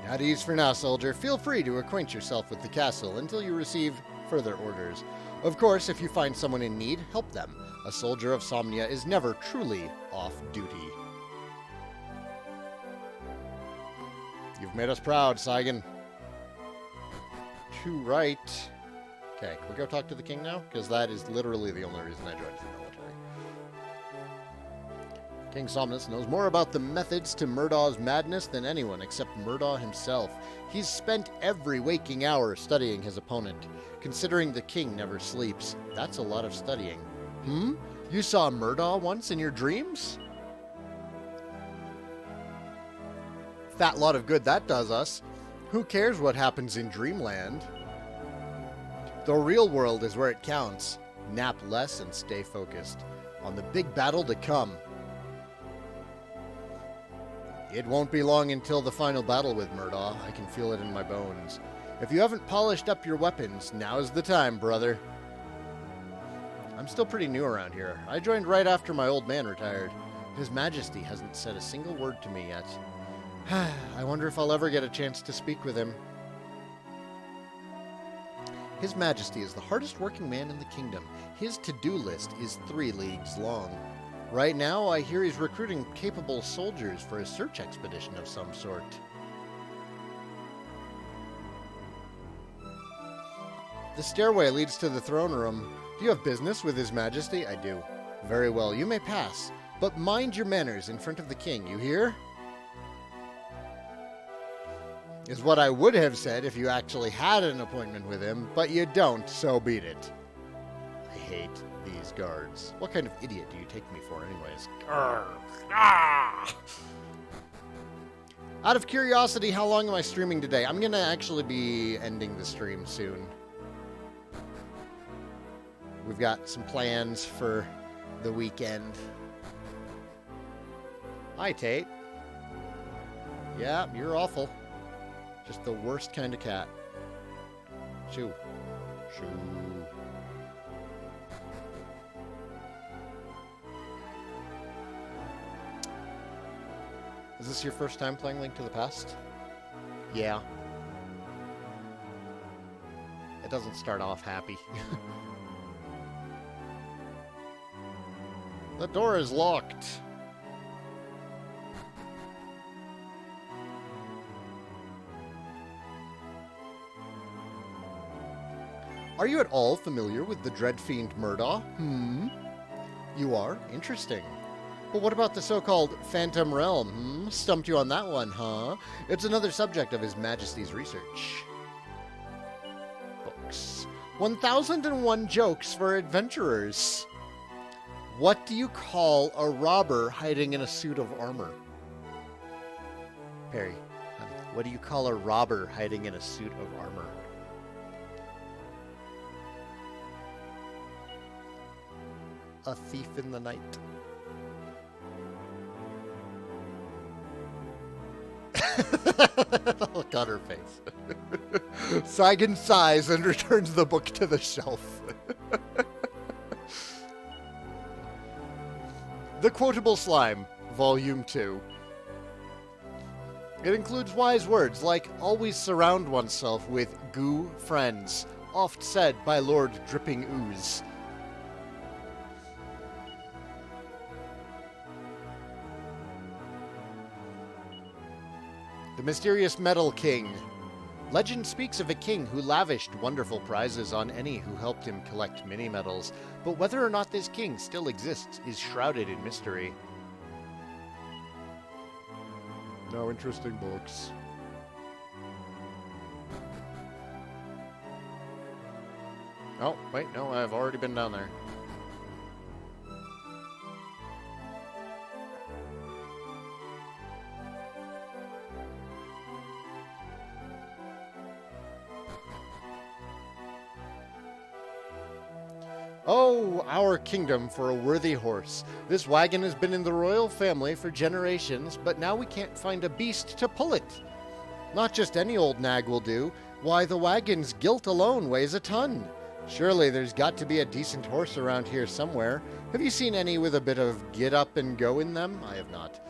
At ease for now, soldier. Feel free to acquaint yourself with the castle until you receive further orders. Of course, if you find someone in need, help them. A soldier of Somnia is never truly off duty. You've made us proud, Saigan. To right. Okay, can we go talk to the king now? Because that is literally the only reason I joined the military. King Somnus knows more about the methods to Murdaw's madness than anyone except Murdaw himself. He's spent every waking hour studying his opponent. Considering the king never sleeps, that's a lot of studying. You saw Murdaw once in your dreams? fat lot of good that does us. Who cares what happens in Dreamland? The real world is where it counts. Nap less and stay focused on the big battle to come. It won't be long until the final battle with Murdaugh. I can feel it in my bones. If you haven't polished up your weapons, now's the time, brother. I'm still pretty new around here. I joined right after my old man retired. His Majesty hasn't said a single word to me yet. I wonder if I'll ever get a chance to speak with him. His Majesty is the hardest working man in the kingdom. His to-do list is 3 leagues long. Right now, I hear he's recruiting capable soldiers for a search expedition of some sort. The stairway leads to the throne room. Do you have business with His Majesty? I do. Very well, you may pass. But mind your manners in front of the king, you hear? Is what I would have said if you actually had an appointment with him, but you don't, so beat it. I hate these guards. What kind of idiot do you take me for anyways? Out of curiosity, how long am I streaming today? I'm going to actually be ending the stream soon. We've got some plans for the weekend. Hi, Tate. Yeah, you're awful. Just the worst kind of cat. Shoo. Shoo. Is this your first time playing Link to the Past? Yeah. It doesn't start off happy. The door is locked. Are you at all familiar with the dread fiend Murdaugh? You are? Interesting. But what about the so-called Phantom Realm? Stumped you on that one, huh? It's another subject of His Majesty's research. Books. 1001 Jokes for Adventurers. What do you call a robber hiding in a suit of armor? Perry, what do you call a robber hiding in a suit of armor? A thief in the night. Look on her face. Saigan sighs and returns the book to the shelf. The Quotable Slime, Volume 2. It includes wise words like always surround oneself with goo friends, oft said by Lord Dripping Ooze. The Mysterious Metal King. Legend speaks of a king who lavished wonderful prizes on any who helped him collect mini-medals, but whether or not this king still exists is shrouded in mystery. No interesting books. Oh, wait, no, I've already been down there. Oh, our kingdom for a worthy horse. This wagon has been in the royal family for generations, but now we can't find a beast to pull it. Not just any old nag will do. Why, the wagon's gilt alone weighs a ton. Surely there's got to be a decent horse around here somewhere. Have you seen any with a bit of get up and go in them? I have not.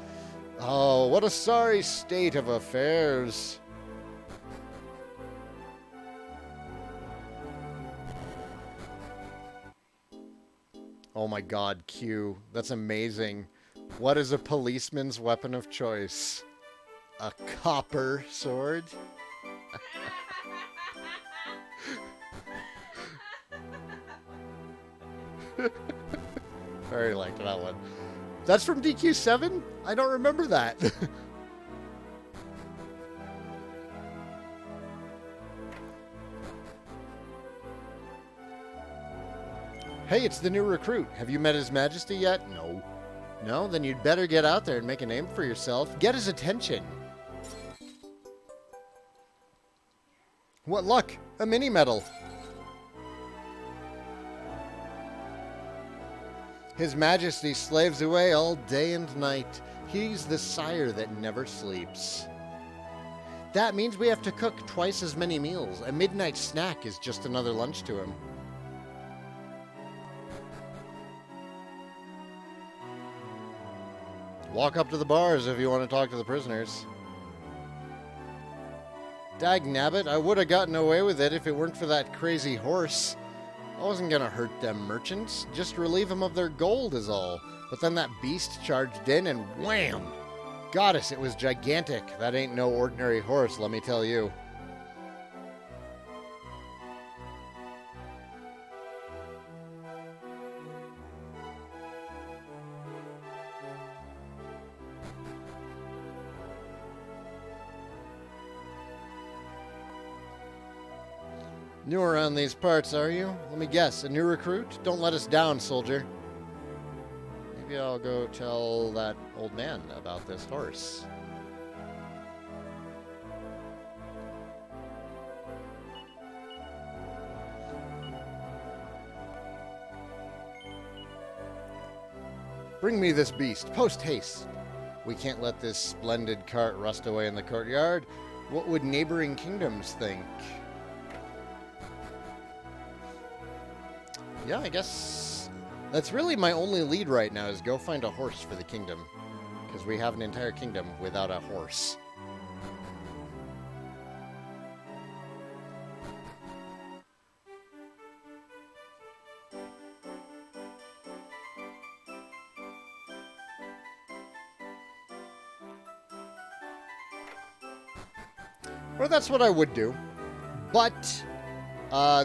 Oh, what a sorry state of affairs. Oh my god, Q. That's amazing. What is a policeman's weapon of choice? A copper sword? Very liked that one. That's from DQ7? I don't remember that. Hey, it's the new recruit. Have you met His Majesty yet? No. No? Then you'd better get out there and make a name for yourself. Get his attention. What luck! A mini medal! His Majesty slaves away all day and night. He's the sire that never sleeps. That means we have to cook twice as many meals. A midnight snack is just another lunch to him. Walk up to the bars if you want to talk to the prisoners. Dagnabbit, I would have gotten away with it if it weren't for that crazy horse. I wasn't gonna hurt them merchants, just relieve them of their gold is all. But then that beast charged in and wham! Goddess, it was gigantic. That ain't no ordinary horse, let me tell you. New around these parts, are you? Let me guess, a new recruit? Don't let us down, soldier. Maybe I'll go tell that old man about this horse. Bring me this beast, post haste. We can't let this splendid cart rust away in the courtyard. What would neighboring kingdoms think? Yeah, I guess that's really my only lead right now is go find a horse for the kingdom. Because we have an entire kingdom without a horse. Well, that's what I would do. But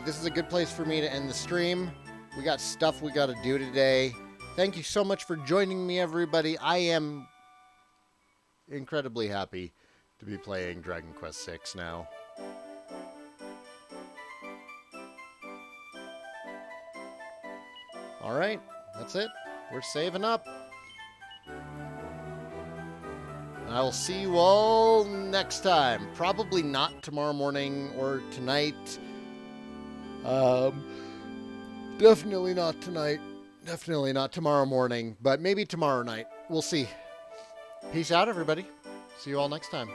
this is a good place for me to end the stream. We got stuff we got to do today. Thank you so much for joining me, everybody. I am incredibly happy to be playing Dragon Quest VI now. Alright, that's it. We're saving up. I will see you all next time. Probably not tomorrow morning or tonight. Definitely not tonight. Definitely not tomorrow morning, but maybe tomorrow night. We'll see. Peace out, everybody. See you all next time.